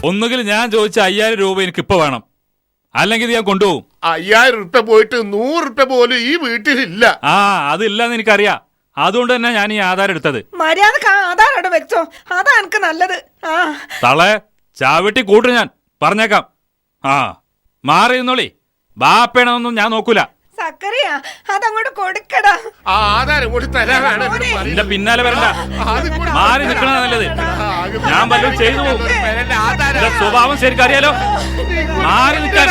ഒന്നുകിൽ ഞാൻ ചോദിച്ച 5000 രൂപ എനിക്ക് ഇപ്പൊ വേണം, അല്ലെങ്കിൽ ഞാൻ കൊണ്ടുപോകും. 5000 റുപ്യ പോയിട്ട് 100 റുപ്യ പോലും ഈ വീട്ടിലില്ല. ആ അതില്ലെന്ന് എനിക്കറിയാം. അതുകൊണ്ട് തന്നെ ഞാൻ ഈ ആധാരം എടുത്തത്. മര്യാദക്ക് ആധാരം വെച്ചോ, അതാ എനിക്ക് നല്ലത്. തളെ ചാവിട്ടി കൂട്ടു, ഞാൻ പറഞ്ഞേക്കാം. ആ മാറിയിരുന്നോളി. ബാപ്പേണൊന്നും ഞാൻ നോക്കൂല. സക്കറിയ അതങ്ങോട്ട് കൊടുക്കടാ. ആധാരം കൂടി തരാനാണ് എന്റെ പിന്നാലെ വരണ്ട, മാറി നിൽക്കണ നല്ലത്. ഞാൻ വല്ലതും ചെയ്തു പോകും. സ്വഭാവം ശരിക്കും അറിയാലോ. മാറി നിൽക്കാൻ.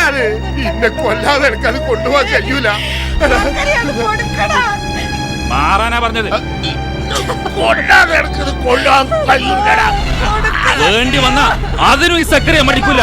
ഇന്നെ കൊല്ലാതെ എനിക്കത് കൊണ്ടുപോകാൻ കഴിയൂല. മാറാനാ പറഞ്ഞത്. വേണ്ടി വന്ന അതിനും ഈ സക്കറിയ മടിക്കൂല.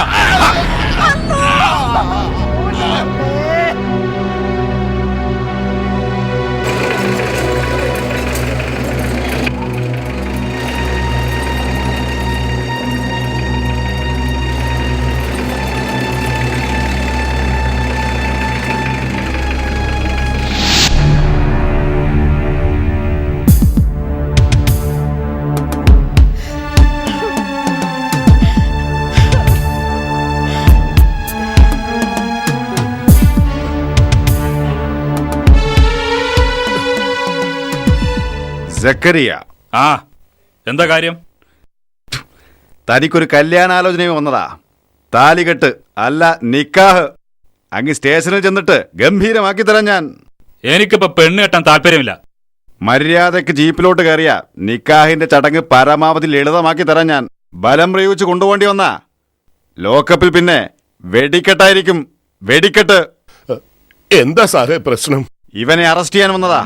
സക്കറിയ, ആ എന്താ കാര്യം? തനിക്കൊരു കല്യാണാലോചനയും വന്നതാ. താലികെട്ട് അല്ല നിക്കാഹ്. അങ്ങ് സ്റ്റേഷനിൽ ചെന്നിട്ട് ഗംഭീരമാക്കി തരാം ഞാൻ. എനിക്കിപ്പോ പെണ്ണ് കെട്ടാൻ താല്പര്യമില്ല. മര്യാദയ്ക്ക് ജീപ്പിലോട്ട് കയറിയ നിക്കാഹിന്റെ ചടങ്ങ് പരമാവധി ലളിതമാക്കി തരാം ഞാൻ. ബലം പ്രയോഗിച്ച് കൊണ്ടുപോണ്ടി വന്നാ ലോക്കപ്പിൽ പിന്നെ വെടിക്കെട്ടായിരിക്കും. വെടിക്കെട്ട്. എന്താ സാറേ പ്രശ്നം? ഇവനെ അറസ്റ്റ് ചെയ്യാൻ വന്നതാ.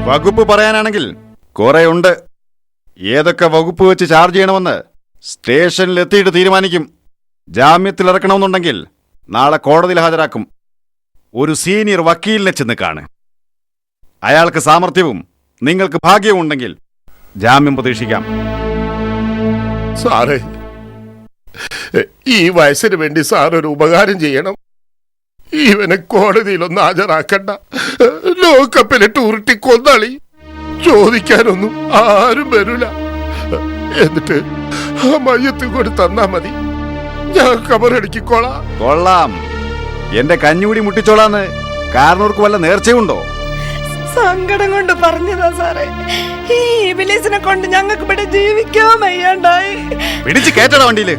വകുപ്പ് പറയാനാണെങ്കിൽ കുറെ ഉണ്ട്. ഏതൊക്കെ വകുപ്പ് വെച്ച് ചാർജ് ചെയ്യണമെന്ന് സ്റ്റേഷനിൽ എത്തിയിട്ട് തീരുമാനിക്കും. ജാമ്യത്തിൽ ഇറക്കണമെന്നുണ്ടെങ്കിൽ നാളെ കോടതിയിൽ ഹാജരാക്കും. ഒരു സീനിയർ വക്കീലിനെ ചെന്ന് കാണ്. അയാൾക്ക് സാമർഥ്യവും നിങ്ങൾക്ക് ഭാഗ്യവും ഉണ്ടെങ്കിൽ ജാമ്യം പ്രതീക്ഷിക്കാം. സാറേ, ഈ വയസ്സിന് വേണ്ടി സാർ ഒരു ഉപകാരം ചെയ്യണം. ഇവനെ കോടതിയിലൊന്നും ഹാജരാക്കണ്ട. ലോക്കപ്പിലിട്ട് ഉരുട്ടി കൊന്നളി. ചോദിക്കാനൊന്നും ആരും വരൂല. എന്നിട്ട് ആ മയ്യത്ത് കൂടി തന്നാ മതി. ഞാൻ കബറടിക്കോളാം. കൊള്ളാം. എന്റെ കഞ്ഞൂടി മുട്ടിച്ചോളാന്ന് കാരണവർക്ക് വല്ല നേർച്ചയുണ്ടോ? സങ്കടം കൊണ്ട് പറഞ്ഞതാ സാറേ. ഈ ഇബിലീസിനെ കൊണ്ട് ഞങ്ങൾക്ക് ഇവിടെ ജീവിക്കാൻ വയ്യാണ്ടായി. പിടിച്ച് കേട്ടടാ വണ്ടിയില്.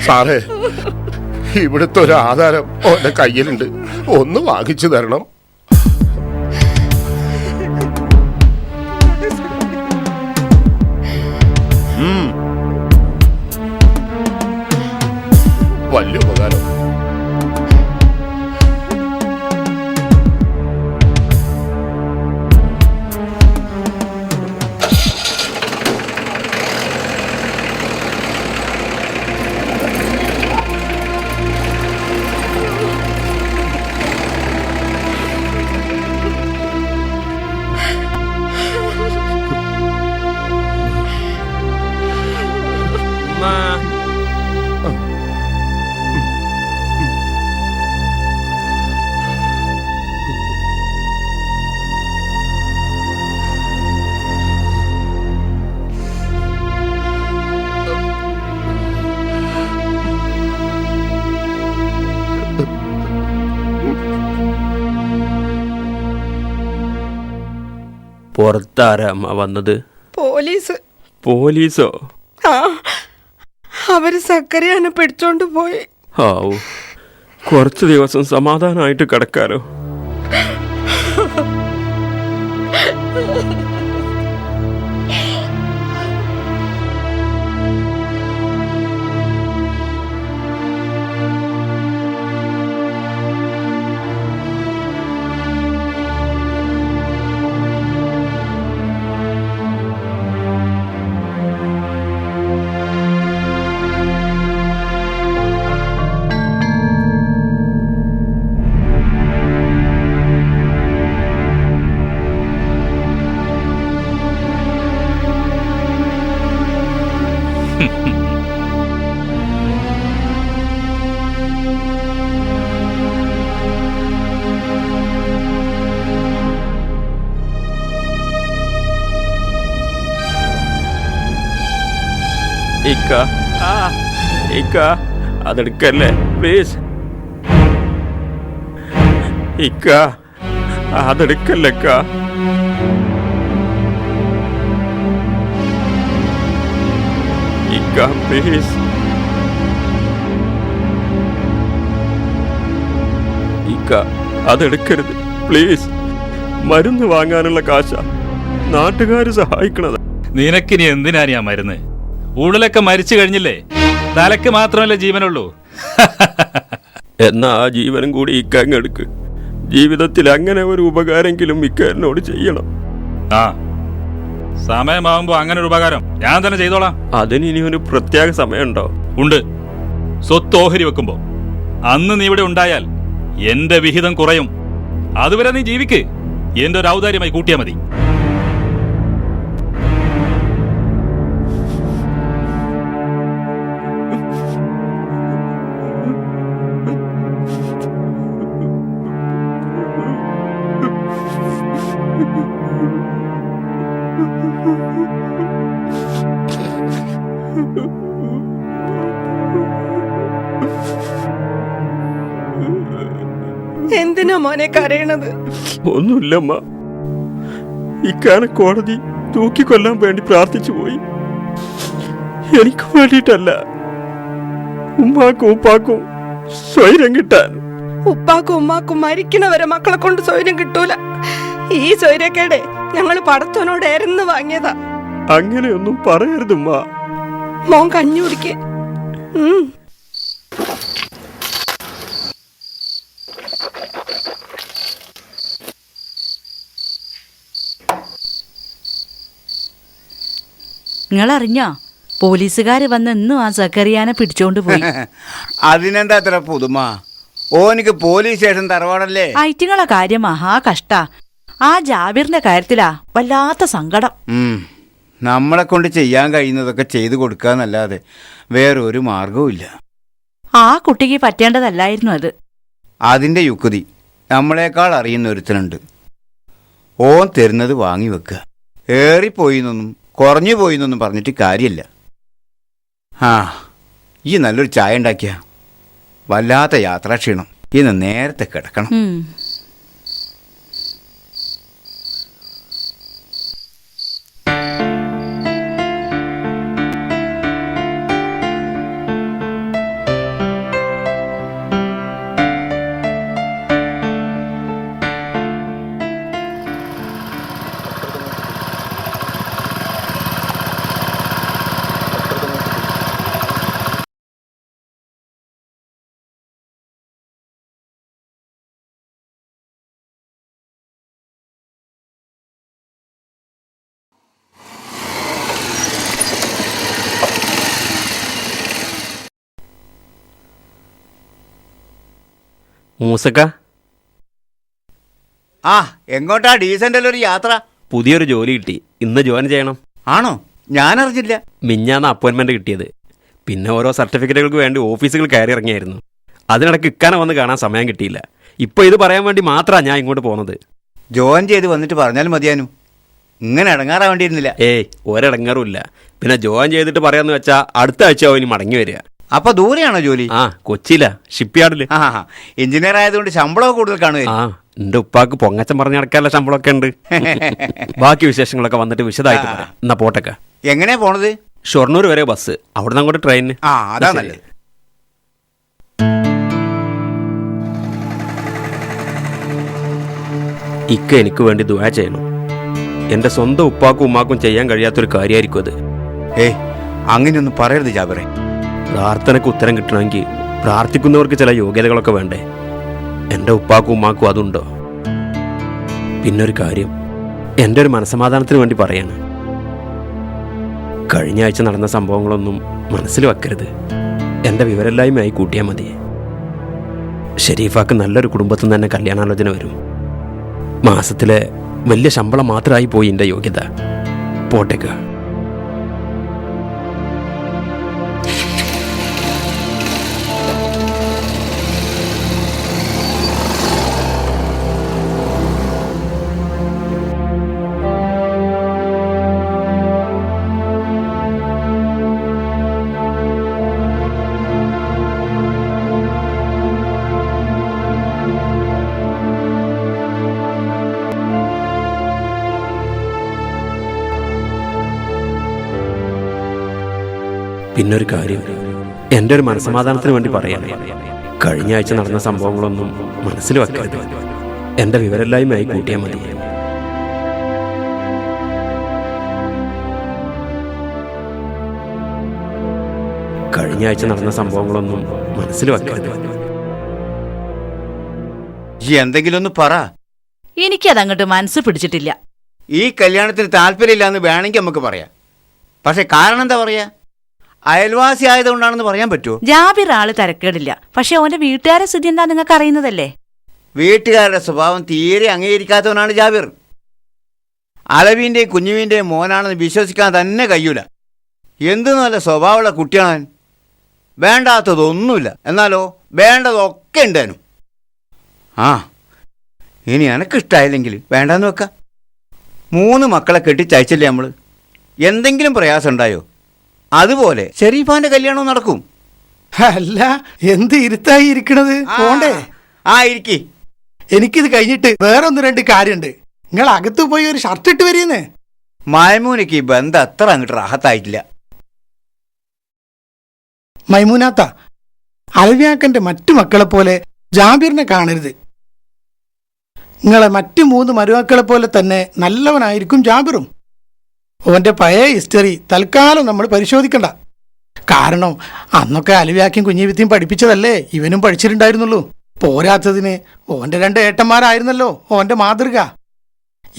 സാറേ, ഇവിടുത്തെ ഒരു ആധാരം ഓന്റെ കയ്യിലുണ്ട്. ഒന്ന് വാങ്ങിച്ചു തരണം. വലിയ ഉപകാരം. പുറത്താരാ അമ്മ വന്നത്? പോലീസ്. പോലീസോ? ആ, അവര് സക്കറിയാനെ പിടിച്ചോണ്ട് പോയി. ആവൂ, കുറച്ച് ദിവസം സമാധാനമായിട്ട് കിടക്കാലോ. ഇക്ക ഇക്ക അതെടുക്കല്ലേ പ്ലീസ്. ഇക്ക അതെടുക്കല്ലക്ക. ഇക്ക പ്ലീസ്. ഇക്ക അതെടുക്കരുത് പ്ലീസ്. മരുന്ന് വാങ്ങാനുള്ള കാശ നാട്ടുകാര് സഹായിക്കണത്. നിനക്കിനി എന്തിനാണ് ഞാൻ മരുന്ന്? ഉടലൊക്കെ മരിച്ചു കഴിഞ്ഞില്ലേ? തലക്ക് മാത്രമല്ല ജീവനുള്ളൂ. എന്നാ ആ ജീവനും കൂടി ഇക്ക അങ്ങ് എടുക്ക്. ജീവിതത്തിൽ അങ്ങനെ ഒരു ഉപകാരമെങ്കിലും ഇക്ക എന്നോട് ചെയ്യണം. ആ സമയമാകുമ്പോ അങ്ങനെ ഒരു ഉപകാരം ഞാൻ തന്നെ ചെയ്തോളാം. അതിന് ഇനി ഒരു പ്രത്യേക സമയമുണ്ടോ? ഉണ്ട്. സ്വത്ത് ഓഹരി വെക്കുമ്പോ അന്ന് നീ ഇവിടെ ഉണ്ടായാൽ എന്റെ വിഹിതം കുറയും. അതുവരെ നീ ജീവിക്ക്. എന്റെ ഒരു ഔദാര്യമായി കൂട്ടിയാ മതി. എന്തിനാ മോനെ കരയണത്? ഒന്നുമില്ലമ്മ. ഇക്കാനെ കോടതി തൂക്കിക്കൊല്ലാൻ വേണ്ടി പ്രാർത്ഥിച്ചു പോയി. എനിക്ക് വേണ്ടിയിട്ടല്ല, ഉമ്മാക്കും ഉപ്പാക്കും സ്വൈരം കിട്ടാൻ. ഉപ്പാക്കും ഉമ്മാക്കും മരിക്കണവരെ മക്കളെ കൊണ്ട് സ്വൈര്യം കിട്ടൂല. ഈ സ്വൈര്യക്കേടെ ഞങ്ങൾ പടത്തോനോട് എരന്ന് വാങ്ങിയതാ. അങ്ങനെയൊന്നും പറയരുതുമ്മ. മോൻ കഞ്ഞി കുടിക്കേ. നിങ്ങളറിഞ്ഞോ? പോലീസുകാര് വന്ന് ഇന്നും ആ സക്കറിയാനെ പിടിച്ചോണ്ട് പോയി. അതിനെന്താ അത്ര പുതുമ? ഓനിക്ക് പോലീസ് സ്റ്റേഷൻ തറവാടല്ലേ? ഐറ്റിങ്ങളെ കാര്യം മഹാ കഷ്ടാ. ആ ജാബിറിന്റെ കാര്യത്തിലാ വല്ലാത്ത സങ്കടം. നമ്മളെ കൊണ്ട് ചെയ്യാൻ കഴിയുന്നതൊക്കെ ചെയ്തു കൊടുക്കാന്നല്ലാതെ വേറൊരു മാർഗവും ഇല്ല. ആ കുട്ടിക്ക് പറ്റേണ്ടതല്ലായിരുന്നു അത്. അതിന്റെ യുക്തി നമ്മളെക്കാൾ അറിയുന്ന ഒരുത്തനുണ്ട്. ഓൻ തരുന്നത് വാങ്ങി വെക്കുക. ഏറിപ്പോയിന്നൊന്നും കുറഞ്ഞു പോയിന്നൊന്നും പറഞ്ഞിട്ട് കാര്യമില്ല. ഈ നല്ലൊരു ചായ ഉണ്ടാക്കിയ വല്ലാത്ത യാത്രാക്ഷീണം. ഇന്ന് നേരത്തെ കിടക്കണം. മൂസക്ക, എങ്ങോട്ടാ ഡീസൻ്റല്ല ഒരു യാത്ര? പുതിയൊരു ജോലി കിട്ടി. ഇന്ന് ജോയിൻ ചെയ്യണം. ആണോ? ഞാനറിഞ്ഞില്ല. മിഞ്ഞാന്ന് അപ്പോയിൻമെന്റ് കിട്ടിയത്. പിന്നെ ഓരോ സർട്ടിഫിക്കറ്റുകൾക്ക് വേണ്ടി ഓഫീസുകൾ കയറി ഇറങ്ങിയായിരുന്നു. അതിനിടയ്ക്ക് ഇക്കാനെ വന്ന് കാണാൻ സമയം കിട്ടിയില്ല. ഇപ്പോൾ ഇത് പറയാൻ വേണ്ടി മാത്രമാണ് ഞാൻ ഇങ്ങോട്ട് പോകുന്നത്. ജോയിൻ ചെയ്ത് വന്നിട്ട് പറഞ്ഞാൽ മതിയാനും. ഇങ്ങനെ ഇടങ്ങാറാവേണ്ടിയിരുന്നില്ല. ഒരിടങ്ങാറുമില്ല. പിന്നെ ജോയിൻ ചെയ്തിട്ട് പറയാന്ന് വെച്ചാൽ അടുത്ത ആഴ്ച ഇനി മടങ്ങി വരിക. അപ്പൊ ദൂരെയാണോ ജോലി? കൊച്ചിയില ഷിപ്പ് യാർഡില്. എഞ്ചിനീയർ ആയതുകൊണ്ട് ശമ്പളമൊക്കെ കൂടുതൽ കാണുക. എന്റെ ഉപ്പാക്ക് പൊങ്ങച്ചം പറഞ്ഞ് നടക്കാനുള്ള ശമ്പളമൊക്കെ ഉണ്ട്. ബാക്കി വിശേഷങ്ങളൊക്കെ വന്നിട്ട് വിശദമായിട്ട് പറയാം. എന്നാ പോട്ടക്ക. എങ്ങനെയാ പോണത്? ഷൊർണൂർ വരെ ബസ്, അവിടുന്ന് അങ്ങോട്ട് ട്രെയിനിന്. അതാ നല്ലത്. ഇക്ക എനിക്ക് വേണ്ടി ദുആ ചെയ്യണം. എന്റെ സ്വന്തം ഉപ്പാക്കും ഉമ്മാക്കും ചെയ്യാൻ കഴിയാത്തൊരു കാര്യമായിരിക്കും അത്. അങ്ങനെയൊന്നും പറയരുത് ജാബിറേ. പ്രാർത്ഥനയ്ക്ക് ഉത്തരം കിട്ടണമെങ്കിൽ പ്രാർത്ഥിക്കുന്നവർക്ക് ചില യോഗ്യതകളൊക്കെ വേണ്ടേ? എൻ്റെ ഉപ്പാക്കും ഉമ്മാക്കും അതുണ്ടോ? പിന്നൊരു കാര്യം, എൻ്റെ ഒരു മനസ്സമാധാനത്തിന് വേണ്ടി പറയാണ്. കഴിഞ്ഞ ആഴ്ച നടന്ന സംഭവങ്ങളൊന്നും മനസ്സിൽ വെക്കരുത്. എൻ്റെ വിവരമില്ലായ്മയായി കൂട്ടിയാൽ മതി. ഷെരീഫാക്ക് നല്ലൊരു കുടുംബത്തിൽ നിന്ന് തന്നെ കല്യാണാലോചന വരും. മാസത്തിലെ വലിയ ശമ്പളം മാത്രമായി പോയി എൻ്റെ യോഗ്യത. പോട്ടേക്ക. പിന്നൊരു കാര്യം, എൻ്റെ ഒരു മനസ്സമാധാനത്തിന് വേണ്ടി പറയാം. കഴിഞ്ഞ ആഴ്ച നടന്ന സംഭവങ്ങളൊന്നും മനസ്സിൽ വെക്കരുത്. എൻ്റെ വിവരമില്ലായ്മയായി കൂട്ടിയാൽ മതി. കഴിഞ്ഞ ആഴ്ച നടന്ന സംഭവങ്ങളൊന്നും മനസ്സിൽ വെക്കരുത്. ഈ എന്തെങ്കിലും ഒന്ന് പറ. എനിക്കതങ്ങോട്ട് മനസ്സ് പിടിച്ചിട്ടില്ല. ഈ കല്യാണത്തിന് താല്പര്യമില്ലാന്ന് വേണമെങ്കിൽ നമുക്ക് പറയാം. പക്ഷെ കാരണം എന്താ പറയാ? അയൽവാസി ആയതുകൊണ്ടാണെന്ന് പറയാൻ പറ്റുമോ? ജാബിർ ആള് തരക്കേടില്ല. പക്ഷെ ഓന്റെ വീട്ടുകാരെ സ്ഥിതി എന്താ നിങ്ങൾക്ക് അറിയുന്നതല്ലേ? വീട്ടുകാരുടെ സ്വഭാവം തീരെ അംഗീകരിക്കാത്തവനാണ് ജാബിർ. അലവീൻ്റെയും കുഞ്ഞുവിൻ്റെയും മോനാണെന്ന് വിശ്വസിക്കാൻ തന്നെ കഴിയൂല. എന്ത് നല്ല സ്വഭാവമുള്ള കുട്ടിയാണ്. വേണ്ടാത്തതൊന്നുമില്ല, എന്നാലോ വേണ്ടതൊക്കെ ഉണ്ടാനും. ആ, ഇനി എനക്കിഷ്ടമായില്ലെങ്കിൽ വേണ്ടാന്ന് വെക്കാം. 3 മക്കളെ കെട്ടിച്ചയച്ചില്ലേ നമ്മൾ. എന്തെങ്കിലും പ്രയാസം ഉണ്ടായോ? അതുപോലെ ഷെരീഫാന്റെ കല്യാണം നടക്കും. അല്ല, എന്ത് ഇരുത്തായി ഇരിക്കണത്? പോണ്ടേ? ആ, ഇരിക്കി. എനിക്കിത് കഴിഞ്ഞിട്ട് വേറെ 1-2 കാര്യമുണ്ട്. നിങ്ങൾ അകത്ത് പോയി ഒരു ഷർട്ട് ഇട്ട് വരീന്ന്. മൈമൂനയ്ക്ക് ഈ ബന്ധം അത്ര അങ്ങോട്ട് റാഹത്തായിട്ടില്ല. മൈമൂനാത്ത, അലവ്യാക്കന്റെ മറ്റു മക്കളെ പോലെ ജാബിറിനെ കാണരുത്. നിങ്ങളെ മറ്റു 3 മരുമക്കളെ പോലെ തന്നെ നല്ലവനായിരിക്കും ജാബിറും. ഓന്റെ പഴയ ഹിസ്റ്ററി തൽക്കാലം നമ്മൾ പരിശോധിക്കണ്ട. കാരണം അന്നൊക്കെ അലവ്യാക്കും കുഞ്ഞിവിത്തിയും പഠിപ്പിച്ചതല്ലേ ഇവനും പഠിച്ചിട്ടുണ്ടായിരുന്നുള്ളൂ. പോരാത്തതിന് ഓന്റെ 2 ഏട്ടന്മാരായിരുന്നല്ലോ ഓന്റെ മാതൃക.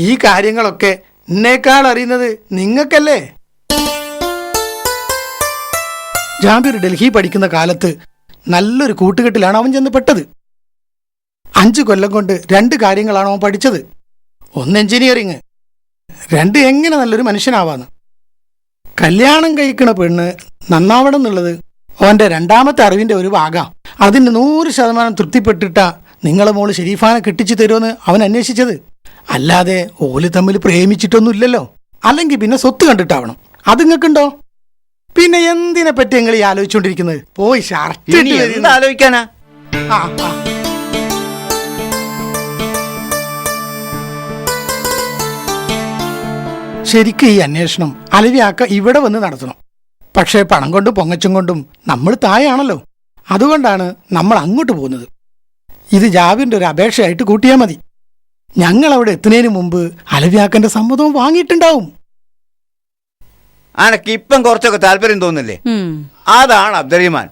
ഈ കാര്യങ്ങളൊക്കെ എന്നേക്കാൾ അറിയുന്നത് നിങ്ങൾക്കല്ലേ. ജാബിർ ഡൽഹി പഠിക്കുന്ന കാലത്ത് നല്ലൊരു കൂട്ടുകെട്ടിലാണ് അവൻ ചെന്ന് പെട്ടത്. 5 കൊല്ലം കൊണ്ട് 2 കാര്യങ്ങളാണ് അവൻ പഠിച്ചത്. 1 എഞ്ചിനീയറിങ്, 2 എങ്ങനെ നല്ലൊരു മനുഷ്യനാവാന്ന്. കല്യാണം കഴിക്കണ പെണ്ണ് നന്നാവണം എന്നുള്ളത് അവൻ്റെ 2ാമത്തെ അറിവിൻ്റെ ഒരു ഭാഗം. അതിന് 100% തൃപ്തിപ്പെട്ടിട്ടാ നിങ്ങളെ മോള് ഷെരീഫാനെ കെട്ടിച്ചു തരുമെന്ന് അവൻ അന്വേഷിച്ചത്. അല്ലാതെ ഓല് തമ്മിൽ പ്രേമിച്ചിട്ടൊന്നുമില്ലല്ലോ. അല്ലെങ്കിൽ പിന്നെ സ്വത്ത് കണ്ടിട്ടാവണം. അത് നിങ്ങൾക്കുണ്ടോ? പിന്നെ എന്തിനെ പറ്റി നിങ്ങൾ ഈ ആലോചിച്ചുകൊണ്ടിരിക്കുന്നത്? പോയി ഷർട്ട് ആലോചിക്കാനാ? ശരിക്കും ഈ അന്വേഷണം അലവിയാക്ക ഇവിടെ വന്ന് നടത്തണം. പക്ഷേ പണം കൊണ്ടും പൊങ്ങച്ചും കൊണ്ടും നമ്മൾ തായാണല്ലോ. അതുകൊണ്ടാണ് നമ്മൾ അങ്ങോട്ട് പോകുന്നത്. ഇത് ജാബിറിന്റെ ഒരു അപേക്ഷയായിട്ട് കൂട്ടിയാൽ മതി. ഞങ്ങൾ അവിടെ എത്തുന്നതിന് മുമ്പ് അലവിയാക്കന്റെ സമ്മതവും വാങ്ങിയിട്ടുണ്ടാവും. അനക്ക് ഇപ്പം കുറച്ചൊക്കെ താല്പര്യം തോന്നില്ലേ? അതാണ് അബ്ദുറഹിമാൻ.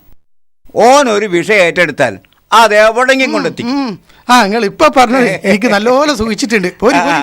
ഓനൊരു വിഷയം ഏറ്റെടുത്താൽ അത് എവിടെങ്കിലും കൊണ്ടെത്തി. നിങ്ങൾ ഇപ്പൊ പറഞ്ഞത് എനിക്ക് നല്ലപോലെ സൂചിച്ചിട്ടുണ്ട്. പോരി പോരി.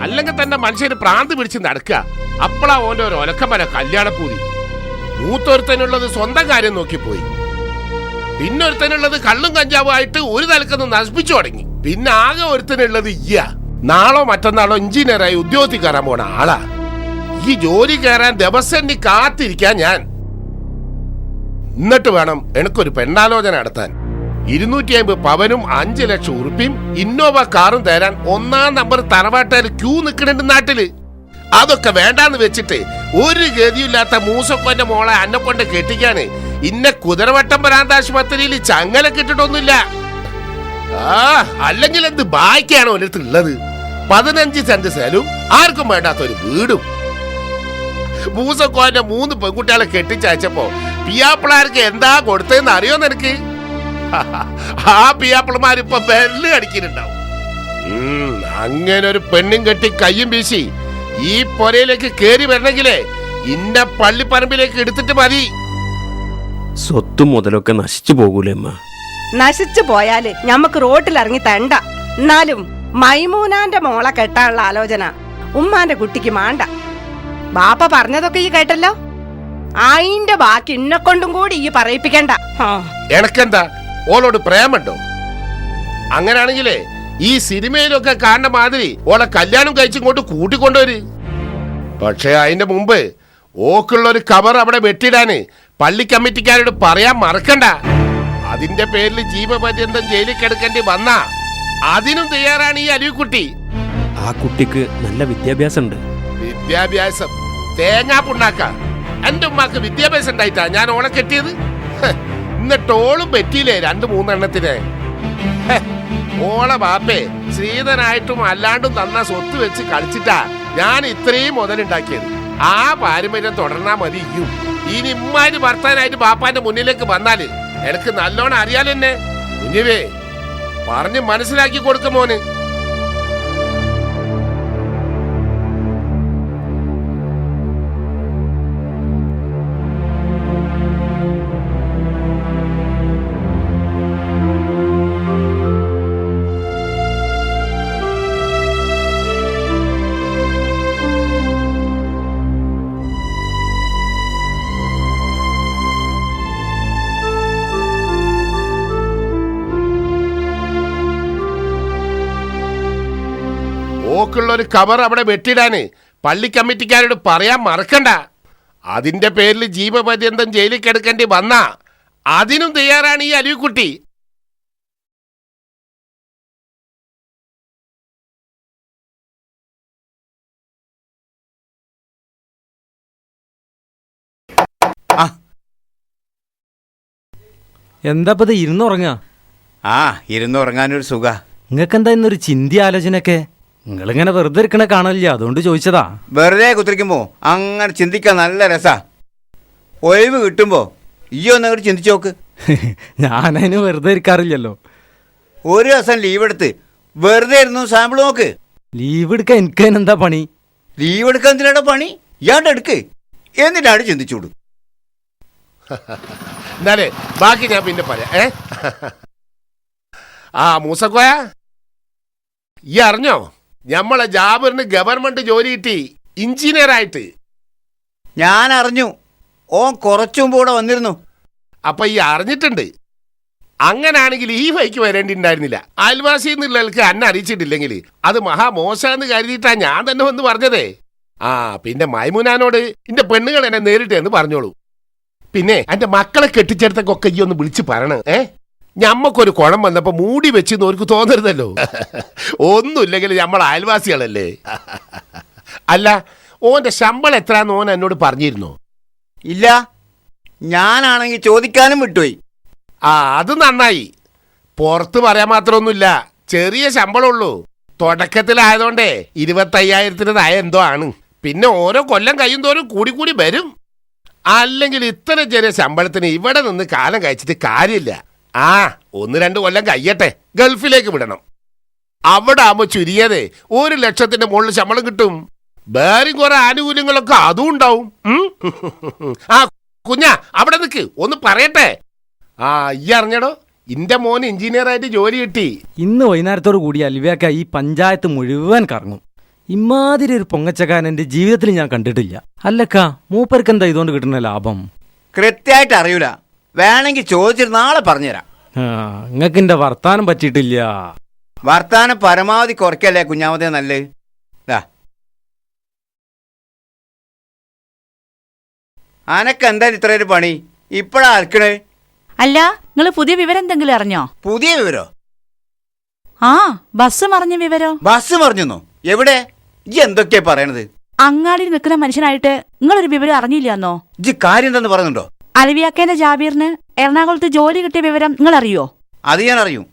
അല്ലെങ്കിൽ തന്നെ മനുഷ്യന് പ്രാന്ത് പിടിച്ച് നടക്കുക. അപ്പളാ ഓന്റെ ഒരു ഒലക്കമര കല്യാണപ്പൂതി. മൂത്തൊരുത്തനുള്ളത് സ്വന്തം കാര്യം നോക്കിപ്പോയി. പിന്നൊരുത്തനുള്ളത് കള്ളും കഞ്ചാവും ആയിട്ട് ഒരു തലക്കൊന്ന് നശിപ്പിച്ചു തുടങ്ങി. പിന്നെ ആകെ ഒരുത്തനുള്ളത് നാളോ മറ്റന്നാളോ എഞ്ചിനീയറായി ഉദ്യോഗത്തിൽ കയറാൻ പോണ ആളാ. ഈ ജോലി കയറാൻ ദിവസം കാത്തിരിക്കാൻ ഞാൻ. എന്നിട്ട് വേണം എനിക്കൊരു പെണ്ണാലോചന നടത്താൻ. 250 പവനും 5 ലക്ഷം ഉറുപ്പിയും ഇന്നോവ കാറും തരാൻ 1ാം നമ്പർ തറവാട്ടുകാർ ക്യൂ നിൽക്കണുണ്ട് നാട്ടില്. അതൊക്കെ വേണ്ടാന്ന് വെച്ചിട്ട് ഒരു ഗതിയില്ലാത്ത മൂസക്കൊന്റെ മോളെ അന്നെ കൊണ്ട് കെട്ടിക്കാന് ഇന്നെ കുതിരവട്ടം ഭ്രാന്താശുപത്രിയിൽ ചങ്ങല കിട്ടിട്ടൊന്നുമില്ല. അല്ലെങ്കിൽ എന്ത് ബാക്കിയാണോ ഒരിടത്ത് ഉള്ളത്? 15 സെന്റ് സ്ഥലവും ആർക്കും വേണ്ടാത്തൊരു വീടും. മൂസക്കോന്റെ 3 പെൺകുട്ടികളെ കെട്ടിച്ചയച്ചപ്പോ പിയാപ്പിളാർക്ക് എന്താ കൊടുത്തതെന്ന് അറിയോ നിനക്ക്? ആ പിയാപ്പിളമാരിപ്പൊ ബെല്ല് അടിക്കുന്നുണ്ടാവും. അങ്ങനെ ഒരു പെണ്ണും കെട്ടി കയ്യും വീശി ഈ പൊരയിലേക്ക് കേറി വരണമെങ്കിലേ ഇന്ന പള്ളിപ്പറമ്പിലേക്ക് എടുത്തിട്ട് മതി. സ്വത്തും മുതലൊക്കെ നശിച്ചു പോകൂലേ അമ്മ? നശിച്ചു പോയാല് ഞമ്മക്ക് റോട്ടിലിറങ്ങി തണ്ട. എന്നാലും മൈമൂനാന്റെ മോളെ കെട്ടാനുള്ള ആലോചന ഉമ്മാന്റെ കുട്ടിക്ക് മാണ്ട. ബാപ്പ പറഞ്ഞതൊക്കെ ഈ കേട്ടല്ലോ. അയിന്റെ ബാക്കി ഇന്നെ കൊണ്ടും കൂടി ഈ പറയിപ്പിക്കണ്ട. എനക്കെന്താ ഓളോട് പ്രേമുണ്ടോ? അങ്ങനാണെങ്കിലേ ഈ സിനിമയിലൊക്കെ കാണുന്ന മാതിരി ഓളെ കല്യാണം കഴിച്ചിങ്ങോട്ട് കൂട്ടിക്കൊണ്ടുവര്. പക്ഷെ അതിന്റെ മുമ്പ് ഓക്കുള്ള ഒരു കവർ അവിടെ വെട്ടിടാന് പള്ളി കമ്മിറ്റിക്കാരോട് പറയാൻ മറക്കണ്ട. അതിന്റെ പേരിൽ ജീവപര്യന്തം ജയിലിൽ കിടക്കേണ്ടി വന്ന അതിനും തയ്യാറാണ് ഈ അരുവിക്കുട്ടി. ആ കുട്ടിക്ക് നല്ല വിദ്യാഭ്യാസം ഉണ്ട്. വിദ്യാഭ്യാസം തേങ്ങാ പുണ്ണാക്ക. എന്റെ ഉമ്മാക്ക് വിദ്യാഭ്യാസം ഉണ്ടായിട്ടാ ഞാൻ ഓളെ കെട്ടിയത്. എന്നിട്ട് ഓളും പറ്റിയില്ലേ 2-3 ഓളെ ബാപ്പേ ശ്രീധനായിട്ടും അല്ലാണ്ടും തന്ന സ്വത്ത് വെച്ച് കളിച്ചിട്ടാ ഞാൻ ഇത്രയും മുതലുണ്ടാക്കിയത്. ആ പാരമ്പര്യം തുടർന്നാ മതി. ഇനി ഇമ്മാര് ഭർത്താനായിട്ട് ബാപ്പാന്റെ മുന്നിലേക്ക് വന്നാല് എനിക്ക് നല്ലോണം അറിയാലോ എന്നെ. കുഞ്ഞുവേ പറഞ്ഞ് മനസ്സിലാക്കി കൊടുക്കും മോന്. ഓക്കുള്ള ഒരു കവർ അവിടെ വെട്ടിടാന് പള്ളി കമ്മിറ്റിക്കാരോട് പറയാൻ മറക്കണ്ട. അതിന്റെ പേരിൽ ജീവപര്യന്തം ജയിലിൽ കിടക്കേണ്ടി വന്ന അതിനും തയ്യാറാണ് ഈ അരുവിക്കുട്ടി. എന്താപ്പത് ഇരുന്നുറങ്ങാ? ആ ഇരുന്നുറങ്ങാനൊരു സുഖ. നിങ്ങക്കെന്താ ഇന്നൊരു ചിന്തി ആലോചനയൊക്കെ? നിങ്ങളിങ്ങനെ വെറുതെ ഇരിക്കണ കാണലില്ല, അതുകൊണ്ട് ചോദിച്ചതാ. വെറുതെ കുത്തിരിക്കുമ്പോ അങ്ങനെ ചിന്തിക്കാൻ നല്ല രസാ. ഒഴിവ് കിട്ടുമ്പോ ഈ ഒന്നങ്ങോട്ട് ചിന്തിച്ചു നോക്ക്. ഞാനതിന് വെറുതെ ഇരിക്കാറില്ലല്ലോ. ഒരു ദിവസം ലീവ് എടുത്ത് വെറുതെ ഇരുന്നു സാമ്പിൾ നോക്ക്. ലീവ് എടുക്കാൻ എനിക്ക് അതിനെന്താ പണി? ലീവ് എടുക്കാൻ എന്തിനാണ് പണി? ഇയാണ്ട് എടുക്ക്, എന്നിട്ടാണ് ചിന്തിച്ചോളൂ. എന്നാലേ ബാക്കി ഞാൻ പിന്നെ പറയാം. ആ മൂസക്കോയ, ഈ അറിഞ്ഞോ ഞമ്മളെ ജാബിറിന് ഗവൺമെന്റ് ജോലി കിട്ടി, എഞ്ചിനീയറായിട്ട്. ഞാൻ അറിഞ്ഞു, ഓൻ കുറച്ചു മുമ്പ് ഇവിടെ വന്നിരുന്നു. അപ്പൊ ഈ അറിഞ്ഞിട്ടുണ്ട്. അങ്ങനാണെങ്കിൽ ഈ വഴിക്ക് വരേണ്ടിണ്ടായിരുന്നില്ല. അയൽവാസി എന്നുള്ളവർക്ക് എന്നെ അറിയിച്ചിട്ടില്ലെങ്കിൽ അത് മഹാമോശമെന്ന് കരുതിയിട്ടാ ഞാൻ തന്നെ വന്ന് പറഞ്ഞതേ. ആ പിന്നെ മൈമുനാനോട് എന്റെ പെണ്ണുങ്ങൾ എന്നെ നേരിട്ട് എന്ന് പറഞ്ഞോളൂ. പിന്നെ എന്റെ മക്കളെ കെട്ടിച്ചെടുത്തൊക്കെ ഈ ഒന്ന് വിളിച്ച് പറയണേ. ഞമ്മക്കൊരു കുളം വന്നപ്പോ മൂടി വെച്ചെന്ന് അവർക്ക് തോന്നരുതല്ലോ. ഒന്നുമില്ലെങ്കിൽ നമ്മൾ അയൽവാസികളല്ലേ. അല്ല, ഓന്റെ ശമ്പളം എത്രയാന്ന് ഓൻ എന്നോട് പറഞ്ഞിരുന്നോ? ഇല്ല, ഞാനാണെങ്കിൽ ചോദിക്കാനും വിട്ടുപോയി. ആ അത് നന്നായി. പുറത്ത് പറയാൻ മാത്രമൊന്നുമില്ല, ചെറിയ ശമ്പളമുള്ളൂ. തുടക്കത്തിലായതുകൊണ്ടേ 25,000 നയ എന്തോ ആണ്. പിന്നെ ഓരോ കൊല്ലം കഴിയും തോറും കൂടി വരും. അല്ലെങ്കിൽ ഇത്ര ചെറിയ ശമ്പളത്തിന് ഇവിടെ നിന്ന് കാലം കഴിച്ചിട്ട് കാര്യമില്ല. ആ 1-2 കൊല്ലം കഴിയട്ടെ, ഗൾഫിലേക്ക് വിടണം. അവിടെ ആവുമ്പോ ചുരുങ്ങിയതേ 1 ലക്ഷത്തിന്റെ മുകളിൽ ശമ്പളം കിട്ടും. വേറെ കുറെ ആനുകൂല്യങ്ങളൊക്കെ അതും ഉണ്ടാവും. ആ കുഞ്ഞാ അവിടെ നിൽക്ക്, ഒന്ന് പറയട്ടെ. ആ ഈ അറിഞ്ഞടോ, ഇന്റെ മോന് എഞ്ചിനീയറായിട്ട് ജോലി കിട്ടി. ഇന്ന് വൈകുന്നേരത്തോട് കൂടി അൽവിയാക്ക ഈ പഞ്ചായത്ത് മുഴുവൻ കറങ്ങും. ഇമാതിരി ഒരു പൊങ്ങച്ചക്കാരൻ എന്റെ ജീവിതത്തിൽ ഞാൻ കണ്ടിട്ടില്ല. അല്ലക്കാ, മൂപ്പർക്ക് എന്താ ഇതുകൊണ്ട് കിട്ടുന്ന ലാഭം? കൃത്യമായിട്ട് അറിയൂല, വേണമെങ്കിൽ ചോദിച്ചിട്ട് നാളെ പറഞ്ഞുതരാം. നിങ്ങക്ക് എന്റെ വർത്താനം പറ്റിയിട്ടില്ല. വർത്താനം പരമാവധി കുറയ്ക്കല്ലേ കുഞ്ഞാമതേ നല്ലത്. അനക്ക് എന്തായാലും ഇത്ര ഒരു പണി ഇപ്പഴാ അലക്കണേ? അല്ല, നിങ്ങൾ പുതിയ വിവരം എന്തെങ്കിലും അറിഞ്ഞോ? പുതിയ വിവരോ? ആ, ബസ് മറിഞ്ഞ വിവരോ? ബസ് മറിഞ്ഞോ? എവിടെ? ഇജ്ജ് എന്തൊക്കെയാ പറയണത്? അങ്ങാടിയിൽ നിൽക്കുന്ന മനുഷ്യനായിട്ട് നിങ്ങളൊരു വിവരം അറിഞ്ഞില്ലാന്നോ? ഇജ്ജ് കാര്യം എന്താന്ന് പറയുന്നുണ്ടോ? അലവിയാക്കേന്റെ ജാബീറിന് എറണാകുളത്ത് ജോലി കിട്ടിയ വിവരം നിങ്ങൾ അറിയോ? അത് ഞാൻ അറിയും.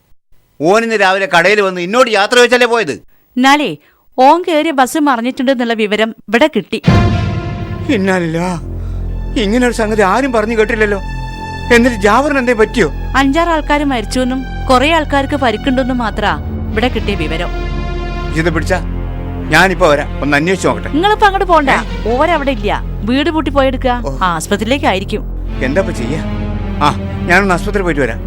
ഓനിന്ന് രാവിലെ കടയിൽ വന്ന് എന്നോട് യാത്ര വെച്ചല്ലേ പോയത്. എന്നാലേ ഓൻ കയറിയ ബസ് മറിഞ്ഞിട്ടുണ്ടെന്നുള്ള വിവരം ഇവിടെ കിട്ടി. ഇന്നല്ല, ഇങ്ങനൊരു സംഗതി ആരും പറഞ്ഞു കേട്ടില്ലല്ലോ. എന്നിട്ട് ജാബറിന് എന്തേ പറ്റിയോ? 5-6 ആൾക്കാർ മരിച്ചുവെന്നും കുറെ ആൾക്കാർക്ക് പരിക്കുണ്ടെന്നും മാത്രാ ഇവിടെ കിട്ടിയ വിവരം. ഇത് പിടിച്ചാ ഞാനിപ്പോ വരാം, ഒന്ന് അന്വേഷിച്ചു നോക്കട്ടെ. നിങ്ങളിപ്പോ അങ്ങോട്ട് പോണ്ട, ഓരവിടെ ഇല്ല, വീട് പൂട്ടി പോയെടുക്കുക. ആസ്പത്രിയിലേക്കായിരിക്കും. എന്താ ചെയ്യാ? ആ, ഞാനൊന്ന് ആസ്പത്രി പോയിട്ട് വരാം.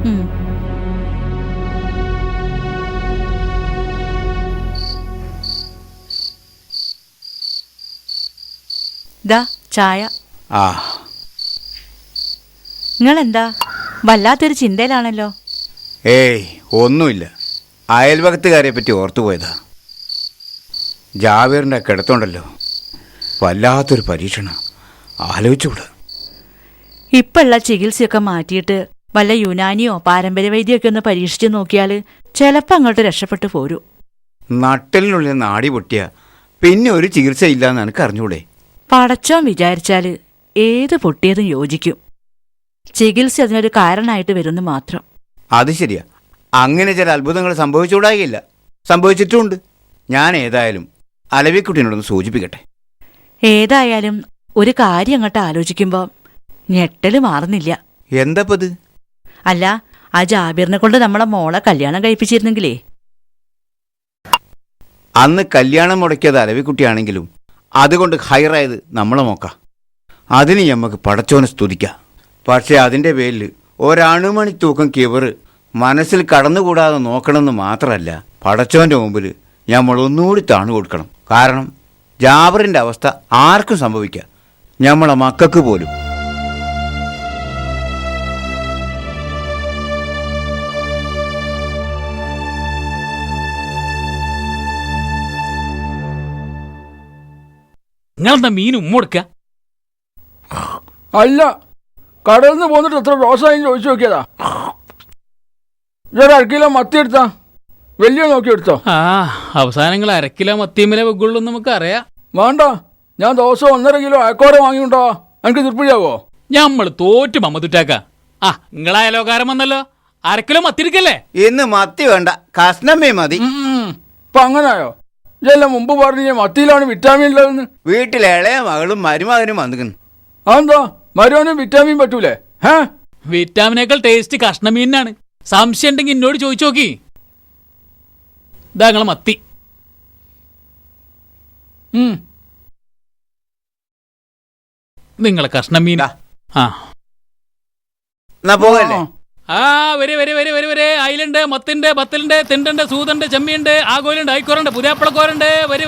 ദാ ചായ. ആ, നിങ്ങളെന്താ വല്ലാത്തൊരു ചിന്തയിലാണല്ലോ? ഏയ് ഒന്നുമില്ല, അയൽവകത്തുകാരെ പറ്റി ഓർത്തുപോയതാ. ജാവേറിന്റെ കിടത്തുണ്ടല്ലോ, വല്ലാത്തൊരു പരീക്ഷണം. ആലോചിച്ചുകൂടാ. ഇപ്പുള്ള ചികിത്സയൊക്കെ മാറ്റിയിട്ട് വല്ല യുനാനിയോ പാരമ്പര്യ വൈദ്യമൊക്കെ ഒന്ന് പരീക്ഷിച്ച് നോക്കിയാൽ ചിലപ്പോൾ അങ്ങോട്ട് രക്ഷപ്പെട്ടു പോരൂ. നട്ടലിനുള്ളിൽ നാടി പൊട്ടിയ പിന്നെ ഒരു ചികിത്സയില്ലാന്ന് എനിക്ക് അറിഞ്ഞൂടെ? പടച്ചോൻ വിചാരിച്ചാൽ ഏത് പൊട്ടിയതും യോജിക്കും. ചികിത്സ അതിനൊരു കാരണമായിട്ട് വരുന്നു മാത്രം. അത് ശരിയാ. അങ്ങനെ ചില അത്ഭുതങ്ങൾ സംഭവിച്ചുകൂടായില്ല, സംഭവിച്ചിട്ടുമുണ്ട്. ഞാൻ ഏതായാലും അലവിക്കുട്ടിനോടൊന്ന് സൂചിപ്പിക്കട്ടെ. ഏതായാലും ഒരു കാര്യം അങ്ങോട്ട് ആലോചിക്കുമ്പോൾ ഞെട്ടല് മാറുന്നില്ല. എന്തപ്പത്? അല്ല, ആ ജാബിറിനെ കൊണ്ട് നമ്മളെ മോളെ കല്യാണം കഴിപ്പിച്ചിരുന്നെങ്കിലേ. അന്ന് കല്യാണം മുടക്കിയത് അലവിക്കുട്ടിയാണെങ്കിലും അതുകൊണ്ട് ഹൈറായത് നമ്മളെ നോക്കാം. അതിന് നമുക്ക് പടച്ചോനെ സ്തുതിക്കാം. പക്ഷേ അതിൻ്റെ പേരിൽ ഒരണുമണി തൂക്കം കിവറ് മനസ്സിൽ കടന്നുകൂടാതെ നോക്കണമെന്ന് മാത്രമല്ല, പടച്ചോൻ്റെ മുമ്പിൽ നമ്മൾ ഒന്നുകൂടി താണു കൊടുക്കണം. കാരണം ജാബറിൻ്റെ അവസ്ഥ ആർക്കും സംഭവിക്കാം, നമ്മളെ മക്കൾക്ക് പോലും. നിങ്ങളെന്താ മീൻ ഉമ്മൊടുക്ക? അല്ല, കടയിൽ നിന്ന് പോന്നിട്ട് എത്ര റോസായി ചോദിച്ചു നോക്കിയതാ. ഇതൊരു 1 കിലോ മത്തി എടുത്താ, വലിയ നോക്കി എടുത്തോ. അവസാനങ്ങൾ 1 കിലോ മത്തിയമ്മലെ വെക്കുള്ളൂ നമുക്ക് അറിയാം. വേണ്ട, ഞാൻ ദിവസം 1.5 കിലോ അയക്കോര വാങ്ങിയുണ്ടോ? എനിക്ക് തൃപ്തിയാവോ? ഞമ്മള് തോറ്റ് മമ്മതുറ്റാക്ക. നിങ്ങളായാലോകാരം വന്നല്ലോ, 1 കിലോ മത്തി എടുക്കല്ലേ? ഇന്ന് മത്തി വേണ്ട, കഷ്ണമേ മതി. ഇപ്പൊ അങ്ങനായോ? ഇതെല്ലാം മുമ്പ് പറഞ്ഞ മത്തിയിലാണ് വിറ്റാമിൻ ഉള്ളതെന്ന്. വീട്ടിലെ ഇളയ മകളും മരുമകനും വന്നിക്കുന്നു. അതെന്താ മരുവനും വിറ്റാമിൻ പറ്റൂലേ? വിറ്റാമിനേക്കാൾ ടേസ്റ്റ് കഷ്ണമീനാണ്. സംശയം ഉണ്ടെങ്കിൽ എന്നോട് ചോദിച്ചു നോക്കി. ഇതാ നിങ്ങളെ മത്തി. നിങ്ങളെ കഷ്ണമീൻ. പോകല്ലേ? വരെ അയിലുണ്ട്, മത്തുണ്ട്, ബത്തലുണ്ട്, തിണ്ടുണ്ട്, സൂതുണ്ട്, ചെമ്മിയുണ്ട്, ആഗോലുണ്ട്, ഐക്കോറുണ്ട്, പുതിയാപ്പളക്കോറുണ്ട്. വരെ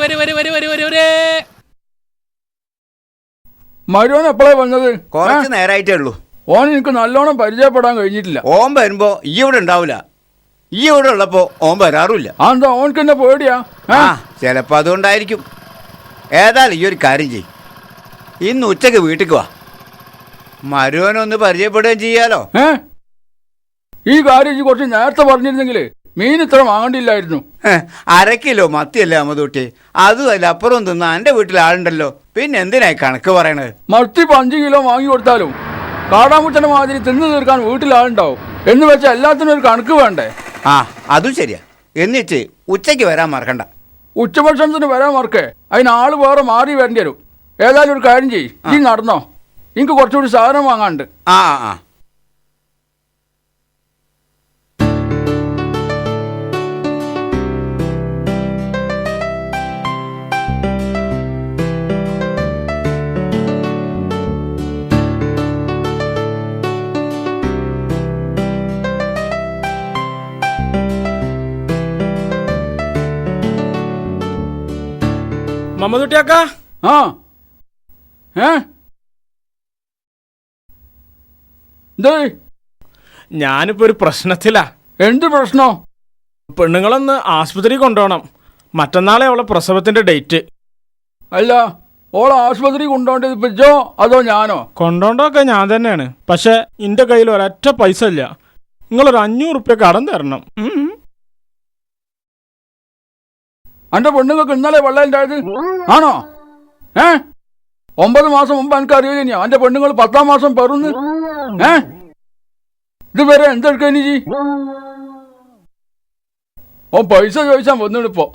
മരുവൻ എപ്പോഴാ വന്നത്? കുറച്ച് നേരമായിട്ടേ ഉള്ളൂ. ഓൻ എനിക്ക് നല്ലോണം പരിചയപ്പെടാൻ കഴിഞ്ഞിട്ടില്ല. ഓൻ വരുമ്പോ ഈ ഇവിടെ ഉണ്ടാവില്ല, ഈ ഇവിടെ ഉള്ളപ്പോ ഓൻ വരാറുമില്ല. അതെന്താ ഓനക്ക് എന്നെ പേടിയാ? ചിലപ്പോ അതുകൊണ്ടായിരിക്കും. ഏതായാലും ഈ ഒരു കാര്യം ചെയ്യും, ഇന്ന് ഉച്ചക്ക് വീട്ടിക്ക് വാ, മരുവനൊന്ന് പരിചയപ്പെടുകയും ചെയ്യാലോ. ഈ കാര്യം കുറച്ച് നേരത്തെ പറഞ്ഞിരുന്നെങ്കിൽ മീൻ ഇത്ര വാങ്ങണ്ടില്ലായിരുന്നു. 1/2 കിലോ മത്തിയല്ലേ അമ്മതൂട്ടി, അതുമല്ല അപ്പുറം തിന്ന എന്റെ വീട്ടിൽ ആളുണ്ടല്ലോ, പിന്നെ എന്തിനായി കണക്ക് പറയണത്? മത്തി 5 കിലോ വാങ്ങി കൊടുത്താലും കാടാമുട്ടന്റെ മാതിരി തിന്നു തീർക്കാൻ വീട്ടിൽ ആളുണ്ടാവും എന്ന് വെച്ചാൽ എല്ലാത്തിനും ഒരു കണക്ക് വേണ്ടേ? അതും ശരിയാ. എന്നിട്ട് ഉച്ചയ്ക്ക് വരാൻ മറക്കണ്ട. ഉച്ചഭക്ഷണത്തിന് വരാൻ മറക്കേ, അതിന് ആള് വേറെ മാറി വരേണ്ടി വരും. ഏതായാലും ഒരു കാര്യം ചെയ്യ്, നീ നടന്നോ, എനിക്ക് കുറച്ചുകൂടി സാധനം വാങ്ങാണ്ട്. മമ്മതുട്ടിയാക്ക, ഞാനിപ്പോ ഒരു പ്രശ്നത്തിലാ. എന്ത് പ്രശ്നം? പെണ്ണുങ്ങളൊന്ന് ആശുപത്രി കൊണ്ടുപോകണം. മറ്റന്നാളെ അവളെ പ്രസവത്തിന്റെ ഡേറ്റ്. അല്ല, ഓളെ ആശുപത്രി കൊണ്ടുപോകേണ്ടത് ഇപ്പോ അതോ ഞാനോ? കൊണ്ടോണ്ടൊക്കെ ഞാൻ തന്നെയാണ്. പക്ഷെ എന്റെ കയ്യിൽ ഒരൊറ്റ പൈസ ഇല്ല. നിങ്ങളൊരു 500 റുപ്യ കടം തരണം. എന്റെ പെണ്ണുങ്ങൾക്ക് ഇന്നലെ വെള്ളം ഉണ്ടായത് ആണോ? 9 മാസം മുമ്പ് എനിക്ക് അറിയില്ല എന്റെ പെണ്ണുങ്ങൾ 10-ാം മാസം പെറുന്ന്. ഇതുവരെ എന്തെടുക്കാനി ജി? ഓ പൈസ ചോദിച്ചാൽ വന്നിടിപ്പോ.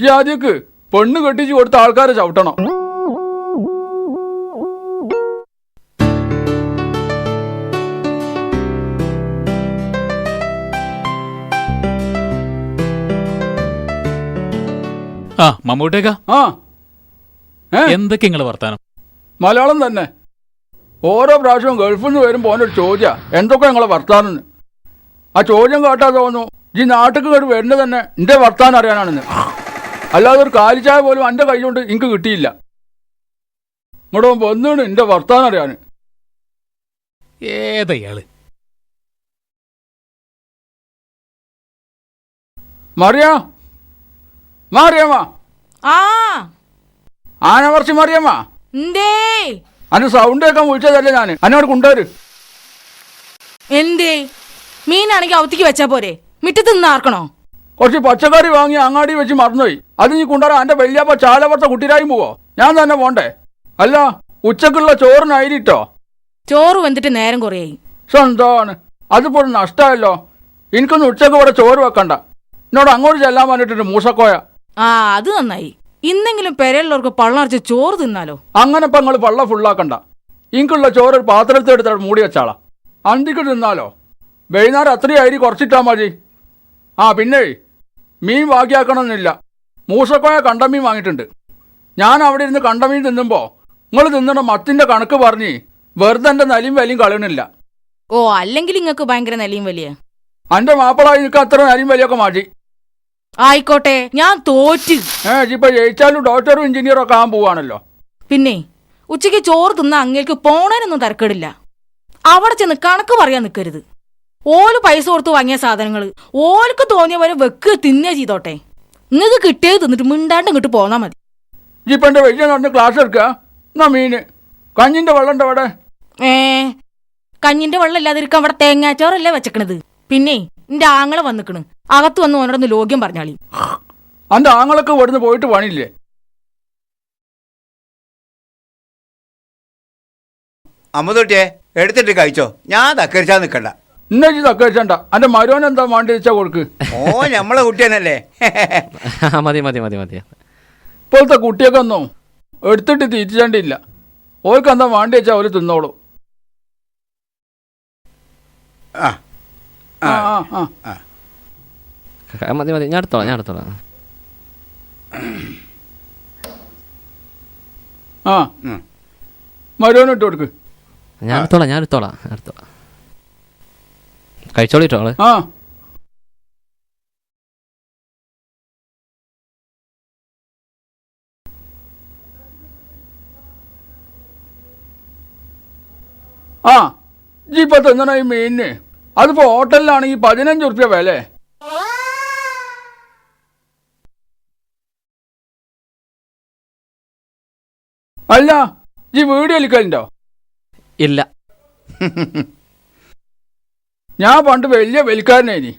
ഈ ആദ്യക്ക് പെണ്ണ് കെട്ടിച്ച് കൊടുത്ത ആൾക്കാരെ ചവിട്ടണം. മമ്മൂട്ടേക്ക, എന്തൊക്കെ നിങ്ങള് വർത്താനം? മലയാളം തന്നെ. ഓരോ പ്രാവശ്യവും ഗൾഫിൽ നിന്ന് വരുമ്പോൾ ഓനൊരു ചോദ്യ എന്തൊക്കെ നിങ്ങളെ വർത്താനം. ആ ചോദ്യം കേട്ടാ തോന്നുന്നു ഈ നാട്ടിൽ കയറി വരുന്നത് തന്നെ എന്റെ വർത്താനം അറിയാനാണെന്ന്. അല്ലാതെ ഒരു കാലിച്ചായ പോലും എന്റെ കൈ കൊണ്ട് എനിക്ക് കിട്ടിയില്ല. ഇങ്ങോട്ട് വന്നിട്ട് എന്റെ വർത്താനം അറിയാന്. ഏതയാള്? മറിയാ, മാറിയമ്മ, ആനവർച്ചി മറിയമ്മ, んでー അന്റെ സൗണ്ട് കേൾക്കാൻ വിളിച്ചതല്ലേ ഞാൻ. എന്നോട് കൊണ്ടുവരും. എന്തേ മീനാണെങ്കിൽ അവത്തിക്ക് വെച്ചാ പോരെ മിറ്റത്ത് നിന്ന് ആർക്കണോ? കുറച്ച് പച്ചക്കറി വാങ്ങി അങ്ങാടി വെച്ച് മറന്നുപോയി. അത് നീ കൊണ്ടുവരാൻ എന്റെ വലിയപ്പ ചാലവർത്ത കുട്ടിരായും പോവോ? ഞാൻ തന്നെ പോണ്ടേ? അല്ല ഉച്ചക്കുള്ള ചോറിനായിരിട്ടോ? ചോറ് വന്നിട്ട് നേരം കുറയായി. എന്താണ് അതിപ്പോൾ നഷ്ടമല്ലോ. എനിക്കൊന്ന് ഉച്ചക്ക് ഇവിടെ ചോറ് വെക്കണ്ട. എന്നോട് അങ്ങോട്ട് ചെല്ലാൻ പറഞ്ഞിട്ടുണ്ട് മൂസക്കോയ. ആ അത് നന്നായി. ഇന്നെങ്കിലും പെരയുള്ളവർക്ക് പള്ളറച്ച് ചോറ് തിന്നാലോ. അങ്ങനെ ഇപ്പൊ നിങ്ങൾ പള്ള ഫുള്ളാക്കണ്ട. എനിക്കുള്ള ചോറ് ഒരു പാത്രത്തിൽ എടുത്തിട്ട് മൂടി വെച്ചാളാ. അന്തിക്ക് തിന്നാലോ. വൈകുന്നേരം അത്രയും അരി കുറച്ചിട്ടാ മതി. ആ പിന്നെ മീൻ ബാക്കിയാക്കണമെന്നില്ല. മൂസക്കോയ കണ്ടമീൻ വാങ്ങിയിട്ടുണ്ട്. ഞാൻ അവിടെ ഇരുന്ന് കണ്ടമീൻ തിന്നുമ്പോൾ നിങ്ങൾ തിന്നണ മത്തിൻ്റെ കണക്ക് പറഞ്ഞ് വെറുതെ എൻ്റെ നലിയും വലിയും കളയണില്ല. ഓ അല്ലെങ്കിൽ നിങ്ങൾക്ക് ഭയങ്കര നിലയും വലിയ. എൻ്റെ മാപ്പിളായി നിൽക്കാൻ അത്ര നലിയും വലിയൊക്കെ മാറ്റി. ആയിക്കോട്ടെ ഞാൻ തോറ്റ്. ഇപ്പൊ ജയിച്ചാലും ഡോക്ടറും എഞ്ചിനീയറും ഒക്കെ ആകാൻ പോവാണല്ലോ. പിന്നെ ഉച്ചയ്ക്ക് ചോറ് തിന്ന അങ്ങേക്ക് പോണേനൊന്നും തരക്കേടില്ല. അവിടെ ചെന്ന് കണക്ക് പറയാൻ നിൽക്കരുത്. ഓല് പൈസ കൊടുത്ത് വാങ്ങിയ സാധനങ്ങൾ ഓൽക്ക് തോന്നിയ പോലെ വെക്ക് തിന്നേ ചെയ്തോട്ടെ. നിങ്ങൾക്ക് കിട്ടിയത് തിന്നിട്ട് മിണ്ടാണ്ട് ഇങ്ങോട്ട് പോന്നാ മതി. ഇപ്പൊ എന്റെ വലിയ നടന്ന് ക്ലാസ് എടുക്കുക. എന്നാ മീന് കഞ്ഞിന്റെ വെള്ളം ഉണ്ട് അവിടെ. കഞ്ഞിന്റെ വെള്ളം ഇല്ലാതിരിക്കാൻ അവിടെ തേങ്ങാച്ചോറല്ലേ വെച്ചക്കണത്. പിന്നെ എന്റെ ആങ്ങളെ വന്നിക്കണ്. അകത്ത് വന്ന് ഓനോടൊന്ന് ലോഗ്യം പറഞ്ഞാളി. അന്റെ ആങ്ങളൊക്കെ ഇവിടുന്ന് പോയിട്ട് പണിയില്ലേ? അമ്മതൊട്ടിയെ എടുത്തിട്ട് കഴിച്ചോ, ഞാൻ തക്കരിച്ചാ നിൽക്കണ്ട. ഇന്നെ തക്കരിച്ചണ്ട. അന്റെ മരുവൻ എന്താ വേണ്ടി വെച്ചാ കൊടുക്ക്. ഓ നമ്മളെ കുട്ടിയനല്ലേ. മതി മതി മതി മതി. ഇപ്പോഴത്തെ കുട്ടിയൊക്കെ ഒന്നും എടുത്തിട്ട് തീറ്റിച്ചണ്ടില്ല. ഓർക്ക് എന്താ വേണ്ടി വെച്ചാൽ ഓര് തിന്നോളൂ. മതി മതി, ഞാൻ എടുത്തോളാം ഞാൻ എടുത്തോളാം. ആ മരുവൻ ഇട്ട് കൊടുക്ക്. ഞാൻ എടുത്തോളാം ഞാൻ എടുത്തോളാം ഞാൻ എടുത്തോളാം. കഴിച്ചോളിട്ടോ ആള്. ഇപ്പൊ തിന്നണ ഈ മീനിന് അതിപ്പോ ഹോട്ടലിലാണെങ്കിൽ 15 ഉറുപ്പ്യ വില. അല്ല ഈ വീഡിയോ വലിക്കലുണ്ടോ? ഇല്ല. ഞാൻ പണ്ട് വലിയ വലിക്കാരനേനി.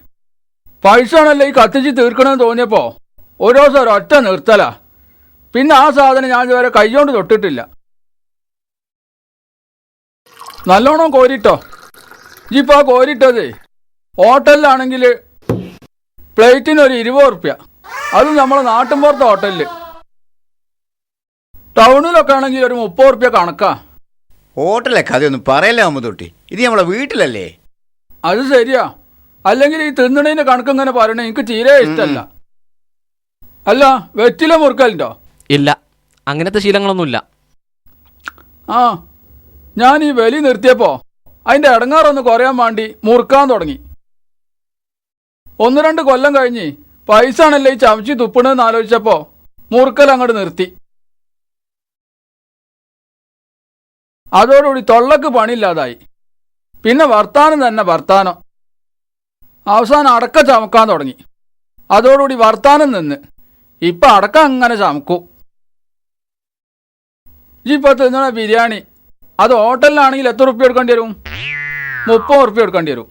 പൈസ ആണല്ലോ ഈ കത്തിച്ച് തീർക്കണമെന്ന് തോന്നിയപ്പോ ഓരോ ദിവസം ഒരൊറ്റ നിർത്തല. പിന്നെ ആ സാധനം ഞാൻ ഇതുവരെ കൈകൊണ്ട് തൊട്ടിട്ടില്ല. നല്ലോണം കോരിട്ടോ. ഇപ്പൊ ആ കോരിട്ടത് ഹോട്ടലിലാണെങ്കിൽ പ്ലേറ്റിന് ഒരു 20 ഉറുപ്പ്യ. അത് നമ്മളെ നാട്ടിൻപുറത്തെ ഹോട്ടലില്. ടൗണിലൊക്കെ ആണെങ്കിൽ ഒരു 30 ഉറുപ്പ്യ കണക്കാ. ഹോട്ടലൊക്കെ അതൊന്നും പറയല്ലേ അമ്മതൊട്ടി, ഇത് നമ്മളെ വീട്ടിലല്ലേ. അത് ശരിയാ. അല്ലെങ്കിൽ ഈ തിന്നണേന്റെ കണക്ക് ഇങ്ങനെ പറയണേ എനിക്ക് തീരെ ഇഷ്ടമല്ല. അല്ല വെറ്റില മുറുക്കലുണ്ടോ? ഇല്ല, അങ്ങനത്തെ ശീലങ്ങളൊന്നുമില്ല. ഞാൻ ഈ വലി നിർത്തിയപ്പോ അതിന്റെ ഇടങ്ങാറൊന്ന് കുറയാൻ വേണ്ടി മുറുക്കാൻ തുടങ്ങി. 1-2 കൊല്ലം കഴിഞ്ഞ് പൈസ ആണല്ലേ ഈ ചമച്ച് തുപ്പണെന്ന് ആലോചിച്ചപ്പോ മുറുക്കൽ അങ്ങോട്ട് നിർത്തി. അതോടുകൂടി തൊള്ളക്ക് പണിയില്ലാതായി. പിന്നെ വർത്താനം തന്നെ വർത്താനം. അവസാനം അടക്ക ചമക്കാൻ തുടങ്ങി. അതോടുകൂടി വർത്താനം നിന്ന് ഇപ്പൊ അടക്ക അങ്ങനെ ചമക്കും. ഇപ്പൊ തിന്നണ ബിരിയാണി അത് ഹോട്ടലിലാണെങ്കിൽ എത്ര ഉറുപ്പ്യ എടുക്കേണ്ടി വരും? 30 ഉറുപ്പ്യ എടുക്കേണ്ടി വരും.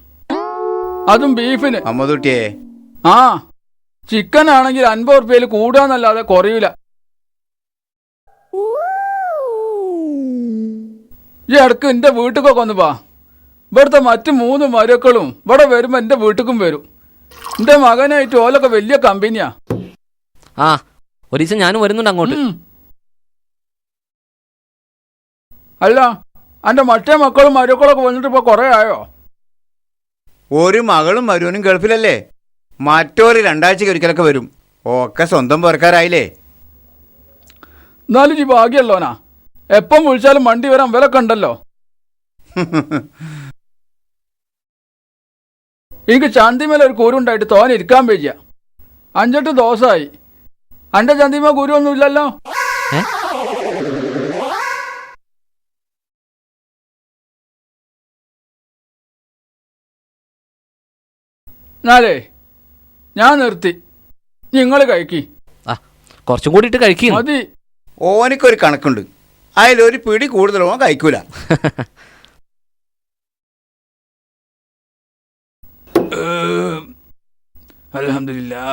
അതും ബീഫിന്. അമ്മതൊട്ടിയെ ചിക്കൻ ആണെങ്കിൽ 50 ഉറുപ്പ്യയിൽ കൂടുകയെന്നല്ലാതെ കുറയൂല. ഈ ഇടക്ക് എന്റെ വീട്ടിലൊക്കെ ഒന്ന് വാ. ഇവിടുത്തെ മറ്റു 3 മരുക്കളും ഇവിടെ വരുമ്പോ എന്റെ വീട്ടിലും വരും. എന്റെ മകനായിട്ട് ഓലൊക്കെ വലിയ കമ്പനിയാ. ഒരു ദിവസം ഞാനും വരുന്നുണ്ട് അങ്ങോട്ട്. അല്ല എന്റെ മറ്റേ മക്കളും മരുക്കളൊക്കെ വന്നിട്ട് ഇപ്പൊ കൊറേ ആയോ? ഒരു മകളും മരുവനും ഗൾഫിലല്ലേ. മറ്റൊരു 2 ആഴ്ചയ്ക്ക് ഒരിക്കലൊക്കെ വരും. ഒക്കെ സ്വന്തം പേർക്കാരായില്ലേ. എന്നാലും ഈ ഭാഗ്യല്ലോനാ. എപ്പം വിളിച്ചാലും വണ്ടി വരാൻ വിലക്കെ ഉണ്ടല്ലോ. എനിക്ക് ചന്തിമേല ഒരു കുരുണ്ടായിട്ട് തോനെ ഇരിക്കാൻ വയ്യ. 5-8 ദിവസമായി. അന്റെ ചന്തിമ കുരുവൊന്നും ഇല്ലല്ലോ. എന്നാലേ ഞാൻ നിർത്തി. നിങ്ങൾ കഴിക്കി. കുറച്ചും കൂടിയിട്ട് കഴിക്കും. മതി. ഓനിക്കൊരു കണക്കുണ്ട്, അതിലൊരു പിടി കൂടുതലോ കഴിക്കൂല. അൽഹംദുലില്ലാ.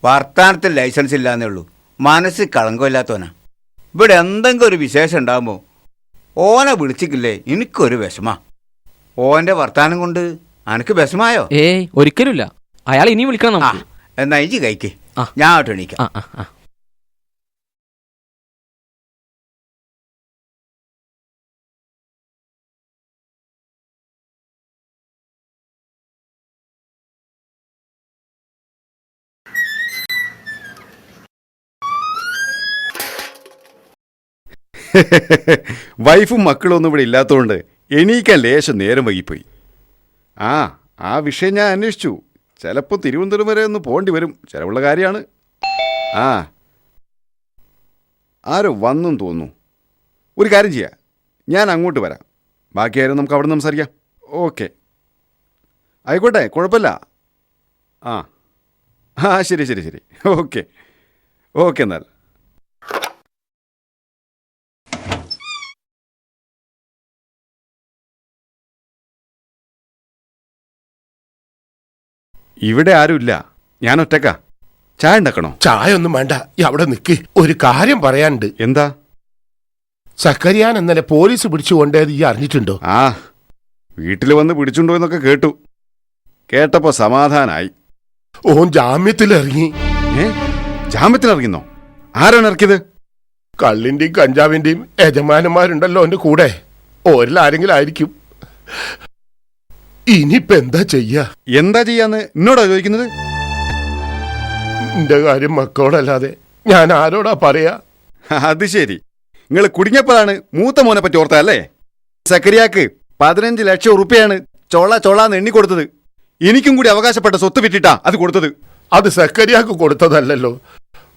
വർത്താനത്തിൽ ലൈസൻസ് ഇല്ലാന്നേ ഉള്ളൂ. മനസ്സ് കളങ്കമില്ലാത്തവനാ. ഇവിടെ എന്തെങ്കിലും ഒരു വിശേഷം ഉണ്ടാകുമ്പോൾ ഓനെ വിളിച്ചിക്കില്ലേ എനിക്കൊരു വിഷമാ. ഓൻ്റെ വർത്താനം കൊണ്ട് അനക്ക് വിഷമായോ? ഏയ് ഒരിക്കലുമില്ല. അയാൾ ഇനി വിളിക്കണം നമുക്ക്. എന്നാ ഇഞ്ചി കഴിക്ക്, ആ. ഞാൻ അങ്ങോട്ട് എണീക്കാം. വൈഫും മക്കളും ഒന്നും ഇവിടെ ഇല്ലാത്തതുകൊണ്ട് എണീക്കാൻ ലേശം നേരം വൈകിപ്പോയി. ആ വിഷയം ഞാൻ അന്വേഷിച്ചു. ചിലപ്പോൾ തിരുവനന്തപുരം വരെ ഒന്ന് പോകേണ്ടി വരും. ചിലവുള്ള കാര്യമാണ്. ആരോ വന്നും തോന്നുന്നു. ഒരു കാര്യം ചെയ്യാം, ഞാൻ അങ്ങോട്ട് വരാം. ബാക്കി കാര്യം നമുക്ക് അവിടെ നിന്ന് സംസാരിക്കാം. ഓക്കെ, ആയിക്കോട്ടെ, കുഴപ്പമില്ല. ശരി ശരി ശരി. Okay okay. എന്നാൽ ഇവിടെ ആരുമില്ല, ഞാൻ ഒറ്റക്കാ. ചായ ഉണ്ടാക്കണോ? ചായ ഒന്നും വേണ്ട, അവിടെ നിൽക്ക്. ഒരു കാര്യം പറയാനുണ്ട്. എന്താ? സക്കരിയാൻ ഇന്നലെ പോലീസ് പിടിച്ചു കൊണ്ടേത് ഈ അറിഞ്ഞിട്ടുണ്ടോ? വീട്ടിൽ വന്ന് പിടിച്ചുണ്ടോ എന്നൊക്കെ കേട്ടു. കേട്ടപ്പോ സമാധാനായി. ഓൻ ജാമ്യത്തിലിറങ്ങി. ജാമ്യത്തിലിറങ്ങിന്നോ? ആരാണ് ഇറക്കിയത്? കള്ളിന്റെയും കഞ്ചാവിന്റെയും യജമാനന്മാരുണ്ടല്ലോ എന്റെ കൂടെ, ഓരിലാരെങ്കിലും ആയിരിക്കും. ഇനിയിപ്പോ എന്താ ചെയ്യാന്ന് എന്നോടാ ചോദിക്കുന്നത്? എന്റെ കാര്യം മക്കളോടല്ലാതെ ഞാൻ ആരോടാ പറയാ? അത് ശരി, നിങ്ങൾ കുടുങ്ങിയപ്പോഴാണ് മൂത്ത മോനെ പറ്റി ഓർത്തല്ലേ? സക്കരിയാക്ക് 15 ലക്ഷം റുപ്യാണ് ചൊള്ളാന്ന് എണ്ണി കൊടുത്തത്. എനിക്കും കൂടി അവകാശപ്പെട്ട സ്വത്ത് വിറ്റിട്ടാ അത് കൊടുത്തത്. അത് സക്കരിയാക്ക് കൊടുത്തതല്ലോ,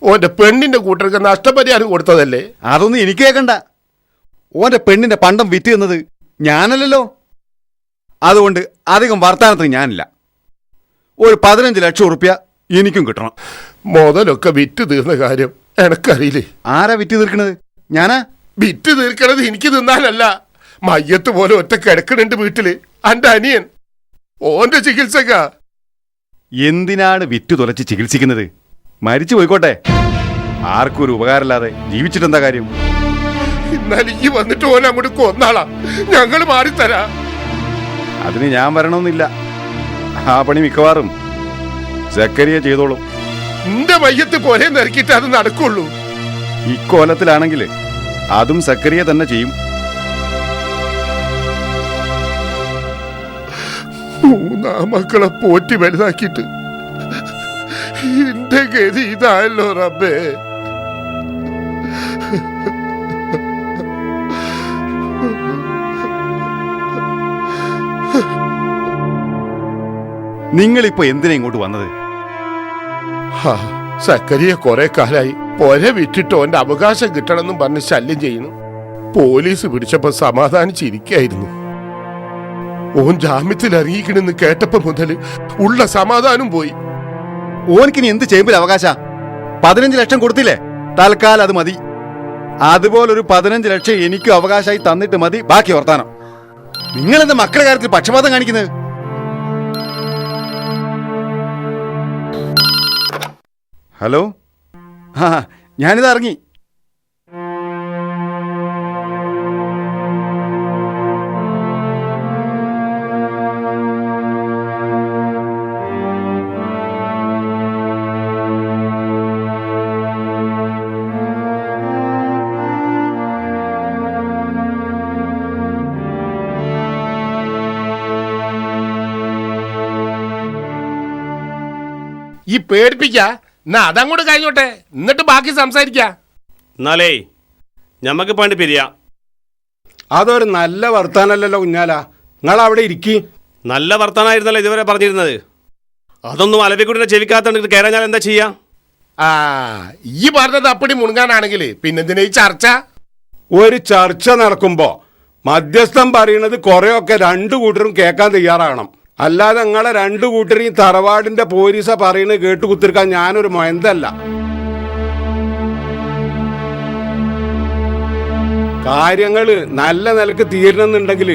ഓന്റെ പെണ്ണിന്റെ കൂട്ടർക്ക് നഷ്ടപരിഹാരം കൊടുത്തതല്ലേ? അതൊന്നും എനിക്ക് കേൾക്കണ്ട. ഓന്റെ പെണ്ണിന്റെ പണ്ടം വിറ്റ് തന്നത് ഞാനല്ലല്ലോ. അതുകൊണ്ട് അധികം വർത്താനത്തിന് ഞാനില്ല. ഒരു 15 ലക്ഷം റുപ്യ എനിക്കും കിട്ടണം. മുതലൊക്കെ വിറ്റ് തീർന്ന കാര്യം എനക്കറിയില്ലേ? ആരാ വിറ്റ് തീർക്കണത്? ഞാനാ? വിറ്റ് തീർക്കണത് എനിക്ക് തിന്നാനല്ല, മയ്യത്ത് പോലെ ഒറ്റ കിടക്കണുണ്ട് വീട്ടില് എന്റെ അനിയൻ, ഓന്റെ ചികിത്സക്ക. എന്തിനാണ് വിറ്റ് തുലച്ച് ചികിത്സിക്കുന്നത്? മരിച്ചു പോയിക്കോട്ടെ, ആർക്കും ഒരു ഉപകാരമില്ലാതെ ജീവിച്ചിട്ടെന്താ കാര്യം? എന്നാൽ ഈ വന്നിട്ട് ഓനെ അങ്ങോട്ട് കൊന്നാളാ, ഞങ്ങൾ മാറിത്തരാ. അതിന് ഞാൻ വരണമെന്നില്ല. ആ പണി മിക്കവാറും സക്കരിയ ചെയ്തോളും. എന്റെ മയ്യത്ത് പോലെ നിരക്കിട്ട് അത് നടക്കുള്ളൂ. ഇക്കോലത്തിലാണെങ്കിൽ അതും സക്കരിയ തന്നെ ചെയ്യും. 3 മക്കളെ പോറ്റി വലുതാക്കിയിട്ട് എന്റെ ഗതി ഇതായല്ലോ റബ്ബേ. നിങ്ങളിപ്പോ എന്തിനാ ഇങ്ങോട്ട് വന്നത്? സക്കരിയ കുറെ കാലായി പൊര വിറ്റിട്ട് ഓന്റെ അവകാശം കിട്ടണമെന്നും പറഞ്ഞ് ശല്യം ചെയ്യുന്നു. പോലീസ് പിടിച്ചപ്പോ സമാധാനിച്ചിരിക്കായിരുന്നു. ഓൻ ജാമ്യത്തിൽ ഇറങ്ങിക്കണെന്ന് കേട്ടപ്പോ മുതൽ ഉള്ള സമാധാനം പോയി. ഓൻക്കിനി എന്ത് ചെയ്യുമ്പോൾ അവകാശ? 15 ലക്ഷം കൊടുത്തില്ലേ? തൽക്കാലം അത് മതി. അതുപോലൊരു 15 ലക്ഷം എനിക്കും അവകാശമായി തന്നിട്ട് മതി ബാക്കി വർത്താനം. നിങ്ങളെന്താ മക്കളുടെ കാര്യത്തിൽ പക്ഷപാതം കാണിക്കുന്നത്? ഹലോ, ഞാനിത് ഇറങ്ങി. ഈ പേടിപ്പിക്ക, എന്നാ അതങ്ങോട്ട് കഴിഞ്ഞോട്ടെ, എന്നിട്ട് ബാക്കി സംസാരിക്കാം. എന്നാലേ ഞമ്മക്ക് പണ്ട് പിരിയാ. അതൊരു നല്ല വർത്താനല്ലോ കുഞ്ഞാല, നിങ്ങൾ അവിടെ ഇരിക്കി. നല്ല വർത്താനായിരുന്നല്ലോ ഇതുവരെ പറഞ്ഞിരുന്നത്. അതൊന്നും അലവിക്കുട്ടിനെ ചെവിക്കാത്തോണ്ട് കയറാൻ ഞാൻ എന്താ ചെയ്യാ? ഈ പറഞ്ഞത് അപ്പടി മുണങ്ങാനാണെങ്കിൽ പിന്നെന്തിനാ ഈ ചർച്ച? ഒരു ചർച്ച നടക്കുമ്പോ മധ്യസ്ഥം പറയണത് കുറെയൊക്കെ 2 കൂട്ടരും കേൾക്കാൻ തയ്യാറാകണം. അല്ലാതെ നിങ്ങളെ 2 കൂട്ടരെയും തറവാടിന്റെ പോലീസ പറയുന്നത് കേട്ടു കുത്തിരിക്കാൻ ഞാനൊരു മൊയന്തല്ല. കാര്യങ്ങള് നല്ല നിലക്ക് തീരണമെന്നുണ്ടെങ്കിൽ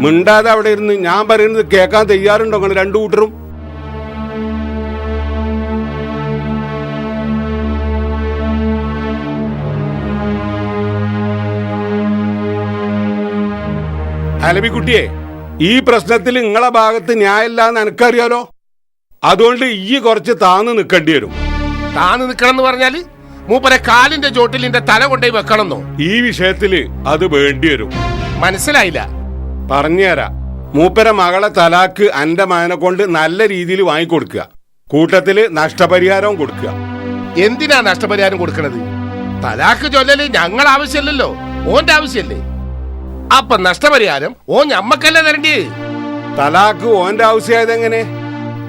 മിണ്ടാതെ അവിടെ ഇരുന്ന് ഞാൻ പറയുന്നത് കേൾക്കാൻ തയ്യാറുണ്ടോ നിങ്ങൾ രണ്ടു കൂട്ടരും? അലബിക്കുട്ടിയെ, ഈ പ്രശ്നത്തിൽ നിങ്ങളെ ഭാഗത്ത് ന്യായമില്ലാന്ന് എനിക്കറിയാലോ. അതുകൊണ്ട് ഈ കുറച്ച് താന്ന് നിൽക്കേണ്ടി വരും. താന്ന് നിൽക്കണം എന്ന് പറഞ്ഞാല് മൂപ്പരെ കാലിന്റെ ചോട്ടിൽ എന്റെ തല കൊണ്ടുപോയി വെക്കണമെന്നോ? ഈ വിഷയത്തില് അത് വേണ്ടി വരും. മനസ്സിലായില്ല. പറഞ്ഞുതരാ. മൂപ്പര മകളെ തലാക്ക് എന്റെ മകനെ കൊണ്ട് നല്ല രീതിയിൽ വാങ്ങിക്കൊടുക്കുക, കൂട്ടത്തില് നഷ്ടപരിഹാരവും കൊടുക്കുക. എന്തിനാ നഷ്ടപരിഹാരം കൊടുക്കണത്? തലാക്ക് ചൊല്ലല് ഞങ്ങൾ ആവശ്യമില്ലല്ലോ, ഓന്റെ ആവശ്യല്ലേ. അപ്പൊ നഷ്ടപരിഹാരം ഓൻ ഞമ്മക്കല്ലേ തരണ്ടേ? തലാക്ക് ഓന്റെ ആവശ്യമായത് എങ്ങനെ?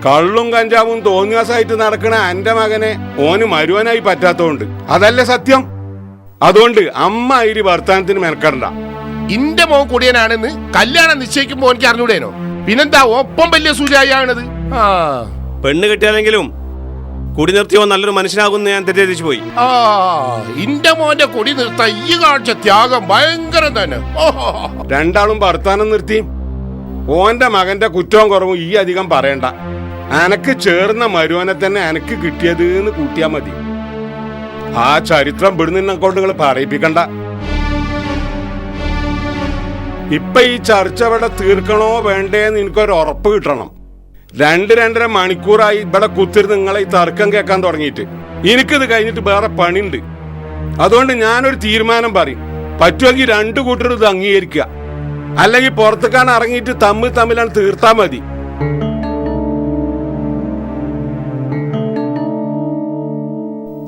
കള്ളും കഞ്ചാവും തോന്നിയാസായിട്ട് നടക്കണ എന്റെ മകനെ ഓന് മരുവനായി പറ്റാത്തോണ്ട്, അതല്ലേ സത്യം. അതുകൊണ്ട് അമ്മ ഈ വർത്താനത്തിന് മെനക്കണ്ട. ഇന്റെ മോൻ കുടിയനാണെന്ന് കല്യാണം നിശ്ചയിക്കുമ്പോ എനിക്ക് അറിഞ്ഞൂടേനോ? പിന്നെന്താ ഒപ്പം വലിയ സൂചായാണത്? പെണ്ണ് കിട്ടിയാലെങ്കിലും കുടി നിർത്തിയോ നല്ലൊരു മനുഷ്യനാകുന്ന ഞാൻ തെറ്റിദ്ധരിച്ചു പോയി. ഇന്റെ മോന്റെ കുടി നിർത്താൻ ഈ കാണിച്ച ത്യാഗം ഭയങ്കരം തന്നെ. രണ്ടാളും വർത്താനം നിർത്തി. ഓന്റെ മകന്റെ കുറ്റവും കുറവും ഈ അധികം പറയണ്ട. അനക്ക് ചേർന്ന മരുവനെ തന്നെ അനക്ക് കിട്ടിയത് എന്ന് കൂട്ടിയാ മതി. ആ ചരിത്രം ഇവിടുന്ന് കൊണ്ട് നിങ്ങൾ പറയിപ്പിക്കണ്ട. ഇപ്പൊ ഈ ചർച്ച ഇവിടെ തീർക്കണോ വേണ്ടേന്ന് എനിക്കൊരു ഉറപ്പ് കിട്ടണം. 2-2.5 മണിക്കൂറായി ഇവിടെ കുത്തിരുന്ന് നിങ്ങളെ ഈ തർക്കം കേൾക്കാൻ തുടങ്ങിയിട്ട്. എനിക്കിത് കഴിഞ്ഞിട്ട് വേറെ പണിയുണ്ട്. അതുകൊണ്ട് ഞാനൊരു തീരുമാനം പറയും. പറ്റുമെങ്കിൽ 2 കൂട്ടരും ഇത് അംഗീകരിക്കുക, അല്ലെങ്കിൽ പുറത്തേക്കാണ് ഇറങ്ങിയിട്ട് തമ്മിലാണ് തീർത്താ മതി.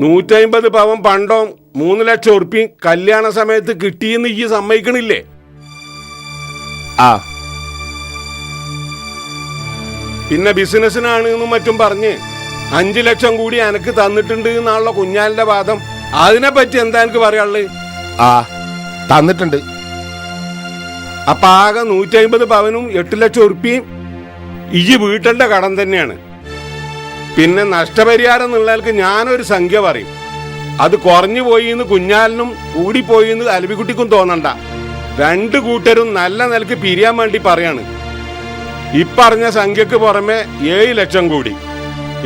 $150 പവൻ പണ്ടോ 3 ലക്ഷം ഉറുപ്പിയും കല്യാണ സമയത്ത് കിട്ടിയെന്ന് ഈ സമ്മതിക്കണില്ലേ? പിന്നെ ബിസിനസ്സിനാണ് എന്നും മറ്റും പറഞ്ഞ് 5 ലക്ഷം കൂടി എനക്ക് തന്നിട്ടുണ്ട് എന്നുള്ള കുഞ്ഞാലിന്റെ വാദം. അതിനെ പറ്റി എന്താ എനിക്ക് പറയാനുള്ളത്? തന്നിട്ടുണ്ട്. അപ്പൊ ആകെ 150 പവനും 8 ലക്ഷം ഉറുപ്പിയും ഈ വീട്ടേണ്ട കടം തന്നെയാണ്. പിന്നെ നഷ്ടപരിഹാരം എന്നുള്ളവർക്ക് ഞാനൊരു സംഖ്യ പറയും. അത് കുറഞ്ഞു പോയി എന്ന് കുഞ്ഞാലിനും കൂടിപ്പോയി എന്ന് അലബിക്കുട്ടിക്കും തോന്നണ്ട. 2 കൂട്ടരും നല്ല നിലക്ക് പിരിയാൻ വേണ്ടി പറയാണ്. ഇപ്പറഞ്ഞ സംഖ്യക്ക് പുറമെ 7 ലക്ഷം കൂടി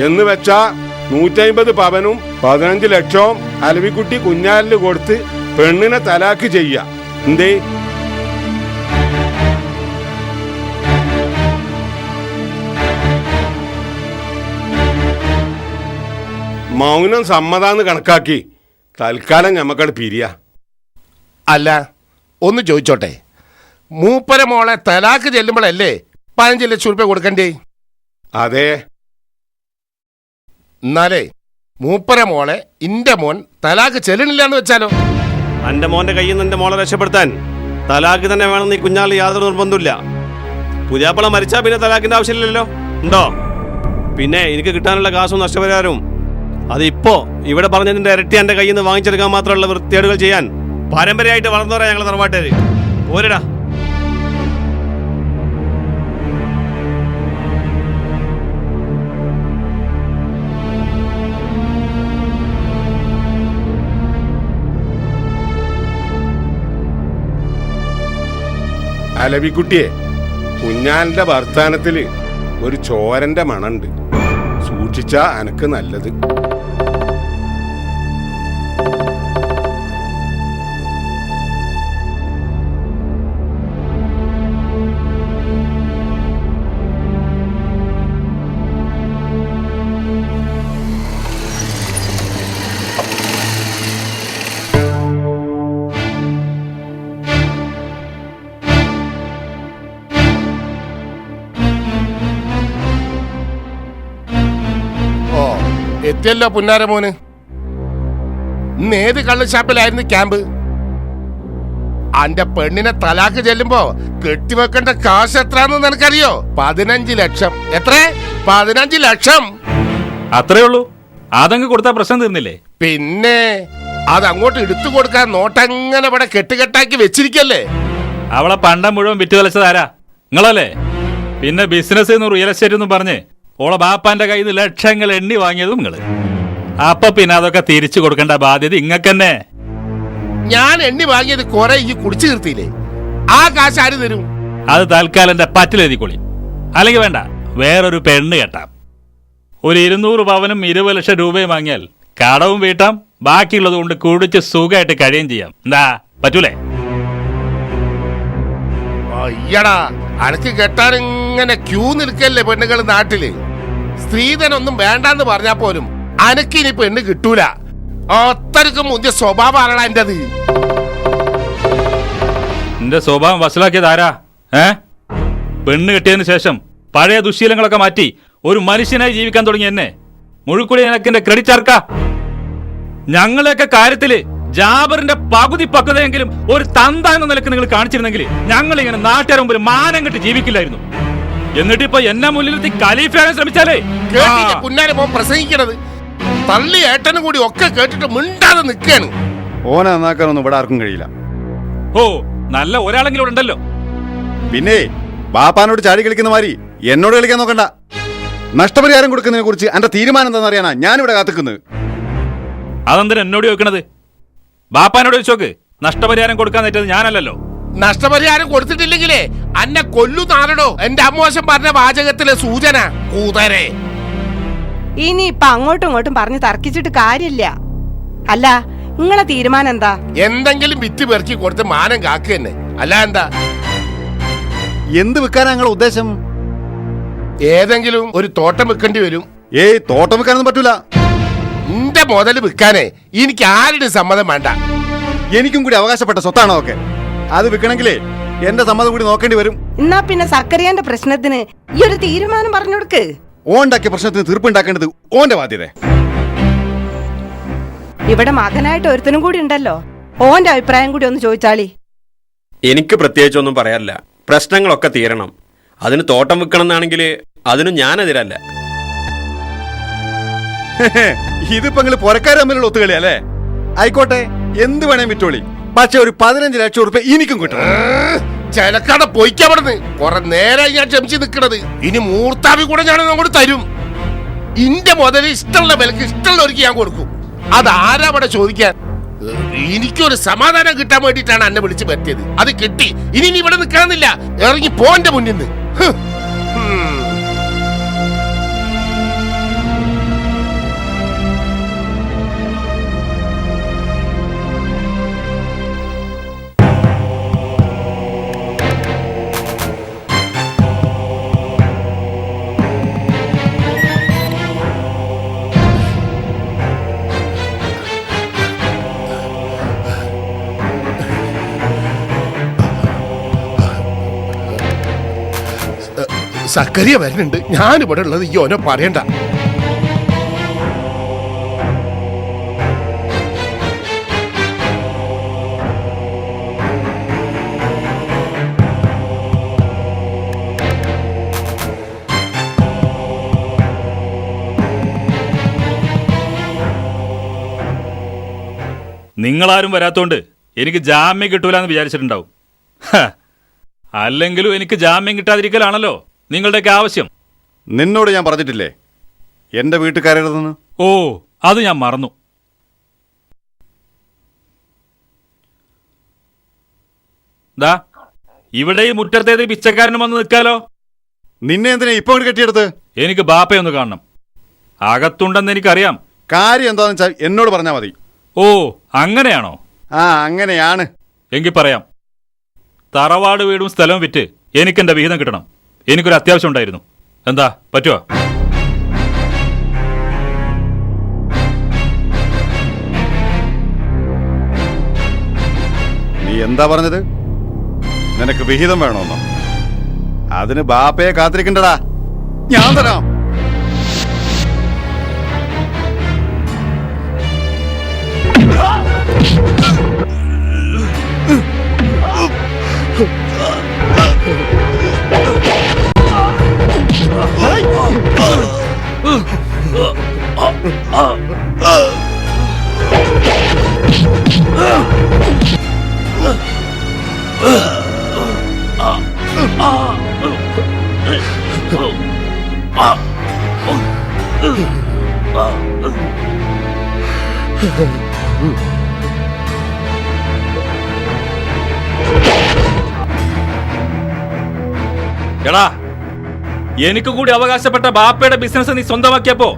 എന്ന് വെച്ചാ 150 പവനും 15 ലക്ഷവും അലവിക്കുട്ടി കുഞ്ഞാലിന് കൊടുത്ത് പെണ്ണിനെ തലാക്ക് ചെയ്യ. എന്തേ? മൗനം സമ്മതാന്ന് കണക്കാക്കി തൽക്കാലം ഞമ്മക്കട് പിരിയ. അല്ല, ഒന്ന് ചോദിച്ചോട്ടെ, മൂപ്പര മോളെ തലാക്ക് ചെല്ലുമ്പോഴല്ലേ 15 ലക്ഷം രൂപ കൊടുക്കണ്ടേ? അതെ. എന്നാലേ മൂപ്പര മോളെ ഇന്റെ മോൻ തലാക്ക് ചെല്ലണില്ലാന്ന് വെച്ചാലോ? എന്റെ മോന്റെ കയ്യിൽ നിന്ന് എന്റെ മോളെ രക്ഷപ്പെടുത്താൻ തലാക്ക് തന്നെ വേണമെന്ന് ഈ കുഞ്ഞാളിൽ യാതൊരു നിർബന്ധമില്ല. പുതിയാപ്പള മരിച്ചാൽ പിന്നെ തലാക്കിന്റെ ആവശ്യമില്ലല്ലോ. ഉണ്ടോ? പിന്നെ എനിക്ക് കിട്ടാനുള്ള കാശും നഷ്ടപരിഹാരവും അതിപ്പോ ഇവിടെ പറഞ്ഞതിന്റെ ഇരട്ടി എന്റെ കയ്യിൽ നിന്ന് വാങ്ങിച്ചെടുക്കാൻ മാത്രമുള്ള വൃത്തികേടുകൾ ചെയ്യാൻ പാരമ്പര്യമായിട്ട് വളർന്നവരാ ഞങ്ങളെ തറവാട്ടേര്. പോരടാ. അലവിക്കുട്ടിയെ, കുഞ്ഞാലിന്റെ വർത്താനത്തില് ഒരു ചോരന്റെ മണുണ്ട്. സൂക്ഷിച്ചാ എനക്ക് നല്ലത്. എത്തിയല്ലോ പുന്നാര മോന്. ഇന്ന് ഏത് കള്ളുഷാപ്പിലായിരുന്നു ക്യാമ്പ്? അന്റെ പെണ്ണിനെ തലാക്ക് ചെല്ലുമ്പോ കെട്ടിവെക്കേണ്ട കാശ് എത്രാന്ന് നിനക്കറിയോ? 15 ലക്ഷം. എത്ര? 15 ലക്ഷം. അത്രേ ഉള്ളൂ. അതങ്ങ് കൊടുത്താ പ്രശ്നം തീർന്നില്ലേ? പിന്നെ അതങ്ങോട്ട് എടുത്തു കൊടുക്കാൻ നോട്ടങ്ങനെ ഇവിടെ കെട്ടുകെട്ടാക്കി വെച്ചിരിക്കല്ലേ? അവളെ പണ്ടം മുഴുവൻ വിറ്റ് കളിച്ചതാരാ? നിങ്ങളല്ലേ? പിന്നെ ബിസിനസ് റിയൽ എസ്റ്റേറ്റ് എന്നും പറഞ്ഞ് ഓളെ ബാപ്പാന്റെ കയ്യിൽ നിന്ന് ലക്ഷങ്ങൾ എണ്ണി വാങ്ങിയതും നിങ്ങള്. അപ്പൊ പിന്നെ അതൊക്കെ തിരിച്ചു കൊടുക്കേണ്ട ബാധ്യത ഇങ്ങക്കന്നെ. ഞാൻ എണ്ണി വാങ്ങിയത് കുറെ ഈ കുടിച്ചു തീർത്തിയില്ലേ? ആ കാശ് ആര് തരും? അത് തൽക്കാലം എന്റെ പറ്റിലെഴുതിക്കൊള്ളി. അല്ലെങ്കിൽ വേണ്ട, വേറൊരു പെണ്ണ് കെട്ടാം. ഒരു 200 പവനും 20 ലക്ഷം രൂപയും വാങ്ങിയാൽ കടവും വീട്ടാം, ബാക്കിയുള്ളത് കൊണ്ട് കുടിച്ച് സുഖമായിട്ട് കഴിയുകയും ചെയ്യാം. എന്താ പറ്റൂലേ? അയ്യടാ, അനക്ക് കെട്ടാൻ ഇങ്ങനെ ക്യൂ നിൽക്കല്ലേ പെണ്ണുങ്ങൾ നാട്ടില്. സ്ത്രീധനൊന്നും വേണ്ടെന്ന് പറഞ്ഞാ പോലും അനക്കിനി പെണ്ണ് കിട്ടൂല. അത്രക്കും മുന്തിയ സ്വഭാവമാണടാ എന്റേത്. എന്റെ സ്വഭാവം വഷളാക്കിയത് ആരാ? പെണ്ണ് കെട്ടിയതിനു ശേഷം പഴയ ദുശീലങ്ങളൊക്കെ മാറ്റി ഒരു മനുഷ്യനായി ജീവിക്കാൻ തുടങ്ങി എന്നെ മുഴുക്കുടി എനക്കെന്റെ ക്രെഡിറ്റ് ആർക്കാ? ഞങ്ങളെയൊക്കെ കാര്യത്തില് ജാബറിന്റെ പകുതി പക്വതയെങ്കിലും ഒരു തന്ത എന്ന നിലക്ക് നിങ്ങൾ കാണിച്ചിരുന്നെങ്കിൽ ഞങ്ങൾ ഇങ്ങനെ നാട്ടുകാർ മുമ്പിൽ മാനം കെട്ടി ജീവിക്കില്ലായിരുന്നു. എന്നിട്ടിപ്പോ എന്നെ മുന്നിലെത്തി ഖലീഫയാകാൻ ശ്രമിച്ചാലേ കുഞ്ഞാലെ മോൻ പ്രസംഗിക്കണത് തള്ളി ഏട്ടനും കൂടി ഒക്കെ കേട്ടിട്ട് മിണ്ടാതെ നിൽക്കാണ്. ഓനെ നന്നാക്കാനൊന്നും ഇവിടെ ആർക്കും കഴിയില്ല. ഓ, നല്ല ഒരാളെങ്കിലും ഉണ്ടല്ലോ. പിന്നെ ബാപ്പാനോട് ചാടി കളിക്കുന്ന മാതിരി എന്നോട് കളിക്കാൻ നോക്കണ്ട. നഷ്ടപരിഹാരം കൊടുക്കുന്നതിനെ കുറിച്ച് എന്റെ തീരുമാനം എന്താണെന്നറിയാനാ ഞാനിവിടെ കാത്തിക്കുന്നത്. അതെന്തിനാ എന്നോട് ചോദിക്കണത്? ബാപ്പാനോട് ചോദിച്ചോക്ക്. നഷ്ടപരിഹാരം കൊടുക്കാൻ നേറ്റത് ഞാനല്ലല്ലോ. നഷ്ടപരിഹാരം കൊടുത്തിട്ടില്ലെങ്കിലേ അന്നെ കൊല്ലുന്നാണോ എന്റെ അമ്മോശം പറഞ്ഞ വാചകത്തിലെ സൂചന. കൂതരെ ഇനിയിപ്പൊ അങ്ങോട്ടും ഇങ്ങോട്ടും പറഞ്ഞ് തർക്കിച്ചിട്ട് കാര്യമില്ല. അല്ല, നിങ്ങളെ തീരുമാനം എന്താ? എന്തെങ്കിലും വിറ്റ് പെറുക്കി കൊടുത്ത് മാനം കാക്കുക തന്നെ, അല്ല എന്താ? എന്ത് വിൽക്കാനാ നിങ്ങളുടെ ഉദ്ദേശം? ഏതെങ്കിലും ഒരു തോട്ടം വിൽക്കേണ്ടി വരും. ഏയ്, തോട്ടം വിൽക്കാനൊന്നും പറ്റൂല. എന്റെ മുതൽ വിൽക്കാനേ എനിക്ക് ആരുടെ സമ്മതം വേണ്ട. എനിക്കും കൂടി അവകാശപ്പെട്ട സ്വത്താണോ ഒക്കെ. അത് വിൽക്കണമെങ്കിലേ എന്റെ സമ്മതം കൂടി നോക്കേണ്ടി വരും. എന്നാ പിന്നെ സക്കറിയാന്റെ പ്രശ്നത്തിന് ഈ ഒരു തീരുമാനം പറഞ്ഞു കൊടുക്ക്. ഓണ്ടാക്കിയ പ്രശ്നത്തിന് തീർപ്പുണ്ടാക്കേണ്ടത് ഓന്റെ ബാധ്യത. ഇവിടെ മകനായിട്ട് ഒരുത്തനും കൂടി ഉണ്ടല്ലോ, ഓന്റെ അഭിപ്രായം കൂടി ഒന്ന് ചോദിച്ചാളി. എനിക്ക് പ്രത്യേകിച്ചൊന്നും പറയാനില്ല. പ്രശ്നങ്ങളൊക്കെ തീരണം. അതിന് തോട്ടം വിൽക്കണം എന്നാണെങ്കിൽ അതിനും ഞാനെതിരല്ല. ഇതിപ്പോ നിങ്ങള് പുരക്കാർ തമ്മിലുള്ള ഒത്തുകളി അല്ലേ? ആയിക്കോട്ടെ, എന്ത് വേണേ വിറ്റോളി. പക്ഷെ ഒരു 15 ലക്ഷം റുപ്യ എനിക്കും കിട്ടണം. ചിലക്കാതെ പൊയ്ക്കവിടുന്ന് കുറെ നേരം ഞാൻ ക്ഷമിച്ച് നിൽക്കണത്. ഇനി മൂർത്താവി കൂടെ ഞാൻ അങ്ങോട്ട് തരും. ഇന്റെ മുതൽ ഇഷ്ടമുള്ള വിലക്ക് ഇഷ്ടമുള്ളവർക്ക് ഞാൻ കൊടുക്കും. അതാരാ അവിടെ ചോദിക്കാൻ? എനിക്കൊരു സമാധാനം കിട്ടാൻ വേണ്ടിയിട്ടാണ് എന്നെ വിളിച്ച് പറ്റിയത്. അത് കിട്ടി. ഇനി ഇവിടെ നിൽക്കാന്നില്ല, ഇറങ്ങി പോന്റെ മുന്നിൽ നിന്ന്. സക്കറിയ വരുന്നുണ്ട്. ഞാനിവിടെ ഉള്ളത് ഈ ഓനോ പറയണ്ട. നിങ്ങളാരും വരാത്തോണ്ട് എനിക്ക് ജാമ്യം കിട്ടൂലെന്ന് വിചാരിച്ചിട്ടുണ്ടാവും. അല്ലെങ്കിലും എനിക്ക് ജാമ്യം കിട്ടാതിരിക്കലാണല്ലോ നിങ്ങളുടെയൊക്കെ ആവശ്യം. നിന്നോട് ഞാൻ പറഞ്ഞിട്ടില്ലേ എന്റെ വീട്ടുകാരെന്ന്? ഓ, അത് ഞാൻ മറന്നു. ദാ ഇവിടെ ഈ മുറ്റത്തേത് പിച്ചക്കാരനും വന്ന് നിൽക്കാലോ. നിന്നെ എന്തിനാ ഇപ്പൊ കെട്ടിയെടുത്ത്? എനിക്ക് ബാപ്പയൊന്ന് കാണണം. അകത്തുണ്ടെന്ന് എനിക്കറിയാം. കാര്യം എന്താന്ന് വെച്ചാൽ എന്നോട് പറഞ്ഞാൽ മതി. ഓ, അങ്ങനെയാണോ? ആ, അങ്ങനെയാണ്. എങ്കിൽ പറയാം. തറവാട് വീടും സ്ഥലവും വിറ്റ് എനിക്കെന്റെ വിഹിതം കിട്ടണം. എനിക്കൊരു അത്യാവശ്യം ഉണ്ടായിരുന്നു. എന്താ പറ്റുമോ? നീ എന്താ പറഞ്ഞത്? നിനക്ക് വിഹിതം വേണമെന്നോ? അതിന് ബാപ്പയെ കാത്തിരിക്കണ്ടടാ, ഞാൻ തരാം. എടാ, എനിക്ക് കൂടി അവകാശപ്പെട്ട ബാപ്പയുടെ ബിസിനസ് നീ സ്വന്തമാക്കിയപ്പോ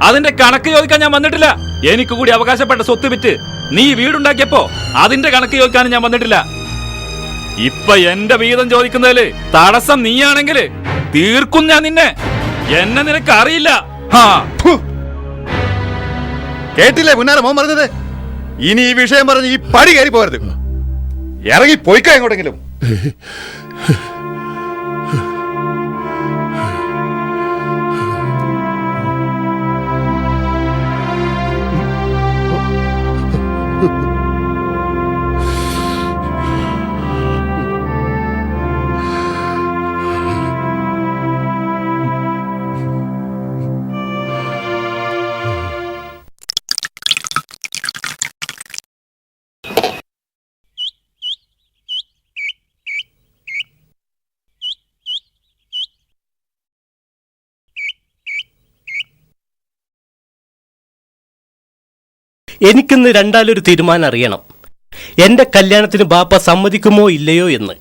അതിന്റെ കണക്ക് ചോദിക്കാൻ ഞാൻ വന്നിട്ടില്ല. എനിക്ക് കൂടി അവകാശപ്പെട്ട സ്വത്ത് വിറ്റ് നീ വീടുണ്ടാക്കിയപ്പോ അതിന്റെ കണക്ക് ചോദിക്കാനും ഞാൻ വന്നിട്ടില്ല. ഇപ്പൊ എന്റെ വീതം ചോദിക്കുന്നതില് തടസ്സം നീയാണെങ്കില് തീർക്കും ഞാൻ നിന്നെ. എന്നെ നിനക്ക് അറിയില്ല. കേട്ടില്ലേ മുന്നാര മോൻ പറഞ്ഞത്? ഇനി ഈ വിഷയം പറഞ്ഞ് ഈ പടി കയറി പോകരുത്. ഇറങ്ങി പോയിക്കോ എങ്ങോട്ടെങ്കിലും. എനിക്കിന്ന് രണ്ടാലൊരു തീരുമാനം അറിയണം. എന്റെ കല്യാണത്തിന് ബാപ്പ സമ്മതിക്കുമോ ഇല്ലയോ എന്ന്.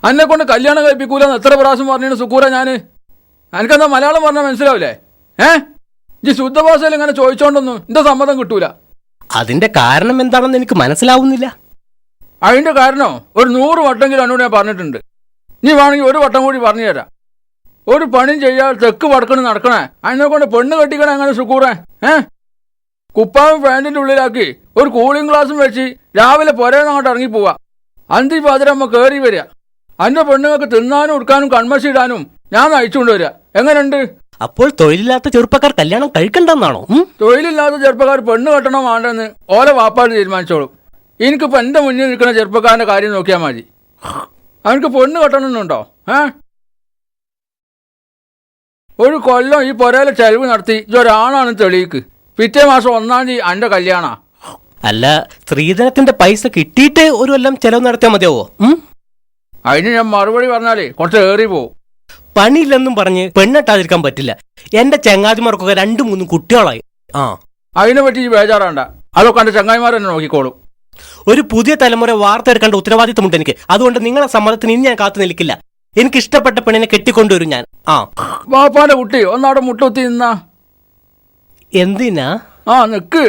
അന്നെ കൊണ്ട് കല്യാണം കഴിപ്പിക്കൂലെന്ന് എത്ര പ്രാവശ്യം പറഞ്ഞു സുക്കൂറ ഞാന്? എനിക്കെന്താ മലയാളം പറഞ്ഞാൽ മനസ്സിലാവില്ലേ? ഈ ശുദ്ധഭാഷയിൽ ഇങ്ങനെ ചോദിച്ചോണ്ടൊന്നും എന്റെ സമ്മതം കിട്ടൂല. അതിന്റെ കാരണം എന്താണെന്ന് എനിക്ക് മനസ്സിലാവുന്നില്ല. അതിന്റെ കാരണം ഒരു 100 വട്ടെങ്കിലും എന്നോട് ഞാൻ പറഞ്ഞിട്ടുണ്ട്. നീ വേണമെങ്കിൽ ഒരു വട്ടം കൂടി പറഞ്ഞു തരാം. ഒരു പണിയും ചെയ്യാതെ തെക്ക് വടക്കണ് നടക്കണേ, അതിനെ കൊണ്ട് പെണ്ണ് കെട്ടിക്കണേ അങ്ങനെ സുക്കൂറേ? കുപ്പാവും പാൻറ്റിന്റെ ഉള്ളിലാക്കി ഒരു കൂളിംഗ് ഗ്ലാസും വെച്ച് രാവിലെ പുരേന്ന് അങ്ങോട്ട് ഇറങ്ങി പോവാ. അന്തി പാതിരമ്മ കയറി വരിക. അന്റെ പെണ്ണുങ്ങൾക്ക് തിന്നാനും ഉടുക്കാനും കൺമശി ഇടാനും ഞാൻ നയിച്ചുകൊണ്ട് വരിക. എങ്ങനെയുണ്ട്? അപ്പോൾ തൊഴിലില്ലാത്ത ചെറുപ്പക്കാർ കല്യാണം കഴിക്കണ്ടെന്നാണോ? തൊഴിലില്ലാത്ത ചെറുപ്പക്കാർ പെണ്ണ് കെട്ടണോ വേണ്ടെന്ന് ഓലെ വാപ്പാട് തീരുമാനിച്ചോളും. എനിക്കിപ്പോ എന്റെ മുന്നിൽ നിൽക്കുന്ന ചെറുപ്പക്കാരന്റെ കാര്യം നോക്കിയാൽ മതി. അവനക്ക് പെണ്ണ് കെട്ടണമെന്നുണ്ടോ? ഒരു കൊല്ലം ഈ പുരയിലെ ചെലവ് നടത്തി ഇതൊരാണാണ് തെളിയിക്ക്. പിറ്റേ മാസം 1-ാം തീയതി അന്റെ കല്യാണ. അല്ല, സ്ത്രീധനത്തിന്റെ പൈസ കിട്ടിയിട്ട് ഒരു കൊല്ലം ചെലവ് നടത്തിയാൽ മതിയാവോ? അതിന് ഞാൻ മറുപടി പറഞ്ഞാലേ കുറച്ച് ഏറി പോവും. പണിയില്ലെന്നും പറഞ്ഞ് പെണ്ണെട്ടാതിരിക്കാൻ പറ്റില്ല. എന്റെ ചങ്ങാതിമാർക്കൊക്കെ 2-3 കുട്ടികളായി. അതിനെ പറ്റി ബേജാറാണ്ട, അതൊക്കെ എന്റെ ചങ്ങായിമാർ തന്നെ നോക്കിക്കോളും. ഒരു പുതിയ തലമുറ വാർത്തെടുക്കേണ്ട ഉത്തരവാദിത്തമുണ്ട് എനിക്ക്. അതുകൊണ്ട് നിങ്ങളെ സമ്മതത്തിന് ഇനി ഞാൻ കാത്തു നിൽക്കില്ല. എനിക്ക് ഇഷ്ടപ്പെട്ട പെണ്ണിനെ കെട്ടിക്കൊണ്ടുവരും ഞാൻ. ബാപ്പാന്റെ കുട്ടി ഒന്നവിടെ മുട്ടുത്തി നിന്നാ. എന്തിനാ? നിക്ക്.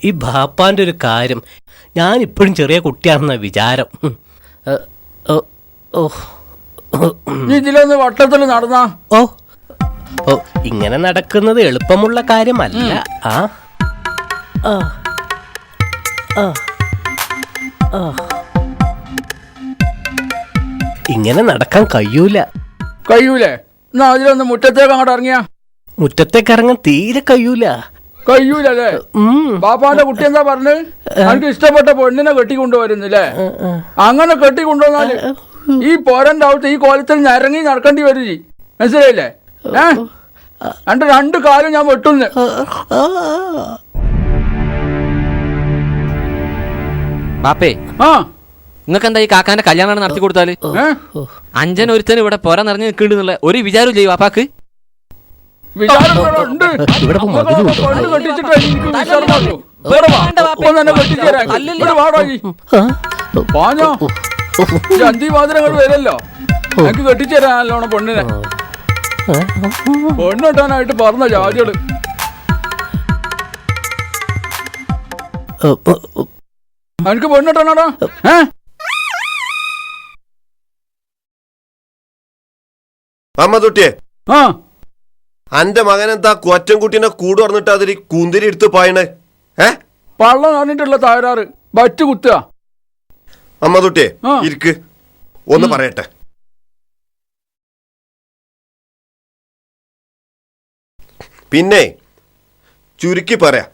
ഈ ബാപ്പാന്റെ ഒരു കാര്യം, ഞാൻ ഇപ്പോഴും ചെറിയ കുട്ടിയാണെന്ന വിചാരം. ഇതിലൊന്ന് വട്ടത്തിൽ നടന്നാ. ഇങ്ങനെ നടക്കുന്നത് എളുപ്പമുള്ള കാര്യമല്ല. ഇങ്ങനെ നടക്കാൻ കഴിയൂലേ? എന്നാ അതിലൊന്ന് മുറ്റത്തേക്ക് അങ്ങോട്ട് ഇറങ്ങിയാ. മുറ്റത്തേക്ക് ഇറങ്ങാൻ തീരെ കഴിയൂലല്ലേ? ബാപ്പാന്റെ കുട്ടി എന്താ പറഞ്ഞ്? എനിക്ക് ഇഷ്ടപ്പെട്ട പെണ്ണിനെ കെട്ടിക്കൊണ്ടുവരുന്നില്ലേ? അങ്ങനെ കെട്ടിക്കൊണ്ടുവന്നാല് ഈ പോരന്റെ അവിടുത്തെ ഈ കോലത്തിൽ നിരങ്ങി നടക്കേണ്ടി വരും. മനസ്സിലായില്ലേ? എന്റെ 2 കാലും ഞാൻ വെട്ടുന്നു. ബാപ്പേ, നിങ്ങൾക്ക് എന്താ ഈ കാക്കാന്റെ കല്യാണം നടത്തി കൊടുത്താല്? 5 ഒരുത്തന് ഇവിടെ പോരാ നിറഞ്ഞു നിൽക്കുന്നുള്ള ഒരു വിചാരം ചെയ്യും ബാപ്പാക്ക്? വരല്ലോ, എനിക്ക് കെട്ടിച്ചേരാൻ നല്ലോണം പെണ്ണിനെ. പെണ്ണിട്ടാനായിട്ട് പറഞ്ഞ ജാതികള്. എനിക്ക് പെണ്ണിട്ടാനാടാ. അമ്മതുട്ടിയെ, അന്റെ മകനെന്താ കൊറ്റൻകുട്ടീനെ കൂട് പറഞ്ഞിട്ട് അതിൽ കുന്തിരി എടുത്ത് പായണേ? പള്ളം പറഞ്ഞിട്ടുള്ള തകരാറ് ബറ്റ് കുത്തുക. അമ്മതുട്ടിയെ ഇരിക്ക്, ഒന്ന് പറയട്ടെ. പിന്നെ ചുരുക്കി പറയാം,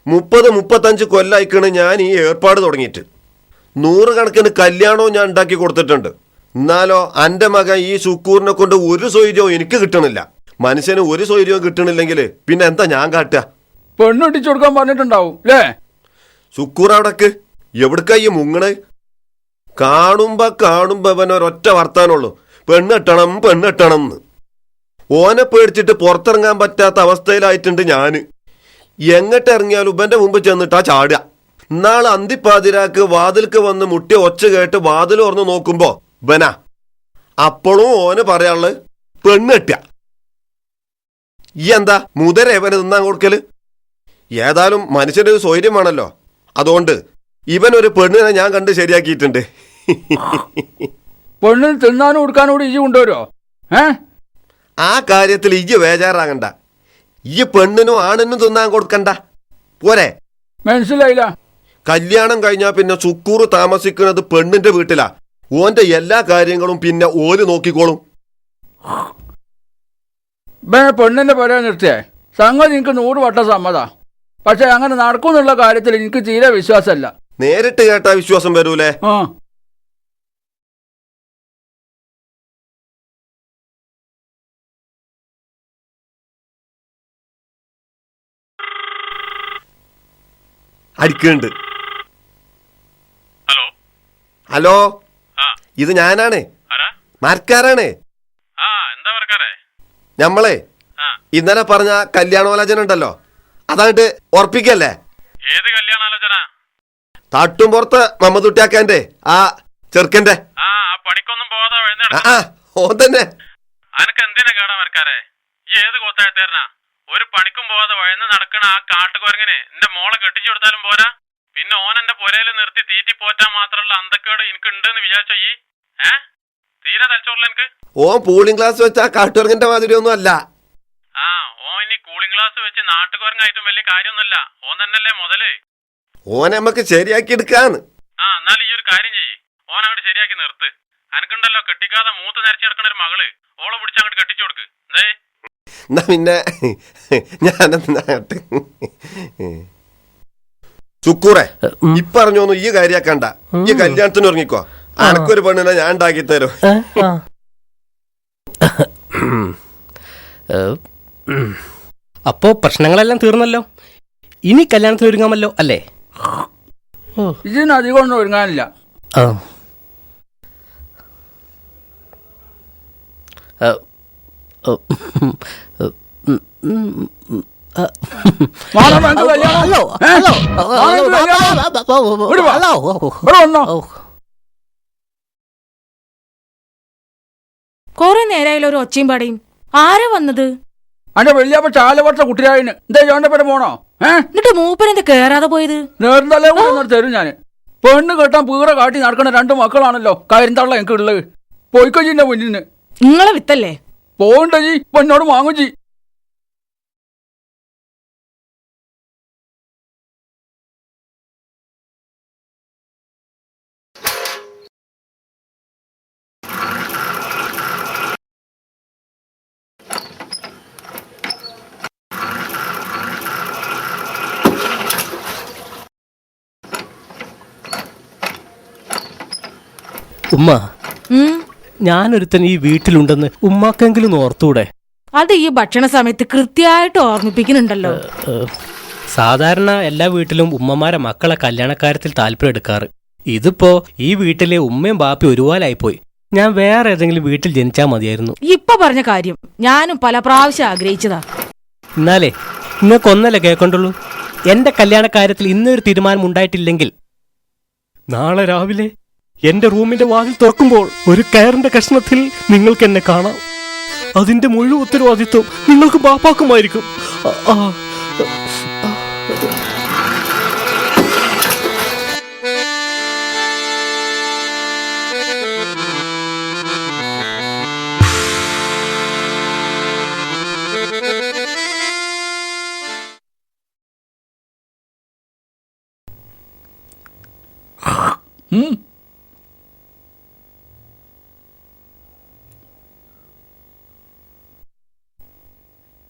30-35 കൊല്ലായിക്കാണ് ഞാൻ ഈ ഏർപ്പാട് തുടങ്ങിയിട്ട്. 100 കണക്കിന് കല്യാണവും ഞാൻ ഉണ്ടാക്കി കൊടുത്തിട്ടുണ്ട്. എന്നാലോ എൻ്റെ മകൻ ഈ സുക്കൂറിനെ കൊണ്ട് ഒരു സൗകര്യവും എനിക്ക് കിട്ടണില്ല. മനുഷ്യന് ഒരു സൗകര്യവും കിട്ടണില്ലെങ്കിൽ പിന്നെ എന്താ ഞാൻ കാട്ടുക? പെണ്ണൊട്ടിച്ചു കൊടുക്കാൻ പറഞ്ഞിട്ടുണ്ടാവും അല്ലേ? സുക്കൂർ അവിടക്ക് എവിടക്കാ ഈ മുങ്ങണേ? കാണുമ്പോ അവൻ ഒരൊറ്റ വർത്താനുള്ളൂ, പെണ്ണെട്ടണം എന്ന്. ഓനെ പേടിച്ചിട്ട് പുറത്തിറങ്ങാൻ പറ്റാത്ത അവസ്ഥയിലായിട്ടുണ്ട് ഞാൻ. എങ്ങോട്ട് ഇറങ്ങിയാലും ഇവന്റെ മുമ്പ് ചെന്നിട്ടാ ചാടുക. നാളെ അന്തിപ്പാതിരാക്ക് വാതിൽക്ക് വന്ന് മുട്ടിയ ഒച്ച കേട്ട് വാതിൽ തുറന്ന് നോക്കുമ്പോ ബനാ അപ്പോഴും ഓന് പറയാനുള്ളത് പെണ്ണ് കെട്ടുക. ഈ എന്താ മുതരേവന് തിന്നാൻ കൊടുക്കല്? ഏതായാലും മനുഷ്യന്റെ ഒരു സ്വൈര്യം വേണല്ലോ. അതുകൊണ്ട് ഇവനൊരു പെണ്ണിനെ ഞാൻ കണ്ട് ശരിയാക്കിയിട്ടുണ്ട്. പെണ്ണിന് തിന്നാനും കൊടുക്കാനും ഇജ്ജ് കൊണ്ടുവരുമോ? ആ കാര്യത്തിൽ ഇജ്ജ് ബേജാറാകണ്ട. ഈ പെണ്ണിനും ആണിനും തിന്നാൻ കൊടുക്കണ്ട പോരെ? മനസ്സിലായില്ല. കല്യാണം കഴിഞ്ഞാൽ പിന്നെ സുക്കൂറ് താമസിക്കുന്നത് പെണ്ണിന്റെ വീട്ടിലാ. ഓന്റെ എല്ലാ കാര്യങ്ങളും പിന്നെ ഓല് നോക്കിക്കോളും. പെണ്ണിന്റെ പുര നിർത്തിയേ സംഗതി എനിക്ക് 100 വട്ടം സമ്മതാ. പക്ഷെ അങ്ങനെ നടക്കുന്നുള്ള കാര്യത്തിൽ എനിക്ക് തീരെ വിശ്വാസമല്ല. നേരിട്ട് കേട്ടാ വിശ്വാസം വരൂലേ? അടിക്കുന്നുണ്ട്. ഹലോ, ഇത് ഞാനാണ്. മരക്കാരാണ്. ഞമ്മളെ ഇന്നലെ പറഞ്ഞ കല്യാണാലോചന ഉണ്ടല്ലോ, അതായിട്ട് ഉറപ്പിക്കല്ലേ? തട്ടും പുറത്ത് മമ്മദുട്ടിയാക്കാന്റെ ആ ചെറുക്കന്റെ. ഓൻ തന്നെ. ഒരു പണിക്കും പോവാതെ വഴന്ന് നടക്കണ ആ കാട്ടുകുരങ്ങനെ എന്റെ മോളെ കെട്ടിച്ചു കൊടുത്താലും പോരാ, പിന്നെ ഓൻ എന്റെ പുരയിൽ നിർത്തി തീറ്റി പോറ്റാൻ മാത്രമുള്ള അന്തക്കേട് എനിക്ക് ഉണ്ടെന്ന് വിചാരിച്ചോ ഈ? തീരെ തലച്ചോറില്ല എനിക്ക്. ഓൻ കൂളിംഗ് ഗ്ലാസ് വെച്ച ആ കാട്ടുകുരങ്ങന്റെ മാതിരി ഒന്നും അല്ല. ഓൻ ഇനി കൂളിംഗ് ഗ്ലാസ് വെച്ച് നാട്ടുകുരങ്ങായിട്ടും വലിയ കാര്യമൊന്നുമല്ല. ഓൻ തന്നെയല്ലേ മുതല്. ഓനെ നമുക്ക് ശരിയാക്കി എടുക്കാന്ന്. എന്നാലും ഈ ഒരു കാര്യം ചെയ്യ്, ഓൻ അങ്ങോട്ട് ശരിയാക്കി നിർത്ത്. അനക്കുണ്ടല്ലോ കെട്ടിക്കാതെ മൂത്ത് നിരത്തി നടക്കണ ഒരു മകള്, ഓളെ പിടിച്ച് അങ്ങോട്ട് കെട്ടിച്ചു കൊടുക്ക്. എന്നാ പിന്നെ ഞാനെന്നാട്ട് സുക്കൂറെ ഇപ്പറഞ്ഞോന്നു ഈ കാര്യാക്കണ്ട. ഈ കല്യാണത്തിന് ഇറങ്ങിക്കോ. അനക്കൊരു പെണ്ണിനെ ഞാൻ ഉണ്ടാക്കി തരും. അപ്പോ പ്രശ്നങ്ങളെല്ലാം തീർന്നല്ലോ. ഇനി കല്യാണത്തിന് ഒരുങ്ങാമല്ലോ അല്ലേ? ഇതിന് അധികം ഒന്നും ഒരുങ്ങാനില്ല. കൊറേ നേരായാലും ഒരു ഒച്ചയും പാടയും. ആരാ വന്നത്? അന്റെ വലിയപ്പ ചാലവർഷ കുട്ടിയായിന് എന്താ ചോന്റെ പേര് പോണോ? എന്നിട്ട് മൂപ്പനെന്താ കേറാതെ പോയത്? നേർന്നല്ലേ കൂടെ തരും ഞാന്. പെണ്ണ് കെട്ടാൻ പീറ കാട്ടി നടക്കണ 2 മക്കളാണല്ലോ കരിന്തള്ള എനിക്ക് ഉള്ളത്. പോയിക്കോ ജീന്റെ മുന്നിന്. നിങ്ങളെ വിത്തല്ലേ? പോണ്ട ജി, പെണ്ണോട് വാങ്ങും ജി. ഉമ്മ, ഞാനൊരുത്തൻ ഈ വീട്ടിലുണ്ടെന്ന് ഉമ്മാക്കെങ്കിലും ഓർത്തൂടെ? അത് ഈ ഭക്ഷണ സമയത്ത് കൃത്യമായിട്ട് ഓർമ്മിപ്പിക്കുന്നുണ്ടല്ലോ. സാധാരണ എല്ലാ വീട്ടിലും ഉമ്മമാരെ മക്കളെ കല്യാണക്കാര്യത്തിൽ താല്പര്യം എടുക്കാറ്. ഇതിപ്പോ ഈ വീട്ടിലെ ഉമ്മയും ബാപ്പി ഒരുപാടായിപ്പോയി. ഞാൻ വേറെ ഏതെങ്കിലും വീട്ടിൽ ജനിച്ചാൽ മതിയായിരുന്നു. ഇപ്പൊ പറഞ്ഞ കാര്യം ഞാനും പല പ്രാവശ്യം ആഗ്രഹിച്ചതാ. എന്നാലേ നിങ്ങൾക്കൊന്നല്ലേ കേൾക്കണ്ടുള്ളൂ. എന്റെ കല്യാണക്കാര്യത്തിൽ ഇന്നൊരു തീരുമാനം ഉണ്ടായിട്ടില്ലെങ്കിൽ നാളെ രാവിലെ എന്റെ റൂമിന്റെ വാതിൽ തുറക്കുമ്പോൾ ഒരു കയറിന്റെ കഷ്ണത്തിൽ നിങ്ങൾക്ക് എന്നെ കാണാം. അതിന്റെ മുഴുവൻ ഉത്തരവാദിത്വം നിങ്ങൾക്ക് ബാപ്പാക്കുമായിരിക്കും.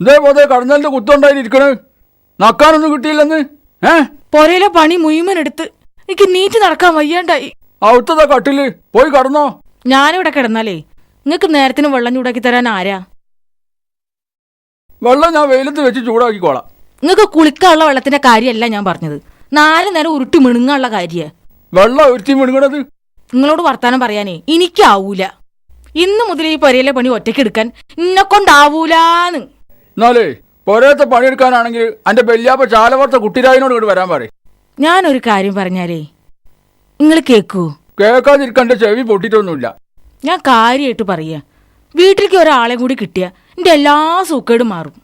ഇതേപോലെ കടന്നലിന്റെ കുത്തുണ്ടായിരിക്കണ്. നക്കാനൊന്നും കിട്ടിയില്ലെന്ന്. പൊരയിലെ പണി മുഴുവനെടുത്ത് എനിക്ക് നീറ്റ് നടക്കാൻ വയ്യാണ്ടായി. അവിടുത്തെ കട്ടില് പോയി കടന്നോ. ഞാനിവിടെ കിടന്നാലേ നിങ്ങക്ക് നേരത്തിന് വെള്ളം ചൂടാക്കി തരാൻ ആരാ? വെള്ളം ഞാൻ വെയിലത്ത് വെച്ച് ചൂടാക്കിക്കോളാം. നിങ്ങക്ക് കുളിക്കാനുള്ള വെള്ളത്തിന്റെ കാര്യമല്ല ഞാൻ പറഞ്ഞത്. 4 നേരം ഉരുട്ടി മിണുങ്ങാനുള്ള കാര്യ. വെള്ളം ഉരുട്ടി മിണുങ്ങണത് നിങ്ങളോട് വർത്താനം പറയാനേ എനിക്കാവൂല. ഇന്ന് മുതൽ ഈ പൊരയിലെ പണി ഒറ്റയ്ക്ക് എടുക്കാൻ എന്നെ കൊണ്ടാവൂലാന്ന്. എന്നാലേ പൊരയത്തെ പണിയെടുക്കാനാണെങ്കിൽ എന്റെ വല്യാപ്പ ചാലവർത്ത കുട്ടിരായനോട് ഇങ്ങോട്ട് വരാൻ പറയും. ഞാനൊരു കാര്യം പറഞ്ഞാലേ നിങ്ങൾ കേക്കൂ? കേൾക്കാതിരിക്കണ്ട ചെവി പൊട്ടിട്ടൊന്നുമില്ല. ഞാൻ കാര്യമായിട്ട് പറയാ, വീട്ടിലേക്ക് ഒരാളെ കൂടി കിട്ടിയ എന്റെ എല്ലാ സൂക്കേടും മാറും.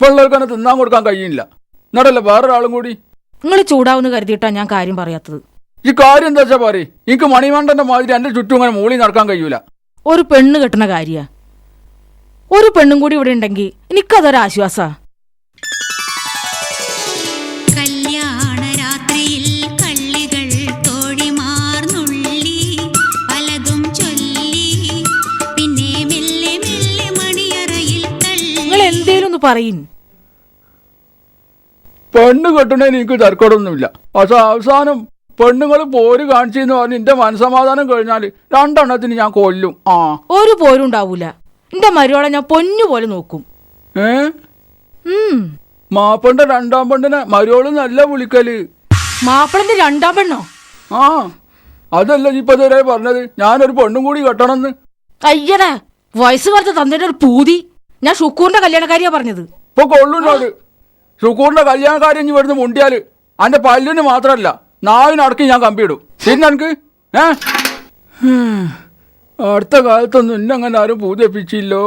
പിള്ളേർക്ക് തന്നെ തിന്നാൻ കൊടുക്കാൻ കഴിയില്ല, എന്നടല്ലേ വേറൊരാളും കൂടി. നിങ്ങൾ ചൂടാവുന്ന കരുതിയിട്ടാ ഞാൻ കാര്യം പറയാത്തത്. ഈ കാര്യം എന്താ വെച്ചാ പറയും. എനിക്ക് മണിമണ്ടന്റെ മാതിരി എന്റെ ചുറ്റും ഇങ്ങനെ മൂളി നടക്കാൻ കഴിയൂല. ഒരു പെണ്ണ് കെട്ടണ കാര്യ, ഒരു പെണ്ണും കൂടി ഇവിടെ ഉണ്ടെങ്കിൽ എനിക്കതൊരാശ്വാസാ. എന്തേലും ഒന്ന് പറയും. പെണ്ണ് കെട്ടണേന് എനിക്ക് തർക്കടൊന്നുമില്ല. പക്ഷെ അവസാനം പെണ്ണുങ്ങൾ പോര് കാണിച്ചെന്ന് പറഞ്ഞ് എന്റെ മനസമാധാനം കഴിഞ്ഞാല് 2 എണ്ണത്തിന് ഞാൻ കൊല്ലും. ഒരു പോരും ഉണ്ടാവൂല. എന്റെ മരുവളെ ഞാൻ പൊന്നു പോലെ നോക്കും. മാപ്പന്റെ 2ാം പെണ്ണിനെ മരുവോള് നല്ല വിളിക്കല്. മാപ്പിളന്റെ 2ാം പെണ്ണോ? അതല്ല ഇപ്പൊ ഇതുവരെ പറഞ്ഞത് ഞാനൊരു പെണ്ണും കൂടി കെട്ടണമെന്ന്. അയ്യടാ, വയസ്സ് കുറച്ച് തന്നിട്ട് ഒരു പൂതി. ഞാൻ ഷുക്കൂറിന്റെ കല്യാണക്കാരിയാ പറഞ്ഞത്. ഇപ്പൊ കൊള്ളുന്നോട് ഷുക്കൂറിന്റെ കല്യാണക്കാരി ഇവിടുന്ന് മുണ്ടിയാല് അന്റെ പല്ലിന് മാത്രല്ല നാവിനടക്കി ഞാൻ കമ്പിയിടും. പിന്നെ എനിക്ക് അടുത്ത കാലത്തൊന്നും ഇന്നങ്ങനെ ആരും പൂതിപ്പിച്ചില്ലോ.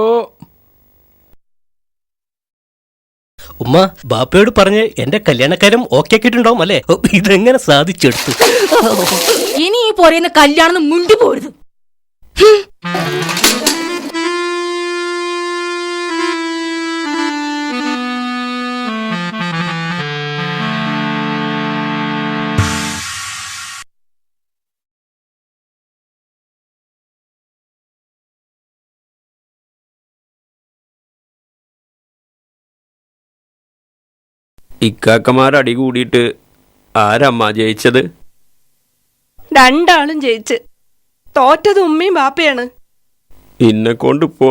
ഉമ്മ ബാപ്പയോട് പറഞ്ഞ് എന്റെ കല്യാണക്കാരും ഓക്കെ ആക്കിയിട്ടുണ്ടാവും അല്ലേ? ഇതെങ്ങനെ സാധിച്ചെടുത്തു? ഇനി ഈ പറയുന്ന കല്യാണം മുണ്ടി പോരുത്. ഇക്കാക്കമാർ അടി കൂടിയിട്ട് ആരമ്മ ജയിച്ചത്? 2 ആളും ജയിച്ച്. തോറ്റത് ഉമ്മയും ബാപ്പയാണ്. ഇന്നെ കൊണ്ടിപ്പോ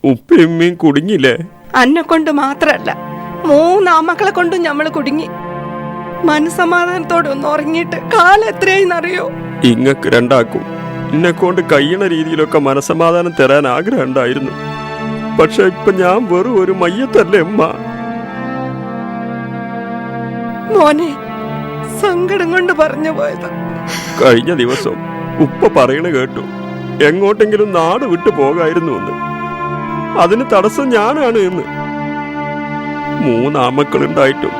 ഉപ്പയും കുടുങ്ങില്ലേ? അന്നെ കൊണ്ട് മാത്രല്ല, 3 ആമക്കളെ കൊണ്ടും ഞമ്മള് കുടുങ്ങി. മനസമാധാനത്തോടെ ഒന്ന് ഉറങ്ങിയിട്ട് കാലം എത്രയായിന്നറിയോ? ഇങ്ങക്ക് 2 ആക്കും എന്നെ കൊണ്ട് കഴിയണ രീതിയിലൊക്കെ മനസമാധാനം തരാൻ ആഗ്രഹം ഉണ്ടായിരുന്നു. പക്ഷെ ഇപ്പൊ ഞാൻ വെറും ഒരു മയ്യത്തല്ലേ അമ്മ. മോനെ, സങ്കടം കൊണ്ട് പറഞ്ഞു പോയത്. കഴിഞ്ഞ ദിവസം ഉപ്പ പറയണ കേട്ടു, എങ്ങോട്ടെങ്കിലും നാട് വിട്ടു പോകായിരുന്നു എന്ന്. അതിന് തടസ്സം ഞാനാണ് എന്ന്. 3 ആമക്കളുണ്ടായിട്ടും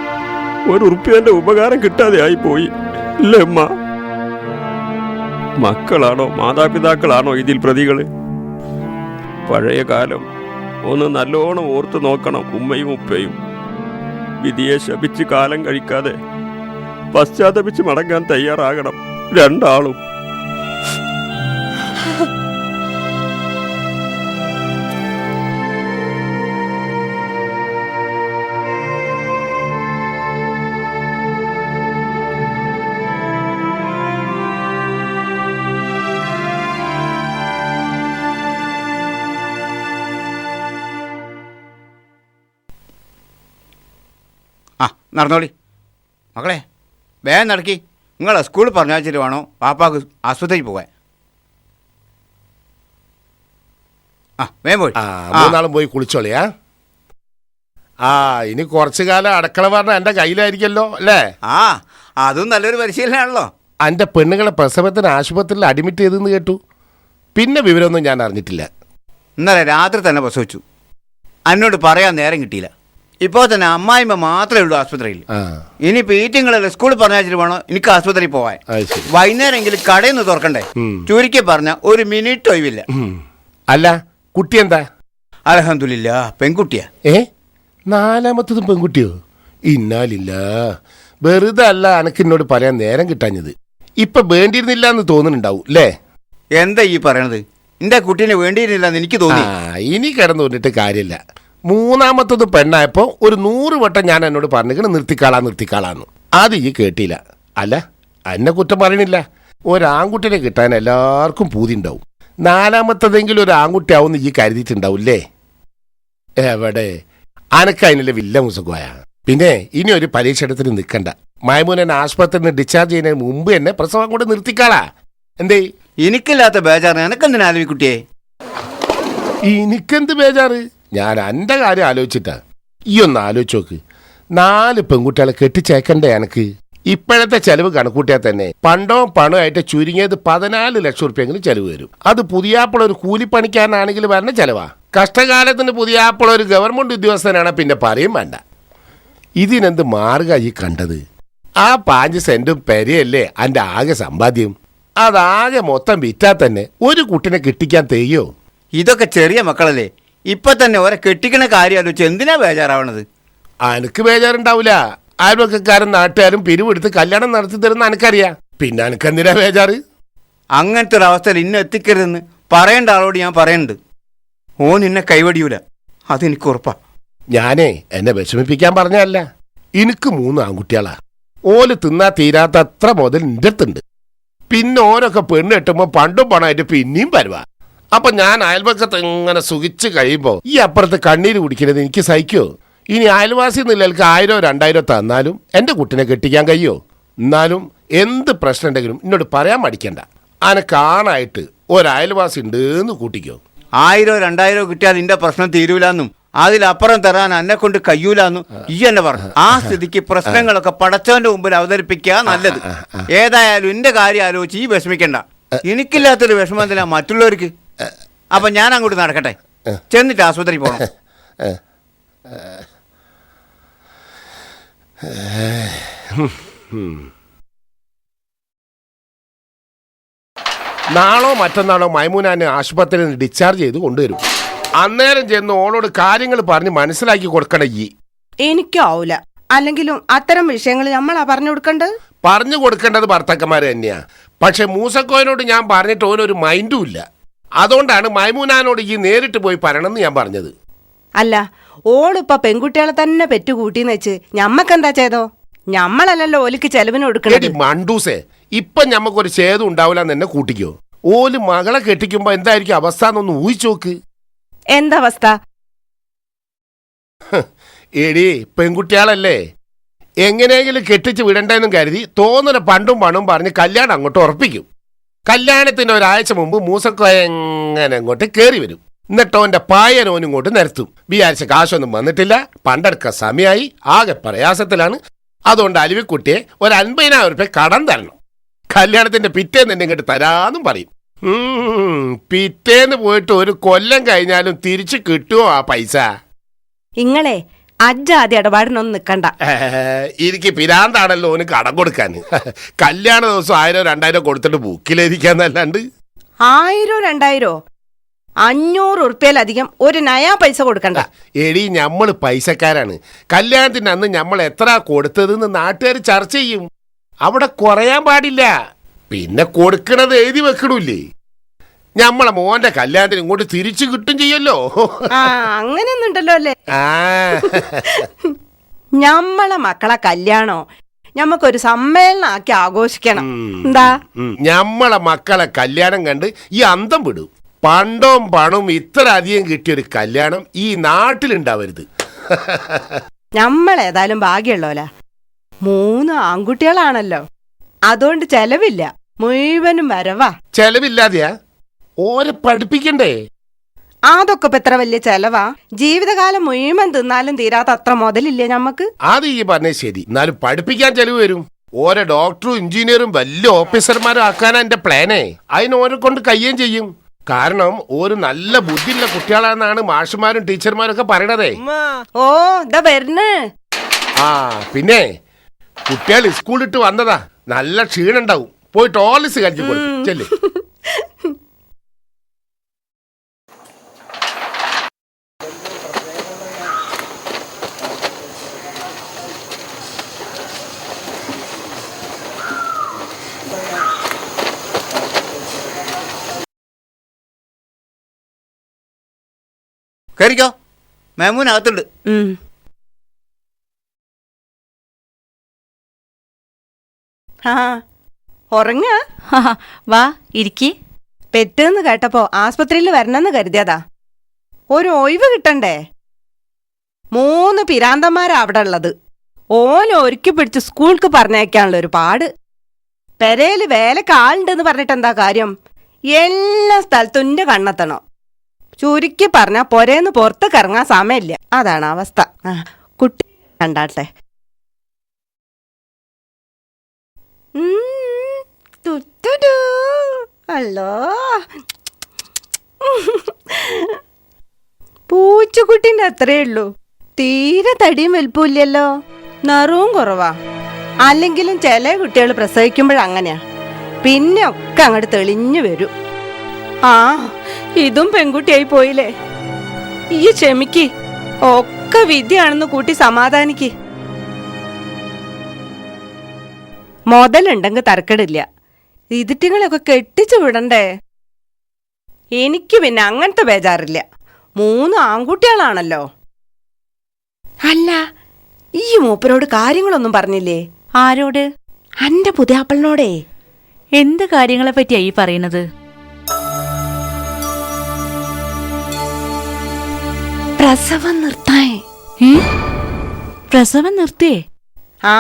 ഒരു ഉറുപ്പ്യന്റെ ഉപകാരം കിട്ടാതെ ആയി പോയി അല്ലേ അമ്മ? മക്കളാണോ മാതാപിതാക്കളാണോ ഇതിൽ പ്രതികള്? പഴയ കാലം ഒന്ന് നല്ലോണം ഓർത്തു നോക്കണം ഉമ്മയും ഉപ്പയും. വിധിയെ ശപിച്ച് കാലം കഴിക്കാതെ പശ്ചാത്തപിച്ച് മടങ്ങാൻ തയ്യാറാകണം 2 ആളും. നടന്നോളി മക്കളെ, വേഗം നടക്കി. നിങ്ങളെ സ്കൂളിൽ പറഞ്ഞാച്ചിട്ട് വേണോ പാപ്പാക്ക് ആശുപത്രിയിൽ പോകാൻ. വേഗം പോയി. 3 ആളും പോയി കുളിച്ചോളിയാ. ഇനി കുറച്ചു കാലം അടക്കള പറഞ്ഞ എന്റെ കയ്യിലായിരിക്കല്ലോ അല്ലേ? അതും നല്ലൊരു പരിശീലനമാണല്ലോ. എന്റെ പെണ്ണുങ്ങളെ പ്രസവത്തിന് ആശുപത്രിയിൽ അഡ്മിറ്റ് ചെയ്തെന്ന് കേട്ടു. പിന്നെ വിവരമൊന്നും ഞാൻ അറിഞ്ഞിട്ടില്ല. ഇന്നലെ രാത്രി തന്നെ പ്രസവിച്ചു. എന്നോട് പറയാൻ നേരം കിട്ടിയില്ല. ഇപ്പോൾ തന്നെ അമ്മായിമ്മ മാത്രമേ ഉള്ളൂ ആശുപത്രിയിൽ. ഇനി പീറ്റിങ്ങളല്ലേ സ്കൂളിൽ പറഞ്ഞാച്ചിട്ട് വേണോ എനിക്ക് ആശുപത്രിയിൽ പോവാൻ. വൈകുന്നേരമെങ്കിലും കടയിൽ നിന്ന് തുറക്കണ്ടേ? ചുരുക്കി പറഞ്ഞ ഒരു മിനിറ്റ് ഒഴിവില്ല. അല്ല, കുട്ടി എന്താ? അൽഹംദുലില്ലാ, പെൺകുട്ടിയാ. 4ാമത്തതും പെൺകുട്ടിയോ? ഇന്നാലില്ല. വെറുതെ അല്ല അനക്ക് എന്നോട് പറയാൻ നേരം കിട്ടാഞ്ഞത്. ഇപ്പൊ വേണ്ടിയിരുന്നില്ല എന്ന് തോന്നുന്നുണ്ടാവും അല്ലേ? എന്താ ഈ പറയണത്? എന്റെ കുട്ടീനെ വേണ്ടിയിരുന്നില്ല എന്ന് എനിക്ക് തോന്നി. ഇനി കിടന്നു തോന്നിട്ട് കാര്യമില്ല. 3ാമത്തത് പെണ്ണായപ്പോ ഒരു 100 വട്ടം ഞാൻ എന്നോട് പറഞ്ഞു നിർത്തിക്കാളാന്ന്. അത് ഈ കേട്ടില്ല. അല്ല, എന്നെ കുറ്റം പറയണില്ല. ഒരാൺകുട്ടിനെ കിട്ടാൻ എല്ലാവർക്കും പൂതി ഉണ്ടാവും. 4ാമത്തതെങ്കിലും ഒരു ആൺകുട്ടി ആവുമെന്ന് ഈ കരുതിയിട്ടുണ്ടാവൂല്ലേ? എവിടെ അനക്ക് അതിനുള്ള വില്ല മുസുഖമായ. പിന്നെ ഇനി ഒരു പരീക്ഷണത്തിന് നിൽക്കണ്ട. മൈമൂനെ ആശുപത്രിയിൽ നിന്ന് ഡിസ്ചാർജ് ചെയ്യുന്നതിന് മുമ്പ് തന്നെ പ്രസവം കൊണ്ട് നിർത്തിക്കാളാ. എന്തേ? എനിക്കില്ലാത്ത ബേജാറ് എനക്കെന്തിനാ ആലോചിക്കുട്ടിയെ? എനിക്കെന്ത് ബേജാറ്? ഞാൻ എൻ്റെ കാര്യം ആലോചിച്ചിട്ടാ. ഈ ഒന്ന് ആലോചിച്ച് നോക്ക്. 4 പെൺകുട്ടികളെ കെട്ടിച്ചേക്കണ്ടേ എനക്ക്? ഇപ്പോഴത്തെ ചെലവ് കണക്കൂട്ടിയാൽ തന്നെ പണ്ടവും പണമായിട്ട് ചുരുങ്ങിയത് 14 ലക്ഷം റുപ്യെങ്കിലും ചെലവ് വരും. അത് പുതിയാപ്പിള ഒരു കൂലിപ്പണിക്കാരനാണെങ്കിൽ വരുന്ന ചെലവാ. കഷ്ടകാലത്തിന് പുതിയാപ്പിള ഒരു ഗവൺമെന്റ് ഉദ്യോഗസ്ഥനാണ്, പിന്നെ പറയും വേണ്ട. ഇതിനെന്ത് മാർഗ ഈ കണ്ടത്? ആ 5 സെന്റും പെരയല്ലേ എൻ്റെ ആകെ സമ്പാദ്യം. അതാകെ മൊത്തം വിറ്റാൽ തന്നെ ഒരു കുട്ടിനെ കെട്ടിക്കാൻ തെയ്യോ? ഇതൊക്കെ ചെറിയ മക്കളല്ലേ, ഇപ്പൊ തന്നെ ഓരെ കെട്ടിക്കണ കാര്യം ആലോചിച്ച് എന്തിനാ ബേജാറാവണത്? അനക്ക് ബേജാറുണ്ടാവൂല. അയൽവക്കാരും നാട്ടുകാരും പിരിവെടുത്ത് കല്യാണം നടത്തി തരുന്ന എനിക്കറിയാം. പിന്നെ അനക്കെന്തിനാ ബേജാറ്? അങ്ങനത്തെ ഒരു അവസ്ഥയിൽ ഇന്നെ എത്തിക്കരുതെന്ന് പറയേണ്ട ആളോട് ഞാൻ പറയുന്നുണ്ട്. ഓ നിന്നെ കൈവടിയൂല, അതെനിക്ക് ഉറപ്പാ. ഞാനേ എന്നെ വിഷമിപ്പിക്കാൻ പറഞ്ഞല്ല. എനിക്ക് 3 ആൺകുട്ടികളാ. ഓല് തിന്നാ തീരാത്ത അത്ര മുതൽ എൻ്റെ അടുത്തുണ്ട്. പിന്നെ ഓരൊക്കെ പെണ്ണ് കെട്ടുമ്പോൾ പണ്ടും പണമായിട്ട് പിന്നെയും വരുവാ. അപ്പൊ ഞാൻ അയൽപക്കത്ത് ഇങ്ങനെ സുഖിച്ച് കഴിയുമ്പോൾ ഈ അപ്പുറത്ത് കണ്ണീര് കുടിക്കുന്നത് എനിക്ക് സഹിക്കോ? ഇനി അയൽവാസി നിലക്ക് 1000 2000 തന്നാലും എൻ്റെ കുട്ടിനെ കെട്ടിക്കാൻ കഴിയോ? എന്നാലും എന്ത് പ്രശ്നം ഉണ്ടെങ്കിലും എന്നോട് പറയാൻ മടിക്കണ്ട. അനക്കാണായിട്ട് ഒരയൽവാസി ഉണ്ട് എന്ന് കൂട്ടിക്കോ. 1000 2000 കിട്ടിയാൽ നിന്റെ പ്രശ്നം തീരൂലെന്നും അതിലപ്പുറം തരാൻ എന്നെ കൊണ്ട് കഴിയൂലെന്നും ഈ എന്നെ പറഞ്ഞു. ആ സ്ഥിതിക്ക് പ്രശ്നങ്ങളൊക്കെ പടച്ചവന്റെ മുമ്പിൽ അവതരിപ്പിക്കുക നല്ലത്. ഏതായാലും എന്റെ കാര്യം ആലോചിച്ച് ഈ വിഷമിക്കണ്ട. എനിക്കില്ലാത്തൊരു വിഷമം എന്തിനാ മറ്റുള്ളവർക്ക്? അപ്പൊ ഞാൻ അങ്ങോട്ട് നടക്കട്ടെ, ചെന്നിട്ട് ആശുപത്രി പോകണം. നാളോ മറ്റന്നാളോ മൈമൂനാനെ ആശുപത്രിയിൽ നിന്ന് ഡിസ്ചാർജ് ചെയ്ത് കൊണ്ടുവരും. അന്നേരം ചെന്ന് ഓളോട് കാര്യങ്ങൾ പറഞ്ഞ് മനസ്സിലാക്കി കൊടുക്കണം. എനിക്കാവൂല. അല്ലെങ്കിലും അത്തരം വിഷയങ്ങൾ നമ്മളാ പറഞ്ഞു കൊടുക്കേണ്ടത്. പറഞ്ഞു കൊടുക്കേണ്ടത് ഭർത്താക്കന്മാര് തന്നെയാ. പക്ഷെ മൂസക്കോയനോട് ഞാൻ പറഞ്ഞിട്ട് ഓനൊരു മൈൻഡും ഇല്ല. അതുകൊണ്ടാണ് മൈമൂനാനോട് ഈ നേരിട്ട് പോയി പറയണമെന്ന് ഞാൻ പറഞ്ഞത്. അല്ല, ഓളിപ്പ പെൺകുട്ടികളെ തന്നെ പെറ്റുകൂട്ടിന്ന് വെച്ച് ഞമ്മക്കെന്താ ചെയ്തോ? ഞമ്മളല്ലല്ലോ ഓലിക്ക് ചെലവിന് കൊടുക്കണത്. മണ്ടൂസേ, ഇപ്പൊ ഞമ്മക്കൊരു ഛേദം ഉണ്ടാവില്ലെന്ന് എന്നെ കൂട്ടിക്കോ. ഓല് മകളെ കെട്ടിക്കുമ്പോ എന്തായിരിക്കും അവസ്ഥ എന്നൊന്ന് ഊഹിച്ചു നോക്ക്. എന്തവസ്ഥ? എടി, പെൺകുട്ടികളല്ലേ, എങ്ങനെയെങ്കിലും കെട്ടിച്ച് വിടണ്ടെന്നും കരുതി തോന്നുന്ന പണ്ടും പണവും പറഞ്ഞ് കല്യാണം അങ്ങോട്ട് ഉറപ്പിക്കും. കല്യാണത്തിന് ഒരാഴ്ച മുമ്പ് മൂസക്കോയ എങ്ങനെ അങ്ങോട്ട് കയറി വരും. എന്നിട്ടോന്റെ പായനോനും ഇങ്ങോട്ട് നിരത്തും. വിചാരിച്ച കാശൊന്നും വന്നിട്ടില്ല, പണ്ടെടുക്ക സമയമായി, ആകെ പ്രയാസത്തിലാണ്. അതുകൊണ്ട് അലിവിക്കുട്ടിയെ ഒരു 50,000 റുപ്യ കടം തരണം. കല്യാണത്തിന്റെ പിറ്റേന്ന് തന്നെ ഇങ്ങോട്ട് തരാന്നും പറയും. പിറ്റേന്ന് പോയിട്ട് ഒരു കൊല്ലം കഴിഞ്ഞാലും തിരിച്ചു കിട്ടുമോ ആ പൈസ? ഇങ്ങളെ അജ്ജാതി ഇടപാടിനൊന്നും നിക്കണ്ട. എനിക്ക് പിരാന്താണല്ലോ ഓന് കടം കൊടുക്കാൻ. കല്യാണ ദിവസം 1000 2000 കൊടുത്തിട്ട് ബുക്കിലെരിക്കാന്നല്ലാണ്ട്. 1000 2000 500 ഉറുപ്പ്യയിലധികം ഒരു നയാ പൈസ കൊടുക്കണ്ട. എടി, ഞമ്മള് പൈസക്കാരാണ്. കല്യാണത്തിന് അന്ന് ഞമ്മൾ എത്ര കൊടുത്തതെന്ന് നാട്ടുകാർ ചർച്ച ചെയ്യും. അവിടെ കുറയാൻ പാടില്ല. പിന്നെ കൊടുക്കണത് എഴുതി വെക്കണില്ലേ? ഞമ്മളെ മോന്റെ കല്യാണത്തിന് ഇങ്ങോട്ട് തിരിച്ചു കിട്ടും ചെയ്യല്ലോ. അങ്ങനെയൊന്നും ഉണ്ടല്ലോ അല്ലേ? ഞമ്മളെ മക്കളെ കല്യാണോ ഞമ്മക്കൊരു സമ്മേളനം ആക്കി ആഘോഷിക്കണം. എന്താ? ഞമ്മളെ മക്കളെ കല്യാണം കണ്ട് ഈ അന്തം വിടും. പണ്ടവും പണവും ഇത്ര അധികം കിട്ടിയൊരു കല്യാണം ഈ നാട്ടിലുണ്ടാവരുത്. ഞമ്മളേതായാലും ഭാഗ്യമുള്ളോല 3 ആൺകുട്ടികളാണല്ലോ. അതുകൊണ്ട് ചെലവില്ല, മുഴുവനും വരവാ. ചെലവില്ലാതെയാ? ഓരെ പഠിപ്പിക്കണ്ടേ? അതൊക്കെ ഇപ്പൊ എത്ര വലിയ ചെലവാ? ജീവിതകാലം മുഴുവൻ തിന്നാലും തീരാത്ത അത്ര മുതലില്ലേ ഞമ്മക്ക്? അത് ഈ പറഞ്ഞ ശരി. എന്നാലും പഠിപ്പിക്കാൻ ചെലവ് വരും. ഓരോ ഡോക്ടറും എഞ്ചിനീയറും വലിയ ഓഫീസർമാരും ആക്കാനാ എന്റെ പ്ലാനേ. അതിന് ഓരെ കൊണ്ട് കയ്യേം ചെയ്യും. കാരണം ഒരു നല്ല ബുദ്ധിയുള്ള കുട്ടികളാണെന്നാണ് മാഷുമാരും ടീച്ചർമാരും ഒക്കെ പറയണതേ. ഓ, ഇതാ വരുന്നേ. പിന്നെ കുട്ടികൾ സ്കൂളിട്ട് വന്നതാ, നല്ല ക്ഷീണുണ്ടാവും. പോയിട്ട് ഓർലിസ് കഴിച്ചു കൊടുക്കും. ചെല്ലേ. കയറിക്കോ, മേമൂനകത്തുണ്ട്. ഉറങ്ങ? വാ ഇരിക്കി. പെറ്റെന്ന് കേട്ടപ്പോ ആസ്പത്രിയിൽ വരണമെന്ന് കരുതിയതാ. ഒരു ഒഴിവ് കിട്ടണ്ടേ? 3 പിരാന്തന്മാരാ അവിടെ ഉള്ളത്. ഓനെ ഒരുക്കി പിടിച്ച് സ്കൂൾക്ക് പറഞ്ഞയക്കാനുള്ള ഒരു പാട്. പെരയില് വേലക്ക് ആളുണ്ടെന്ന് പറഞ്ഞിട്ട് എന്താ കാര്യം? എല്ലാ സ്ഥലത്തും എന്റെ കണ്ണെത്തണം. ചുരുക്കി പറഞ്ഞാ പൊരേന്ന് പുറത്തേക്ക് ഇറങ്ങാൻ സമയമില്ല. അതാണ് അവസ്ഥ. കുട്ടി കണ്ടാട്ടെ. തുത്തുടൂ. അല്ലോ പൂച്ചക്കുട്ടിന്റെ അത്രേ ഉള്ളൂ. തീരെ തടിയും വലുപ്പമില്ലല്ലോ, നിറവും കുറവാ. അല്ലെങ്കിലും ചില കുട്ടികൾ പ്രസവിക്കുമ്പോഴങ്ങനെയാ, പിന്നെ ഒക്കെ അങ്ങോട്ട് തെളിഞ്ഞു വരും. ആ ഇതും പെൺകുട്ടിയായി പോയില്ലേ. ഈ ക്ഷമിക്ക്, ഒക്കെ വിധിയാണെന്ന് കൂട്ടി സമാധാനിക്ക്. മുതലുണ്ടെങ്കിൽ തരക്കേടില്ല, ഇതിറ്റുകളൊക്കെ കെട്ടിച്ചു വിടണ്ടേ. എനിക്ക് പിന്നെ അങ്ങനത്തെ ബേജാറില്ല, 3 ആൺകുട്ടികളാണല്ലോ. അല്ല, ഈ മൂപ്പരോട് കാര്യങ്ങളൊന്നും പറഞ്ഞില്ലേ? ആരോട്? അന്റെ പുതിയാപ്പളിനോടേ. എന്ത് കാര്യങ്ങളെ പറ്റിയാ ഈ പറയുന്നത്? പ്രസവം നിർത്താൻ. പ്രസവം നിർത്തിയേ? ആ,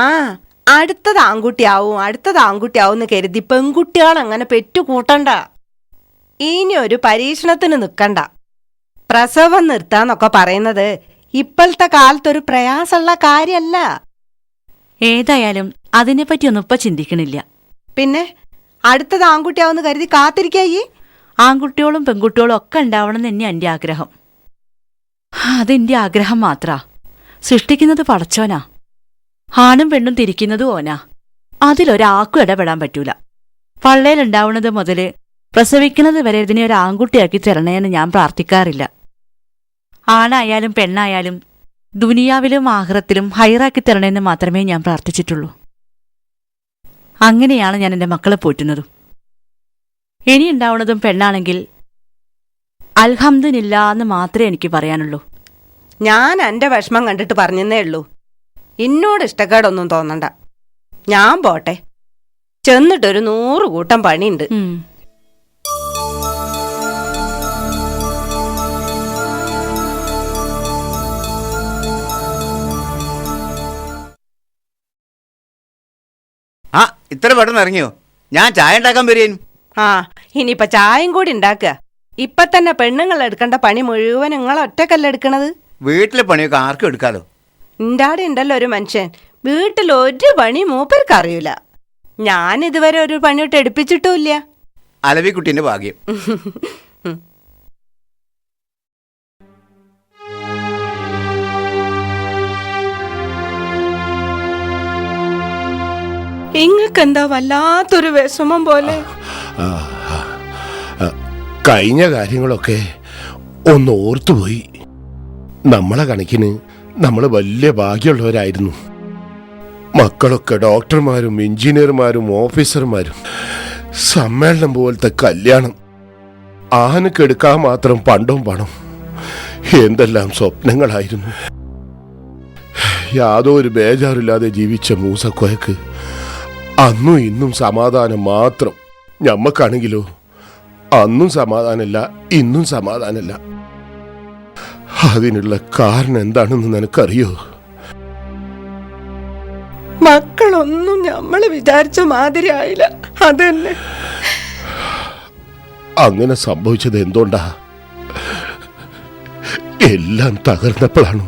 അടുത്തത് ആൺകുട്ടിയാവും കരുതി പെൺകുട്ടികൾ അങ്ങനെ പെറ്റുകൂട്ടണ്ട. ഇനി ഒരു പരീക്ഷണത്തിന് നിൽക്കണ്ട. പ്രസവം നിർത്താന്നൊക്കെ പറയുന്നത് ഇപ്പോഴത്തെ കാലത്തൊരു പ്രയാസമുള്ള കാര്യമല്ല. ഏതായാലും അതിനെപ്പറ്റിയൊന്നും ഇപ്പൊ ചിന്തിക്കണില്ല. പിന്നെ അടുത്തത് ആൺകുട്ടിയാവുന്ന കരുതി കാത്തിരിക്കായി. ആൺകുട്ടികളും പെൺകുട്ടികളും ഒക്കെ ഉണ്ടാവണം എന്ന് തന്നെ എൻ്റെ ആഗ്രഹം. അതെന്റെ ആഗ്രഹം മാത്രാ. സൃഷ്ടിക്കുന്നത് പടച്ചോനാ, ആണും പെണ്ണും തിരിക്കുന്നതും ഓനാ. അതിലൊരാൾക്കും ഇടപെടാൻ പറ്റൂല. പള്ളയിലുണ്ടാവുന്നത് മുതല് പ്രസവിക്കുന്നത് വരെ ഇതിനെ ഒരു ആൺകുട്ടിയാക്കി തരണേന്ന് ഞാൻ പ്രാർത്ഥിക്കാറില്ല. ആണായാലും പെണ്ണായാലും ദുനിയാവിലും ആഖിറത്തിലും ഹൈറാക്കി തരണേന്ന് മാത്രമേ ഞാൻ പ്രാർത്ഥിച്ചിട്ടുള്ളൂ. അങ്ങനെയാണ് ഞാൻ എൻ്റെ മക്കളെ പോറ്റുന്നതും. ഇനി ഉണ്ടാവുന്നതും പെണ്ണാണെങ്കിൽ അൽഹംദുലില്ലാ എന്ന് മാത്രമേ എനിക്ക് പറയാനുള്ളൂ. ഞാൻ എൻ്റെ വിഷമം കണ്ടിട്ട് പറഞ്ഞെന്നേ ഉള്ളൂ. എന്നോട് ഇഷ്ടക്കേടൊന്നും തോന്നണ്ട. ഞാൻ പോട്ടെ, ചെന്നിട്ടൊരു 100 കൂട്ടം പണിയുണ്ട്. ആ, ഇത്ര പെട്ടെന്ന് ഇറങ്ങിയോ? ഞാൻ ചായ ഉണ്ടാക്കാൻ വരേനും. ആ, ഇനിയിപ്പൊ ചായയും കൂടി ഉണ്ടാക്കുക. ഇപ്പൊ തന്നെ പെണ്ണുങ്ങൾ എടുക്കേണ്ട പണി മുഴുവൻ നിങ്ങൾ ഒറ്റക്കല്ല എടുക്കണത്. വീട്ടിലെ പണിയൊക്കെ ആർക്കും എടുക്കാലോ. ഇണ്ടാടെ ഉണ്ടല്ലോ ഒരു മനുഷ്യൻ, വീട്ടിൽ ഒരു പണി മൂപ്പർക്ക് അറിയൂല. ഞാൻ ഇതുവരെ ഒരു പണിയോട്ട് എടുപ്പിച്ചിട്ടുമില്ല. അലവിക്കുട്ടിന്റെ ഭാഗ്യം. ഇങ്ങക്കെന്താ വല്ലാത്തൊരു വിഷമം പോലെ? കഴിഞ്ഞ കാര്യങ്ങളൊക്കെ ഒന്ന് ഓർത്തുപോയി. നമ്മളെ കണക്കിന് നമ്മൾ വലിയ ഭാഗ്യമുള്ളവരായിരുന്നു. മക്കളൊക്കെ ഡോക്ടർമാരും എഞ്ചിനീയർമാരും ഓഫീസർമാരും. സമ്മേളനം പോലത്തെ കല്യാണം, ആനക്കെടുക്കാൻ മാത്രം പണ്ടും പണം. എന്തെല്ലാം സ്വപ്നങ്ങളായിരുന്നു. യാതൊരു ബേജാറില്ലാതെ ജീവിച്ച മൂസക്കോയക്ക് അന്നും ഇന്നും സമാധാനം മാത്രം. ഞമ്മക്കാണെങ്കിലോ അന്നും സമാധാനമില്ല, ഇന്നും സമാധാനമില്ല. അതിനുള്ള കാരണം എന്താണെന്ന് നിനക്കറിയോ? മക്കളൊന്നും നമ്മള് വിചാരിച്ച മാതിരി ആയില്ല. അതന്നെ. അങ്ങനെ സംഭവിച്ചത് എന്തുകൊണ്ടാ? എല്ലാം തകർന്നപ്പോഴാണ്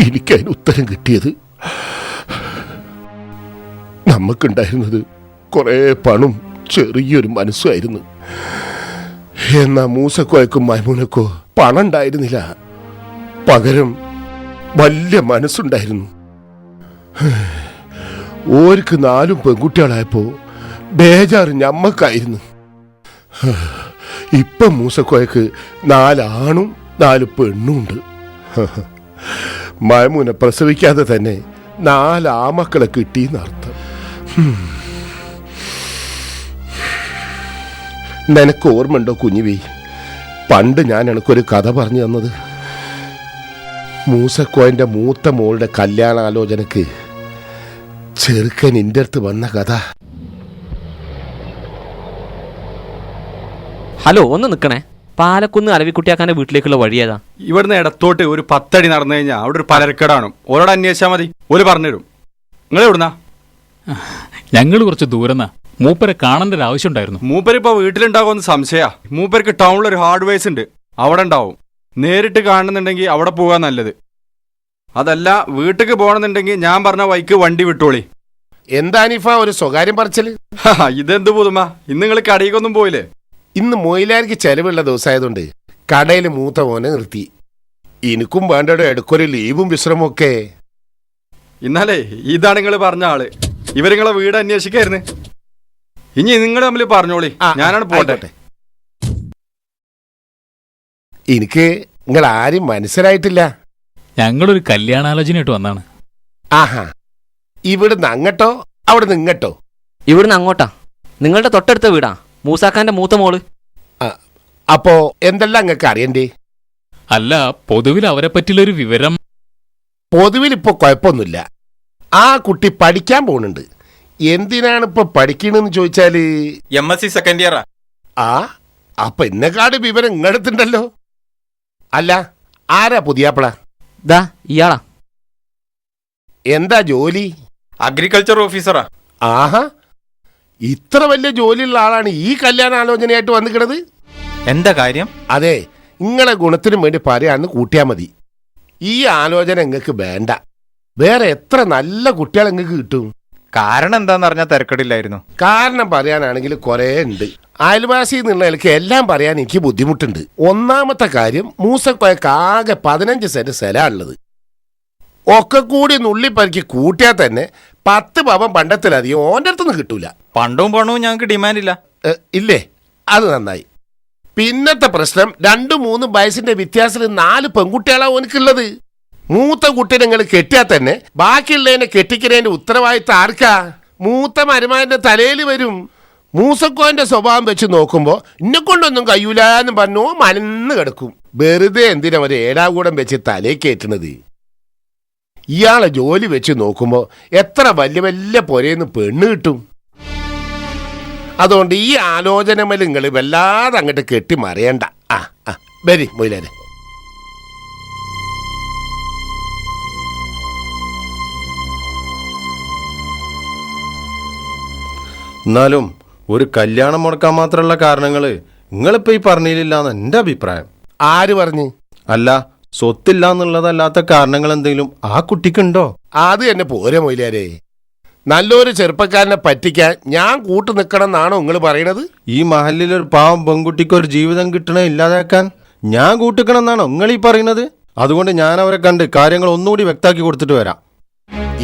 എനിക്കതിന് ഉത്തരം കിട്ടിയത്. നമുക്കുണ്ടായിരുന്നത് കുറെ പണും ചെറിയൊരു മനസ്സുമായിരുന്നു. എന്നാ മൂസക്കോയ്ക്കും മൈമൂനക്കോ പണം ഉണ്ടായിരുന്നില്ല, പകരം വലിയ മനസ്സുണ്ടായിരുന്നു. ഓർക്ക് 4 പെൺകുട്ടികളായപ്പോ ബേജാറ് ഞമ്മക്കായിരുന്നു. ഇപ്പം മൂസക്കോയക്ക് 4 ആണും 4 പെണ്ണും ഉണ്ട്. മൈമൂനെ പ്രസവിക്കാതെ തന്നെ 4 ആമക്കളെ കിട്ടിയെന്നർത്ഥം. നിനക്ക് ഓർമ്മയുണ്ടോ കുഞ്ഞുവി, പണ്ട് ഞാൻ എനക്കൊരു കഥ പറഞ്ഞു തന്നത്? മൂസക്കോയന്റെ മൂത്ത മോളുടെ കല്യാണാലോചനക്ക് ചെറുക്കൻ എൻ്റെ അടുത്ത് വന്ന കഥ. ഹലോ, ഒന്ന് നിൽക്കണേ. പാലക്കുന്ന് അലവിക്കുട്ടിയാക്കാന്റെ വീട്ടിലേക്കുള്ള വഴി ഏതാ? ഇവിടുന്ന് ഇടത്തോട്ട് ഒരു 10 അടി നടന്നു കഴിഞ്ഞാൽ അവിടെ ഒരു പലരക്കടാണ്. ഓരോട് അന്വേഷിച്ചാൽ മതി, ഓര് പറഞ്ഞുതരും. നിങ്ങൾ എവിടുന്നാ? ഞങ്ങൾ കുറച്ച് ദൂരെന്നാ. മൂപ്പരെ കാണേണ്ട ഒരു ആവശ്യം ഉണ്ടായിരുന്നു. മൂപ്പരിപ്പോ വീട്ടിലുണ്ടാകുമെന്ന് സംശയാ. മൂപ്പർക്ക് ടൗണിൽ ഒരു ഹാർഡ്വെയർസ് ഉണ്ട്, അവിടെ ഉണ്ടാവും. നേരിട്ട് കാണുന്നുണ്ടെങ്കിൽ അവിടെ പോകാൻ നല്ലത്. അതല്ല വീട്ടിക്ക് പോകണമെന്നുണ്ടെങ്കിൽ ഞാൻ പറഞ്ഞ വൈക്ക് വണ്ടി വിട്ടോളി. എന്താ അനീഫ ഒരു സ്വകാര്യം പറച്ചല്? ഇതെന്ത് പുതുമ? ഇന്ന് നിങ്ങൾ കടയിക്കൊന്നും പോയില്ലേ? ഇന്ന് മൊയിലാർക്ക് ചെലവുള്ള ദിവസമായതുകൊണ്ട് കടയിൽ മൂത്ത മോനെ നിർത്തി. എനിക്കും വേണ്ടയുടെ ഇടയ്ക്കൊരു ലീവും വിശ്രമവും ഒക്കെ. ഇന്നാലേ ഇതാണ് നിങ്ങൾ പറഞ്ഞ ആള്. ഇവരിങ്ങളെ വീട് അന്വേഷിക്കായിരുന്നു. ഇനി നിങ്ങൾ തമ്മിൽ പറഞ്ഞോളി, ഞാനാണ് പോട്ടെ. എനിക്ക് നിങ്ങൾ ആരും മനസ്സിലായിട്ടില്ല. ഞങ്ങളൊരു കല്യാണാലോചനയായിട്ട് വന്നാണ്. ആഹാ, ഇവിടുന്ന് അങ്ങട്ടോ അവിടുന്ന് ഇങ്ങട്ടോ? ഇവിടുന്ന് അങ്ങോട്ടാ. നിങ്ങളുടെ തൊട്ടടുത്ത വീടാ, മൂസാക്കാന്റെ മൂത്ത മോള്. അപ്പോ എന്തെല്ലാം നിങ്ങൾക്ക് അറിയണ്ടേ? അല്ല, പൊതുവിൽ അവരെ പറ്റിയുള്ളൊരു വിവരം. പൊതുവിൽ ഇപ്പൊ കുഴപ്പമൊന്നുമില്ല. ആ കുട്ടി പഠിക്കാൻ പോകുന്നുണ്ട്. എന്തിനാണ് ഇപ്പൊ പഠിക്കണെന്ന് ചോദിച്ചാല് MSc സെക്കൻഡ് ഇയറാ. ആ, അപ്പൊ എന്നെക്കാട് വിവരം ഇങ്ങടുത്തുണ്ടല്ലോ. അല്ല, ആരാ പുതിയാപ്പള? ദാ ഇയാളാ. എന്താ ജോലി? അഗ്രികൾച്ചർ ഓഫീസറാ. ആഹാ, ഇത്ര വലിയ ജോലിയുള്ള ആളാണ് ഈ കല്യാണാലോചനയായിട്ട് വന്നിക്കണത്. എന്താ കാര്യം? അതെ, നിങ്ങളെ ഗുണത്തിനും വേണ്ടി പറയാന്ന് കൂട്ടിയാ മതി. ഈ ആലോചന നിങ്ങൾക്ക് വേണ്ട. വേറെ എത്ര നല്ല കുട്ടികൾ നിങ്ങൾക്ക് കിട്ടും. കാരണം എന്താന്ന് പറഞ്ഞാൽ തിരക്കടില്ലായിരുന്നു. കാരണം പറയാനാണെങ്കിൽ കുറെ ഉണ്ട്. അയൽവാസി എന്നുള്ളതിലേക്ക് എല്ലാം പറയാൻ എനിക്ക് ബുദ്ധിമുട്ടുണ്ട്. ഒന്നാമത്തെ കാര്യം, മൂസക്കോയക്ക് ആകെ 15 സെന്റ് സ്ഥലമാണുള്ളത്. ഒക്കെ കൂടി നുള്ളിപ്പരിക്ക് കൂട്ടിയാൽ തന്നെ 10 പവൻ പണ്ടത്തിലധികം ഓൻ്റെ അടുത്തൊന്നും കിട്ടൂല. പണ്ടവും പണവും ഞങ്ങൾക്ക് ഡിമാൻഡ് ഇല്ല. ഇല്ലേ? അത് നന്നായി. പിന്നത്തെ പ്രശ്നം, 2-3 വയസ്സിന്റെ വ്യത്യാസത്തിൽ 4 പെൺകുട്ടികളാ ഓനക്കുള്ളത്. മൂത്ത കുട്ടിയെ നിങ്ങൾ കെട്ടിയാൽ തന്നെ ബാക്കിയുള്ളതിനെ കെട്ടിക്കുന്നതിന്റെ ഉത്തരവാദിത്തം ആർക്കാ? മൂത്ത മരുമാന്റെ തലയിൽ വരും. മൂസക്കോന്റെ സ്വഭാവം വെച്ച് നോക്കുമ്പോ ഇന്നെ കൊണ്ടൊന്നും കഴിയൂലെന്ന് പറഞ്ഞു മലന്ന് കിടക്കും. വെറുതെ എന്തിനാ ഒരു ഏടാകൂടം വെച്ച് തലേ കയറ്റുന്നത്? ഇയാളെ ജോലി വെച്ച് നോക്കുമ്പോ എത്ര വലിയ വലിയ പൊരേന്ന് പെണ്ണ് കിട്ടും. അതുകൊണ്ട് ഈ ആലോചനമേൽ നിങ്ങൾ വല്ലാതെ അങ്ങോട്ട് കെട്ടി മറിയണ്ട. വരി മൊയിലാരെ. എന്നാലും ഒരു കല്യാണം മുടക്കാൻ മാത്രമുള്ള കാരണങ്ങള് നിങ്ങളിപ്പോ ഈ പറഞ്ഞില്ലാന്ന് എന്റെ അഭിപ്രായം. ആര് പറഞ്ഞു? അല്ല, സ്വത്തില്ല എന്നുള്ളതല്ലാത്ത കാരണങ്ങൾ എന്തെങ്കിലും ആ കുട്ടിക്കുണ്ടോ? അത് തന്നെ പോരെ മൊയിലാരെ. നല്ലൊരു ചെറുപ്പക്കാരനെ പറ്റിക്കാൻ ഞാൻ കൂട്ടു നിൽക്കണം എന്നാണോ നിങ്ങൾ പറയണത്? ഈ മഹലിലൊരു പാവം പെൺകുട്ടിക്ക് ഒരു ജീവിതം കിട്ടണേ ഇല്ലാതാക്കാൻ ഞാൻ കൂട്ടിക്കണം എന്നാണോ നിങ്ങൾ ഈ പറയുന്നത്? അതുകൊണ്ട് ഞാൻ അവരെ കണ്ട് കാര്യങ്ങൾ ഒന്നുകൂടി വ്യക്താക്കി കൊടുത്തിട്ട് വരാം.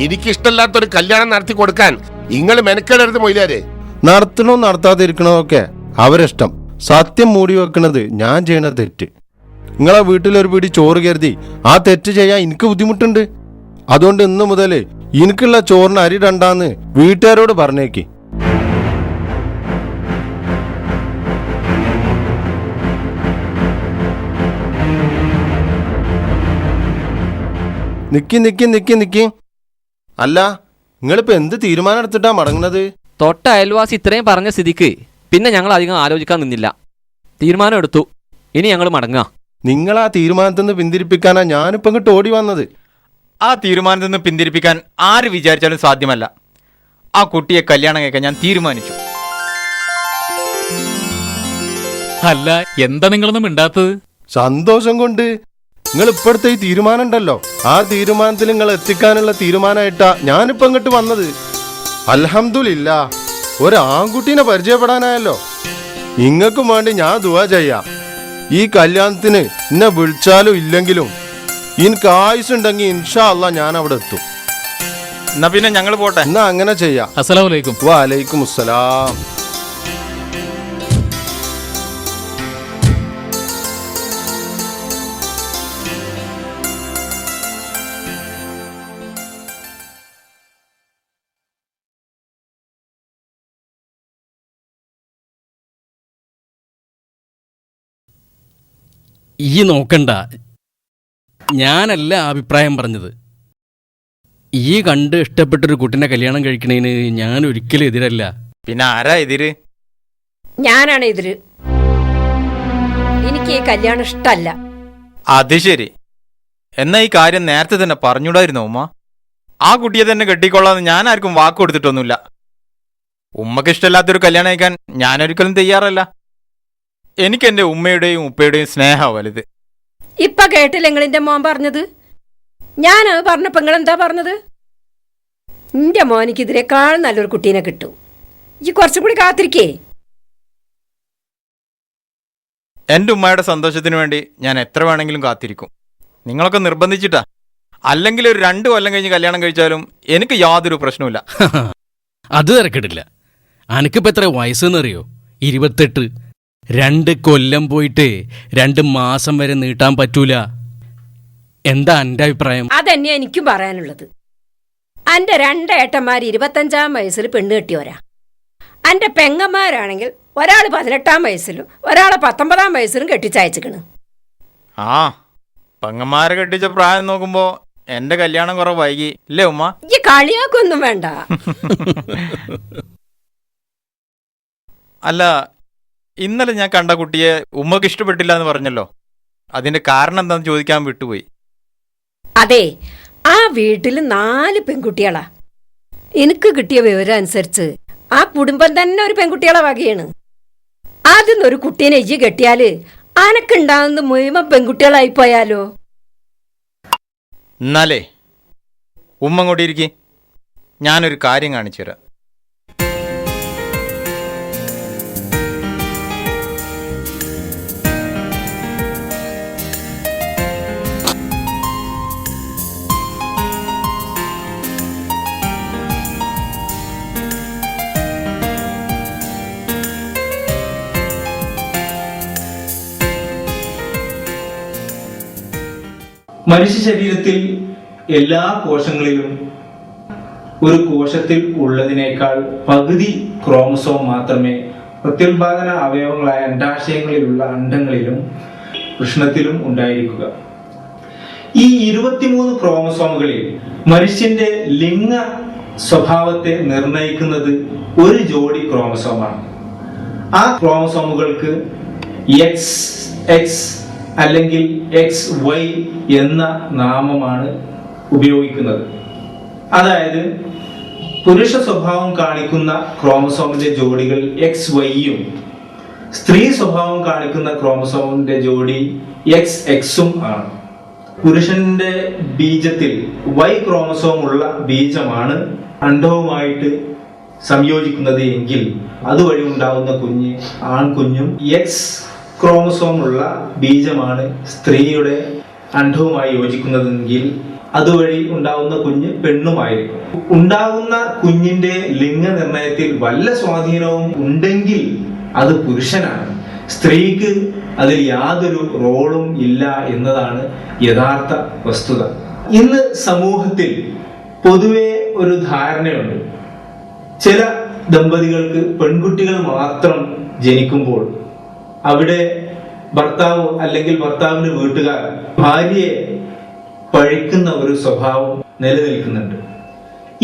എനിക്കിഷ്ടമില്ലാത്തൊരു കല്യാണം നടത്തി കൊടുക്കാൻ നിങ്ങൾ മെനക്കെടരുത് മൊയിലാരെ. നടത്തണോ നടത്താതിരിക്കണതൊക്കെ അവരിഷ്ടം. സത്യം മൂടി വെക്കണത് ഞാൻ ചെയ്യണ തെറ്റ്. നിങ്ങളെ വീട്ടിലൊരു പിടി ചോറ് കരുതി ആ തെറ്റ് ചെയ്യാൻ എനിക്ക് ബുദ്ധിമുട്ടുണ്ട്. അതുകൊണ്ട് ഇന്ന് മുതൽ എനിക്കുള്ള ചോറിന് അരി ഇടണ്ടാന്ന് വീട്ടുകാരോട് പറഞ്ഞേക്ക്. നിക്കി നിക്കി നിക്കി നിക്കി. അല്ല, നിങ്ങളിപ്പോ എന്ത് തീരുമാനം എടുത്തിട്ടാ മടങ്ങുന്നത്? തൊട്ട അയൽവാസി ഇത്രയും പറഞ്ഞ സ്ഥിതിക്ക് പിന്നെ ഞങ്ങൾ അധികം ആലോചിക്കാൻ നിന്നില്ല. തീരുമാനം എടുത്തു. ഇനി ഞങ്ങൾ മടങ്ങുക. നിങ്ങൾ ആ തീരുമാനത്തിൽ നിന്ന് പിന്തിരിപ്പിക്കാനാ ഞാനിപ്പോ ഇങ്ങോട്ട് ഓടി വന്നത്. ആ തീരുമാനത്തിൽ നിന്ന് പിന്തിരിപ്പിക്കാൻ ആര് വിചാരിച്ചാലും സാധ്യമല്ല. ആ കുട്ടിയെ കല്യാണം കഴിക്കാൻ ഞാൻ തീരുമാനിച്ചു. അല്ല, എന്താ നിങ്ങളൊന്നും മിണ്ടാത്തത്? സന്തോഷം കൊണ്ട്. നിങ്ങൾ ഇപ്പോഴത്തെ ഈ തീരുമാനം ഉണ്ടല്ലോ, ആ തീരുമാനത്തിൽ നിങ്ങൾ എത്തിക്കാനുള്ള തീരുമാനമായിട്ടാ ഞാനിപ്പോ ഇങ്ങോട്ട് വന്നത്. അൽഹംദുലില്ലാ, ഒരു ആൺകുട്ടീനെ പരിചയപ്പെടാനായല്ലോ. നിങ്ങൾക്കും വേണ്ടി ഞാൻ ദുആ ചെയ്യാം. ഈ കല്യാണത്തിന് എന്നെ വിളിച്ചാലും ഇല്ലെങ്കിലും എനിക്ക് ആയുസുണ്ടെങ്കിൽ ഇൻഷാ അല്ലാ ഞാൻ അവിടെ എത്തും. എന്നാ പിന്നെ ഞങ്ങൾ പോട്ടെ. എന്നാ അങ്ങനെ ചെയ്യാം. അസ്സലാമു അലൈക്കും. വഅലൈക്കും അസ്സലാം. ഈ നോക്കണ്ട, ഞാനല്ല അഭിപ്രായം പറഞ്ഞത്. ഈ കണ്ട് ഇഷ്ടപ്പെട്ടൊരു കുട്ടിനെ കല്യാണം കഴിക്കണേന് ഞാൻ ഒരിക്കലും എതിരല്ല. പിന്നെ ആരാ എതിര്? ഞാനാണ് എതിര്. എനിക്ക് ഈ കല്യാണം ഇഷ്ടല്ല. അത് ശരി. എന്നാ ഈ കാര്യം നേരത്തെ തന്നെ പറഞ്ഞൂടായിരുന്നോ ഉമ്മ? ആ കുട്ടിയെ തന്നെ കെട്ടിക്കൊള്ളാന്ന് ഞാൻ ആർക്കും വാക്ക് കൊടുത്തിട്ടൊന്നുമില്ല. ഉമ്മക്ക് ഇഷ്ടമില്ലാത്തൊരു കല്യാണം കഴിക്കാൻ ഞാനൊരിക്കലും തയ്യാറല്ല. എനിക്ക് എന്റെ ഉമ്മയുടെയും ഉപ്പയുടെയും സ്നേഹം വലുത്. ഇപ്പൊ കേട്ടില്ല നിങ്ങളിന്റെ മോൻ പറഞ്ഞത്? ഞാൻ പറഞ്ഞപ്പോ നിങ്ങൾ എന്താ പറഞ്ഞത്? നിന്റെ മോനിക്ക് ഇതിനേക്കാൾ നല്ലൊരു കുട്ടീനെ കിട്ടും. ഈ കുറച്ചും കൂടി കാത്തിരിക്കേ. എൻ്റെ ഉമ്മയുടെ സന്തോഷത്തിന് വേണ്ടി ഞാൻ എത്ര വേണമെങ്കിലും കാത്തിരിക്കും. നിങ്ങളൊക്കെ നിർബന്ധിച്ചിട്ടാ. അല്ലെങ്കിൽ ഒരു 2 കൊല്ലം കഴിഞ്ഞ് കല്യാണം കഴിച്ചാലും എനിക്ക് യാതൊരു പ്രശ്നവുമില്ല. അത് തിരക്കിടില്ല. അനക്കിപ്പോൾ എത്ര വയസ്സെന്നറിയോ? 28. 2 കൊല്ലം പോയിട്ട് 2 മാസം വരെ നീട്ടാൻ പറ്റൂല. എന്താ എൻ്റെ അഭിപ്രായം? അതന്നെയാ എനിക്കും പറയാനുള്ളത്. എൻ്റെ 2 ഏട്ടന്മാർ 25-ാം വയസ്സിൽ പെണ്ണ് കെട്ടിയോരാ. എൻ്റെ പെങ്ങന്മാരാണെങ്കിൽ ഒരാൾ 18-ാം വയസ്സിലും ഒരാളെ 19-ാം വയസ്സിലും കെട്ടിച്ചയച്ചിക്കണ്. ആ, പെങ്ങന്മാരെ കെട്ടിച്ച പ്രായം നോക്കുമ്പോ എന്റെ കല്യാണം കുറെ വൈകി അല്ലേ ഉമ്മ? ഈ കളിയാക്കൊന്നും വേണ്ട. അല്ല, ഇന്നലെ ഞാൻ കണ്ട കുട്ടിയെ ഉമ്മക്ക് ഇഷ്ടപ്പെട്ടില്ല എന്ന് പറഞ്ഞല്ലോ. അതിന്റെ കാരണം എന്താന്ന് ചോദിക്കാൻ വിട്ടുപോയി. അതെ, ആ വീട്ടിൽ 4 പെൺകുട്ടികളാ. എനിക്ക് കിട്ടിയ വിവരം അനുസരിച്ച് ആ കുടുംബം തന്നെ ഒരു പെൺകുട്ടികളെ വകയാണ്. ആദ്യം ഒരു കുട്ടീനെ ഇജ്ജ് കെട്ടിയാല് അനക്കുണ്ടാകുന്ന മുഴുവൻ പെൺകുട്ടികളായി പോയാലോ? എന്നാലേ ഉമ്മ അങ്ങോട്ട് ഇരിക്കി, ഞാനൊരു കാര്യം കാണിച്ചു തരാം. മനുഷ്യ ശരീരത്തിൽ എല്ലാ കോശങ്ങളിലും ഒരു കോശത്തിൽ ഉള്ളതിനേക്കാൾ പകുതി ക്രോമസോം മാത്രമേ പ്രത്യുൽപാദന അവയവങ്ങളായ അണ്ഡാശയങ്ങളിലുള്ള അണ്ഡങ്ങളിലും വൃഷണത്തിലും ഉണ്ടായിരിക്കുക. ഈ 23 ക്രോമസോമുകളിൽ മനുഷ്യന്റെ ലിംഗ സ്വഭാവത്തെ നിർണയിക്കുന്നത് ഒരു ജോഡി ക്രോമസോമാണ്. ആ ക്രോമസോമുകൾക്ക് XX അല്ലെങ്കിൽ XY എന്ന നാമമാണ് ഉപയോഗിക്കുന്നത്. അതായത് പുരുഷ സ്വഭാവം കാണിക്കുന്ന ക്രോമസോമിന്റെ ജോഡികൾ XYയും സ്ത്രീ സ്വഭാവം കാണിക്കുന്ന ക്രോമസോമിന്റെ ജോഡി XX ആണ്. പുരുഷന്റെ ബീജത്തിൽ Y ക്രോമസോം ഉള്ള ബീജമാണ് അണ്ഡവുമായിട്ട് സംയോജിക്കുന്നത് എങ്കിൽ അതുവഴി ഉണ്ടാകുന്ന കുഞ്ഞ് ആൺകുഞ്ഞും X ക്രോമസോം ഉള്ള ബീജമാണ് സ്ത്രീയുടെ അണ്ഡവുമായി യോജിക്കുന്നതെങ്കിൽ അതുവഴി ഉണ്ടാകുന്ന കുഞ്ഞ് പെണ്ണുമായിരിക്കും. ഉണ്ടാകുന്ന കുഞ്ഞിന്റെ ലിംഗനിർണയത്തിൽ വല്ല സ്വാധീനവും ഉണ്ടെങ്കിൽ അത് പുരുഷനാണ്. സ്ത്രീക്ക് അതിൽ യാതൊരു റോളും ഇല്ല എന്നതാണ് യഥാർത്ഥ വസ്തുത. ഇന്ന് സമൂഹത്തിൽ പൊതുവെ ഒരു ധാരണയുണ്ട്. ചില ദമ്പതികൾക്ക് പെൺകുട്ടികൾ മാത്രം ജനിക്കുമ്പോൾ അവിടെ ഭർത്താവ് അല്ലെങ്കിൽ ഭർത്താവിന്റെ വീട്ടുകാർ ഭാര്യയെ പഴിക്കുന്ന ഒരു സ്വഭാവം നിലനിൽക്കുന്നുണ്ട്.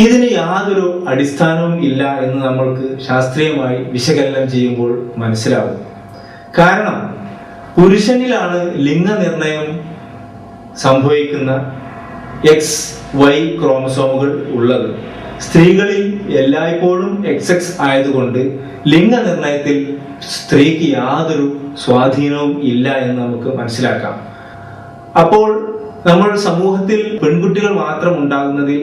ഇതിന് യാതൊരു അടിസ്ഥാനവും ഇല്ല എന്ന് നമ്മൾക്ക് ശാസ്ത്രീയമായി വിശകലനം ചെയ്യുമ്പോൾ മനസ്സിലാവും. കാരണം പുരുഷനിലാണ് ലിംഗനിർണയം സംഭവിക്കുന്ന XY ക്രോമസോമുകൾ ഉള്ളത്. സ്ത്രീകളിൽ എല്ലായ്പ്പോഴും XX ആയതുകൊണ്ട് ലിംഗനിർണയത്തിൽ സ്ത്രീക്ക് യാതൊരു സ്വാധീനവും ഇല്ല എന്ന് നമുക്ക് മനസ്സിലാക്കാം. അപ്പോൾ നമ്മൾ സമൂഹത്തിൽ പെൺകുട്ടികൾ മാത്രം ഉണ്ടാകുന്നതിൽ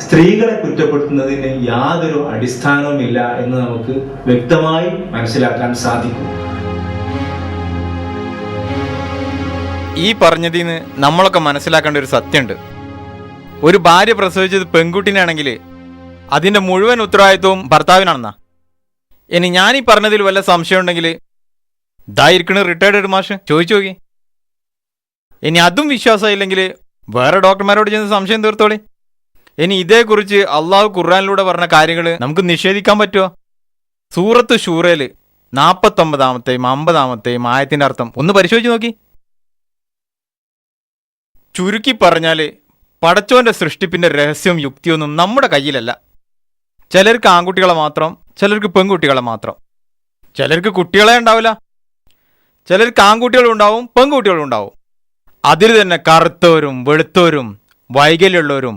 സ്ത്രീകളെ കുറ്റപ്പെടുത്തുന്നതിന് യാതൊരു അടിസ്ഥാനവുമില്ല എന്ന് നമുക്ക് വ്യക്തമായി മനസ്സിലാക്കാൻ സാധിക്കും. ഈ പറഞ്ഞതിൽ നിന്ന് നമ്മളൊക്കെ മനസ്സിലാക്കേണ്ട ഒരു സത്യമുണ്ട്. ഒരു ഭാര്യ പ്രസവിച്ചത് പെൺകുട്ടിനാണെങ്കിൽ അതിന്റെ മുഴുവൻ ഉത്തരവാദിത്വവും ഭർത്താവിനാണെന്നാ. ഇനി ഞാനീ പറഞ്ഞതിൽ വല്ല സംശയം ഉണ്ടെങ്കിൽ ഇതായിരിക്കണ റിട്ടയർഡ് മാഷ് ചോദിച്ചു നോക്കി. ഇനി അതും വിശ്വാസമില്ലെങ്കിൽ വേറെ ഡോക്ടർമാരോട് ചെന്ന് സംശയം തീർത്തോളി. ഇനി ഇതേക്കുറിച്ച് അള്ളാഹു ഖുർആനിലൂടെ പറഞ്ഞ കാര്യങ്ങൾ നമുക്ക് നിഷേധിക്കാൻ പറ്റുമോ? സൂറത്ത് ഷൂറയിൽ 49-ാമത്തെയും 50-ാമത്തെയും ആയത്തിന്റെ അർത്ഥം ഒന്ന് പരിശോധിച്ച് നോക്കി. ചുരുക്കി പറഞ്ഞാൽ പടച്ചോന്റെ സൃഷ്ടിപ്പിന്റെ രഹസ്യവും യുക്തിയൊന്നും നമ്മുടെ കയ്യിലല്ല. ചിലർക്ക് ആൺകുട്ടികളെ മാത്രം, ചിലർക്ക് പെൺകുട്ടികളെ മാത്രം. ചിലർക്ക് കുട്ടികളെ ഉണ്ടാവില്ല, ചിലർക്ക് ആൺകുട്ടികളും ഉണ്ടാവും പെൺകുട്ടികളും ഉണ്ടാവും. അതിൽ തന്നെ കറുത്തവരും വെളുത്തവരും വൈകല്യമുള്ളവരും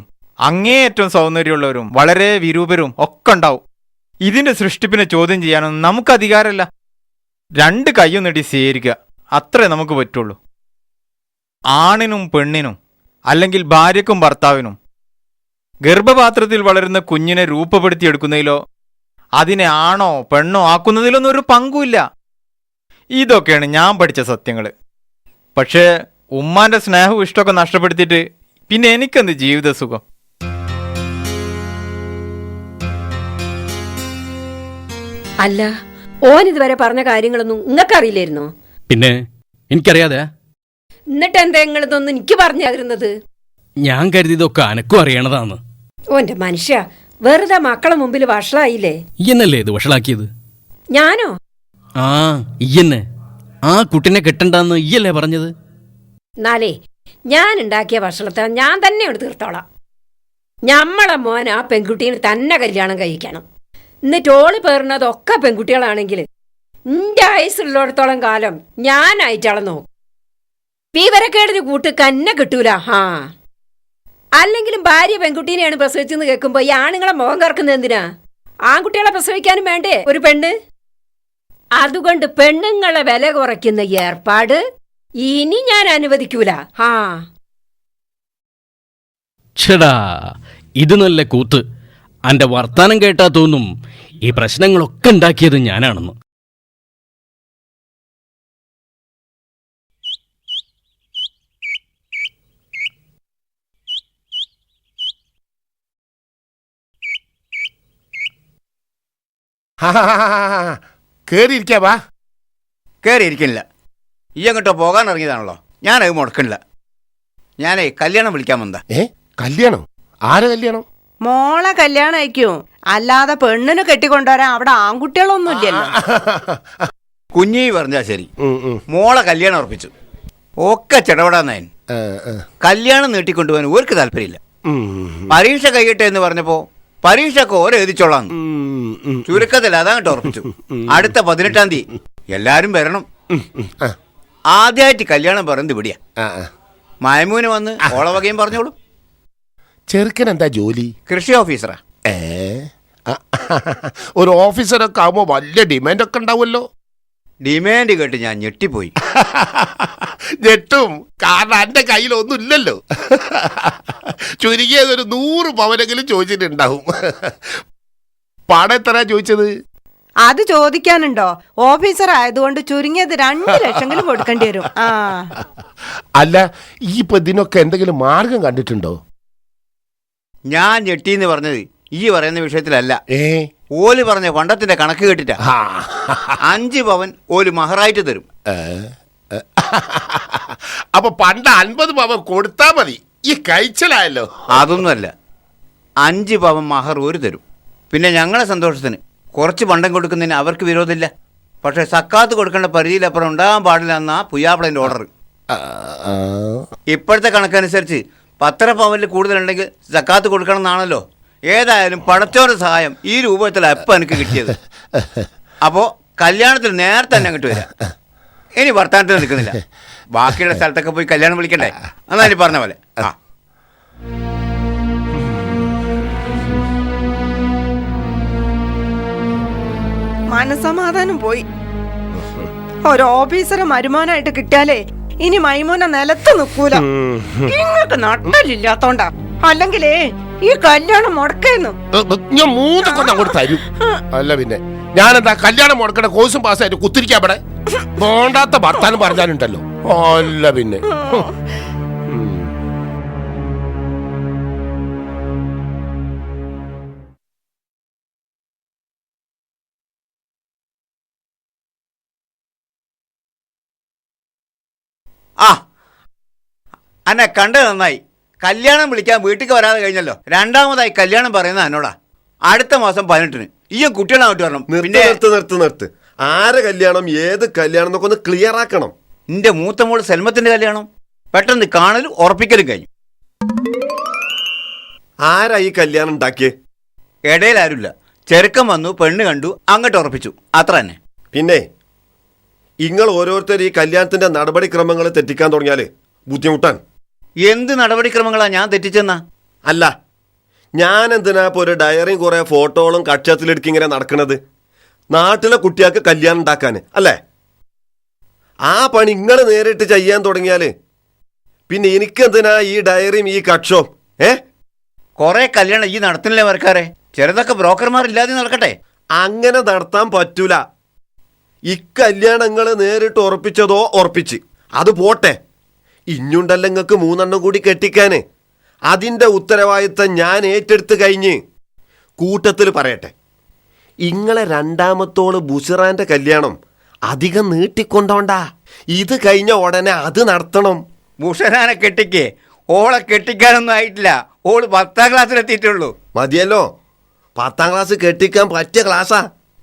അങ്ങേയറ്റം സൗന്ദര്യമുള്ളവരും വളരെ വിരൂപരും ഒക്കെ ഉണ്ടാവും. ഇതിന്റെ സൃഷ്ടിപ്പിനെ ചോദ്യം ചെയ്യാനൊന്നും നമുക്ക് അധികാരമല്ല. 2 കയ്യും നീട്ടി സ്വീകരിക്കുക, അത്രേ നമുക്ക് പറ്റുള്ളൂ. ആണിനും പെണ്ണിനും അല്ലെങ്കിൽ ഭാര്യക്കും ഭർത്താവിനും ഗർഭപാത്രത്തിൽ വളരുന്ന കുഞ്ഞിനെ രൂപപ്പെടുത്തിയെടുക്കുന്നതിലോ അതിനെ ആണോ പെണ്ണോ ആക്കുന്നതിലൊന്നും ഒരു പങ്കുമില്ല. ഇതൊക്കെയാണ് ഞാൻ പഠിച്ച സത്യങ്ങൾ. പക്ഷേ ഉമ്മാന്റെ സ്നേഹവും ഇഷ്ടമൊക്കെ നഷ്ടപ്പെടുത്തിയിട്ട് പിന്നെ എനിക്കെന്ത് ജീവിത സുഖം? അല്ല, ഓൻ ഇതുവരെ പറഞ്ഞ കാര്യങ്ങളൊന്നും നിങ്ങൾക്കറിയില്ലായിരുന്നോ? പിന്നെ എനിക്കറിയാതെ. എന്നിട്ട് എന്താ നിങ്ങളിതൊന്നും എനിക്ക് പറഞ്ഞു തരുന്നത്? ഞാൻ കരുതിയതൊക്കെ അനക്കും അറിയണതാന്ന്. ഓന്റെ മനുഷ്യ, വെറുതെ മക്കളെ മുമ്പിൽ വഷളായില്ലേ? ഇയ്യെന്നല്ലേ ഇത് വഷളാക്കിയത്? ഞാനോ? ആ, ഇയ്യെന്നെ. ആ കുട്ടിനെ കെട്ടണ്ടെന്ന് ഇയ്യല്ലേ പറഞ്ഞത്? എന്നാലേ ഞാൻ ഉണ്ടാക്കിയ വഷളത്തെ ഞാൻ തന്നെ എടുത്ത് തീർത്തോളാം. ഞമ്മളെ മോൻ ആ പെൺകുട്ടീനെ തന്നെ കല്യാണം കഴിക്കണം. എന്നിട്ട് ഓള് പേറുന്നതൊക്കെ പെൺകുട്ടികളാണെങ്കിൽ എന്റെ ആയുസുള്ളിടത്തോളം കാലം ഞാനായിട്ടാളെ നോക്കും. വിവരക്കേടിന് കൂട്ട് കന്നെ കിട്ടൂല. അല്ലെങ്കിലും ഭാര്യ പെൺകുട്ടീനെയാണ് പ്രസവിച്ചെന്ന് കേൾക്കുമ്പോ ഈ ആണുങ്ങളെ മുഖം കറക്കുന്നത് എന്തിനാ? ആൺകുട്ടികളെ പ്രസവിക്കാനും വേണ്ടേ ഒരു പെണ്ണ്? അതുകൊണ്ട് പെണ്ണുങ്ങളെ വില കുറയ്ക്കുന്ന ഏർപ്പാട് ഇനി ഞാൻ അനുവദിക്കൂല. ഛടാ, ഇത് നല്ല കൂത്ത്. അന്റെ വർത്താനം കേട്ടാ തോന്നും ഈ പ്രശ്നങ്ങളൊക്കെ ഉണ്ടാക്കിയത് ഞാനാണെന്ന്. കേറിയിരിക്കാ. കയറിയിരിക്കണില്ല. ഈ അങ്ങോട്ടോ പോകാൻ ഇറങ്ങിയതാണല്ലോ. ഞാനത് മുടക്കണില്ല. ഞാനേ കല്യാണം വിളിക്കാൻ വന്നതാ. കല്യാണം? ആരെ കല്യാണം? മോളെ കല്യാണം അയക്കും. അല്ലാതെ പെണ്ണിന് കെട്ടിക്കൊണ്ടുവരാൻ അവിടെ ആൺകുട്ടികളൊന്നും ഇല്ലല്ലോ. കുഞ്ഞി പറഞ്ഞാ ശരി. മോളെ കല്യാണം ഉറപ്പിച്ചു. ഒക്കെ ചെടപെടാന്നായൻ. കല്യാണം നീട്ടിക്കൊണ്ടുപോകാൻ ഒരു താല്പര്യമില്ല. പരീക്ഷ കഴിയട്ടെ എന്ന് പറഞ്ഞപ്പോ പരീക്ഷക്ക് ഓരോ എഴുതിച്ചോളാം. ചുരുക്കത്തിൽ അതാ കേട്ടോ ഉറപ്പിച്ചു. അടുത്ത 18-ാം തീയതി എല്ലാരും വരണം. ആദ്യമായിട്ട് കല്യാണം പറയുന്നത് ഇവിടെയാ. മൈമൂന് വന്ന് ഓളവകയും പറഞ്ഞോളൂ. ചെറുക്കൻ എന്താ ജോലി? കൃഷി ഓഫീസറാ. ഒരു ഓഫീസറൊക്കെ ആവുമ്പോ വലിയ ഡിമാൻഡ് ഒക്കെ ഉണ്ടാവുമല്ലോ. ഡിമാൻഡ് കേട്ട് ഞാൻ ഞെട്ടിപ്പോയി. ഞെട്ടും, കാരണം എന്റെ കയ്യിലൊന്നും ഇല്ലല്ലോ. ചുരുങ്ങിയതൊരു 100 പവനെങ്കിലും ചോദിച്ചിട്ടുണ്ടാവും. പണം എത്ര ചോദിച്ചത്? അത് ചോദിക്കാനുണ്ടോ? ഓഫീസർ ആയതുകൊണ്ട് ചുരുങ്ങിയത് 2 ലക്ഷമെങ്കിലും കൊടുക്കേണ്ടി വരും. അല്ല, ഈ ഇപ്പൊ ഇതിനൊക്കെ എന്തെങ്കിലും മാർഗം കണ്ടിട്ടുണ്ടോ? ഞാൻ ഞെട്ടിന്ന് പറഞ്ഞത് ഈ പറയുന്ന വിഷയത്തിലല്ല. ഓല് പറഞ്ഞ പണ്ടത്തിന്റെ കണക്ക് കേട്ടിട്ടാ. 5 പവൻ ഓല് മഹറായിട്ട് തരും. അപ്പൊ പണ്ട് 50 പവൻ കൊടുത്താ മതി. ഈ കഴിച്ചലായല്ലോ. അതൊന്നുമല്ല, 5 പവൻ മഹർ ഒരു തരും. പിന്നെ ഞങ്ങളെ സന്തോഷത്തിന് കുറച്ച് പണ്ടം കൊടുക്കുന്നതിന് അവർക്ക് വിരോധമില്ല. പക്ഷെ സക്കാത്ത് കൊടുക്കേണ്ട പരിധിയിലപ്പുറം ഉണ്ടാകാൻ പാടില്ല എന്നാ പുയ്യാപ്പിളന്റെ ഓർഡർ. ഇപ്പോഴത്തെ കണക്കനുസരിച്ച് 10 പവനിൽ കൂടുതലുണ്ടെങ്കിൽ സക്കാത്ത് കൊടുക്കണം എന്നാണല്ലോ. ഏതായാലും പടച്ചോന്റെ സഹായം ഈ രൂപത്തിലാണ് എപ്പം എനിക്ക് കിട്ടിയത്. അപ്പോൾ കല്യാണത്തിൽ നേരത്തെ തന്നെ അങ്ങോട്ട് വരാം. ഇനി വർത്താനത്തിൽ നിൽക്കുന്നില്ല. ബാക്കിയുള്ള സ്ഥലത്തൊക്കെ പോയി കല്യാണം വിളിക്കണ്ടേ? എന്നാ ഇനി പറഞ്ഞ പോലെ. മനസമാധാനം പോയി. ഒരു ഓഫീസറെ മരുമാനായിട്ട് കിട്ടിയാലേ ഇനി മൈമൂന നിലത്ത് നിൽക്കൂല. നിങ്ങൾക്ക് നട്ടലില്ലാത്തോണ്ടാ. അല്ലെങ്കിലേ ഈ കല്യാണം മുടക്കുന്നു. ഞാൻ 3 കൊല്ലം അങ്ങോട്ട് തരും. അല്ല പിന്നെ ഞാനെന്താ കല്യാണം മുടക്കണ കോഴ്സും പാസ്സായിട്ട് കുത്തിരിക്കാ അവിടെ? വേണ്ടാത്ത ഭർത്താനം പറഞ്ഞാലുണ്ടല്ലോ. അല്ല പിന്നെ അന്നെ കണ്ടത് നന്നായി. കല്യാണം വിളിക്കാൻ വീട്ടിലേക്ക് വരാതെ കഴിഞ്ഞല്ലോ. 2ാമതായി കല്യാണം പറയുന്നത് എന്നോടാ. അടുത്ത മാസം 18-ന് ഈ കുട്ടികളായിട്ട് വരണം. നിർത്ത്. ആരെ കല്യാണം, ഏത് കല്യാണം എന്നൊക്കെ ഒന്ന് ക്ലിയർ ആക്കണം. എന്റെ മൂത്ത മോള് സെൽമത്തിന്റെ കല്യാണം പെട്ടെന്ന് കാണലും ഉറപ്പിക്കലും കഴിഞ്ഞു. ആരാ ഈ കല്യാണം ഉണ്ടാക്കിയേ? ഇടയിൽ ആരുമില്ല. ചെറുക്കം വന്നു, പെണ്ണ് കണ്ടു, അങ്ങോട്ട് ഉറപ്പിച്ചു. അത്ര തന്നെ. പിന്നെ നിങ്ങൾ ഓരോരുത്തർ ഈ കല്യാണത്തിന്റെ നടപടിക്രമങ്ങൾ തെറ്റിക്കാൻ തുടങ്ങിയാല് ബുദ്ധിമുട്ടാണ്. എന്ത് നടപടിക്രമങ്ങളാ ഞാൻ തെറ്റിച്ചെന്നാ? അല്ല, ഞാൻ എന്തിനാ ഇപ്പോൾ ഒരു ഡയറിയും കുറെ ഫോട്ടോകളും കക്ഷത്തിലെടുക്കി ഇങ്ങനെ നടക്കണത്? നാട്ടിലെ കുട്ടികൾക്ക് കല്യാണം ഉണ്ടാക്കാൻ അല്ലേ? ആ പണി നിങ്ങൾ നേരിട്ട് ചെയ്യാൻ തുടങ്ങിയാല് പിന്നെ എനിക്കെന്തിനാ ഈ ഡയറിയും ഈ കക്ഷവും? കുറെ കല്യാണം ഈ നടത്തുന്നില്ലേ മരക്കാരെ? ചിലതൊക്കെ ബ്രോക്കർമാർ ഇല്ലാതെ നടക്കട്ടെ. അങ്ങനെ നടത്താൻ പറ്റൂല. ഇക്കല്യാണങ്ങൾ നേരിട്ട് ഉറപ്പിച്ചതോ ഉറപ്പിച്ച്, അത് പോട്ടെ. ഇഞ്ഞുണ്ടല്ലോ നിങ്ങൾക്ക് 3 എണ്ണം കൂടി കെട്ടിക്കാന്. അതിൻ്റെ ഉത്തരവാദിത്തം ഞാൻ ഏറ്റെടുത്ത് കഴിഞ്ഞ്. കൂട്ടത്തിൽ പറയട്ടെ, ഇങ്ങളെ രണ്ടാമത്തോള് ബുഷറാന്റെ കല്യാണം അധികം നീട്ടിക്കൊണ്ടോണ്ടാ. ഇത് കഴിഞ്ഞ ഉടനെ അത് നടത്തണം. ബുഷറാനെ കെട്ടിക്കേ? ഓളെ കെട്ടിക്കാനൊന്നും ആയിട്ടില്ല. ഓള് 10ാം ക്ലാസ്സിലെത്തിയിട്ടുള്ളൂ. മതിയല്ലോ, 10ാം ക്ലാസ് കെട്ടിക്കാൻ പറ്റിയ ക്ലാസ്സാ.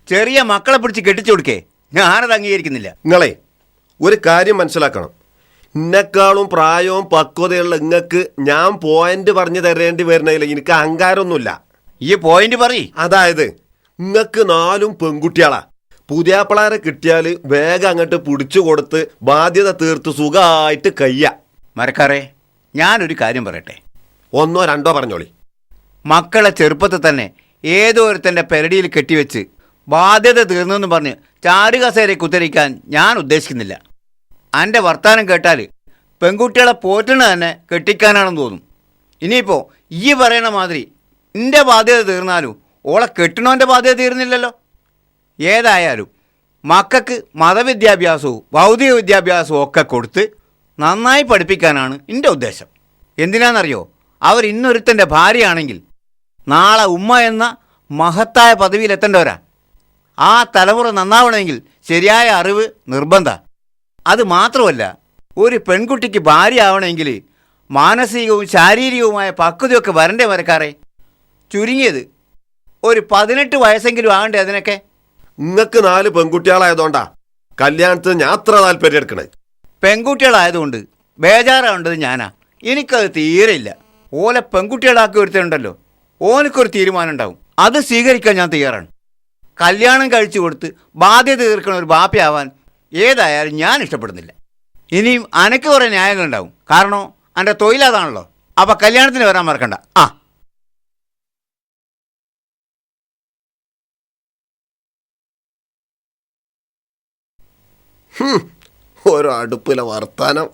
ചെറിയ മക്കളെ പിടിച്ച് കെട്ടിച്ചു കൊടുക്കേ? ഞാനത് അംഗീകരിക്കുന്നില്ല. നിങ്ങളെ ഒരു കാര്യം മനസ്സിലാക്കണം. എന്നെക്കാളും പ്രായവും പക്വതയുള്ള നിങ്ങൾക്ക് ഞാൻ പോയിന്റ് പറഞ്ഞു തരേണ്ടി വരുന്നതിൽ എനിക്ക് അഹങ്കാരമൊന്നുമില്ല. ഈ പോയിന്റ് പറയ്. അതായത് നിങ്ങൾക്ക് 4 പെൺകുട്ടികളാ. പുതിയാപ്പിളാരെ കിട്ടിയാൽ വേഗം അങ്ങോട്ട് പിടിച്ചു കൊടുത്ത് ബാധ്യത തീർത്ത് സുഖമായിട്ട് കയ്യ. മരക്കാരെ, ഞാനൊരു കാര്യം പറയട്ടെ. 1 2 പറഞ്ഞോളി. മക്കളെ ചെറുപ്പത്തിൽ തന്നെ ഏതോ ഒരുത്തൻ്റെ പെരടിയിൽ കെട്ടിവെച്ച് ബാധ്യത തീർന്നെന്ന് പറഞ്ഞ് ചാരുകസേരെ കുത്തരിക്കാൻ ഞാൻ ഉദ്ദേശിക്കുന്നില്ല. എൻ്റെ വർത്താനം കേട്ടാൽ പെൺകുട്ടികളെ പോറ്റണ തന്നെ കെട്ടിക്കാനാണെന്ന് തോന്നും. ഇനിയിപ്പോൾ ഈ പറയണ മാതിരി എൻ്റെ ബാധ്യത തീർന്നാലും ഓളെ കെട്ടണോൻ്റെ ബാധ്യത തീർന്നില്ലല്ലോ. ഏതായാലും മക്കൾക്ക് മതവിദ്യാഭ്യാസവും ഭൗതിക വിദ്യാഭ്യാസവും ഒക്കെ കൊടുത്ത് നന്നായി പഠിപ്പിക്കാനാണ് എൻ്റെ ഉദ്ദേശം. എന്തിനാണെന്നറിയോ? അവർ ഇന്നൊരുത്തൻ്റെ ഭാര്യയാണെങ്കിൽ നാളെ ഉമ്മ എന്ന മഹത്തായ പദവിയിലെത്തേണ്ടവരാ. ആ തലമുറ നന്നാവണമെങ്കിൽ ശരിയായ അറിവ് നിർബന്ധ. അത് മാത്രമല്ല, ഒരു പെൺകുട്ടിക്ക് ഭാര്യ ആവണമെങ്കിൽ മാനസികവും ശാരീരികവുമായ പക്വതയൊക്കെ വരണ്ടേ മരക്കാരെ? ചുരുങ്ങിയത് ഒരു 18 വയസ്സെങ്കിലും ആകണ്ടേ അതിനൊക്കെ? നിങ്ങൾക്ക് 4 പെൺകുട്ടികളായതുകൊണ്ടാ കല്യാണത്തിന് ഞാൻ അത്ര താല്പര്യം എടുക്കണേ. പെൺകുട്ടികളായതുകൊണ്ട് ബേജാറാവേണ്ടത് ഞാനാ. എനിക്കത് തീരെയില്ല. ഓലെ പെൺകുട്ടികളാക്കി ഒരുത്തനുണ്ടല്ലോ, ഓനക്കൊരു തീരുമാനം ഉണ്ടാവും. അത് സ്വീകരിക്കാൻ ഞാൻ തയ്യാറാണ്. കല്യാണം കഴിച്ചു കൊടുത്ത് ബാധ്യത തീർക്കണ ഒരു ബാപ്പയാവാൻ ഏതായാലും ഞാൻ ഇഷ്ടപ്പെടുന്നില്ല. ഇനിയും അനക്ക് കുറേ ന്യായങ്ങളുണ്ടാവും. കാരണം എൻ്റെ തൊഴിലതാണല്ലോ. അപ്പം കല്യാണത്തിന് വരാൻ മറക്കണ്ട. ആ ഓരോ അടുപ്പിലെ വർത്താനം.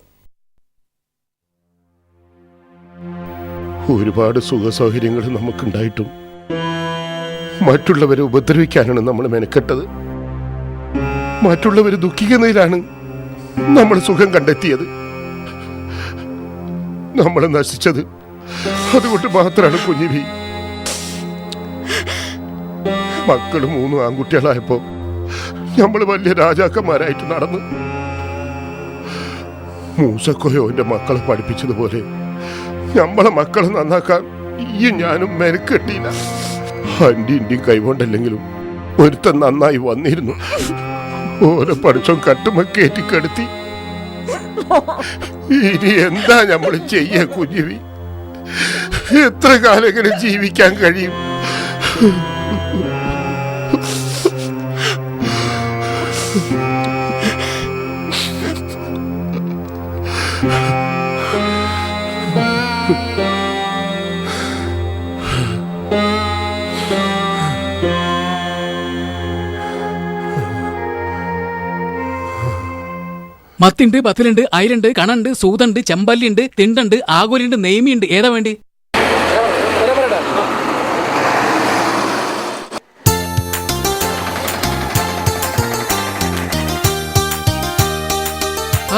ഒരുപാട് സുഖസൗകര്യങ്ങൾ നമുക്കുണ്ടായിട്ടും മറ്റുള്ളവരെ ഉപദ്രവിക്കാനാണ് നമ്മൾ മെനക്കെട്ടത്. മറ്റുള്ളവർ ദുഃഖിക്കുന്നതിലാണ് നമ്മൾ സുഖം കണ്ടെത്തിയത്. നമ്മൾ നശിച്ചത് അതുകൊണ്ട് മാത്രമാണ് കുഞ്ഞിവി. മക്കൾ 3 ആൺകുട്ടികളായപ്പോ നമ്മൾ വലിയ രാജാക്കന്മാരായിട്ട് നടന്നു. മൂസക്കോയോന്റെ മക്കളെ പഠിപ്പിച്ചതുപോലെ നമ്മളെ മക്കളെ നന്നാക്കാൻ ഈ ഞാനും മെനക്കെട്ടിയില്ല. അന്റിയും കൈകൊണ്ടല്ലെങ്കിലും ഒരുത്തൻ നന്നായി വന്നിരുന്നു. ഓരോ പഠിച്ചോ കട്ടുമ കയറ്റിക്കെടുത്തി. ഇനി എന്താ നമ്മൾ ചെയ്യ കുഞ്ഞിവി? എത്ര കാലം ഇങ്ങനെ ജീവിക്കാൻ കഴിയും? മത്തിണ്ട്, പത്തിലുണ്ട്, അയിലുണ്ട്, കണുണ്ട്, സൂതുണ്ട്, ചെമ്പല്ലിണ്ട്, തിണ്ടുണ്ട്, ആകോലിണ്ട്, നെയ്മിയുണ്ട്. ഏതാ വേണ്ടി?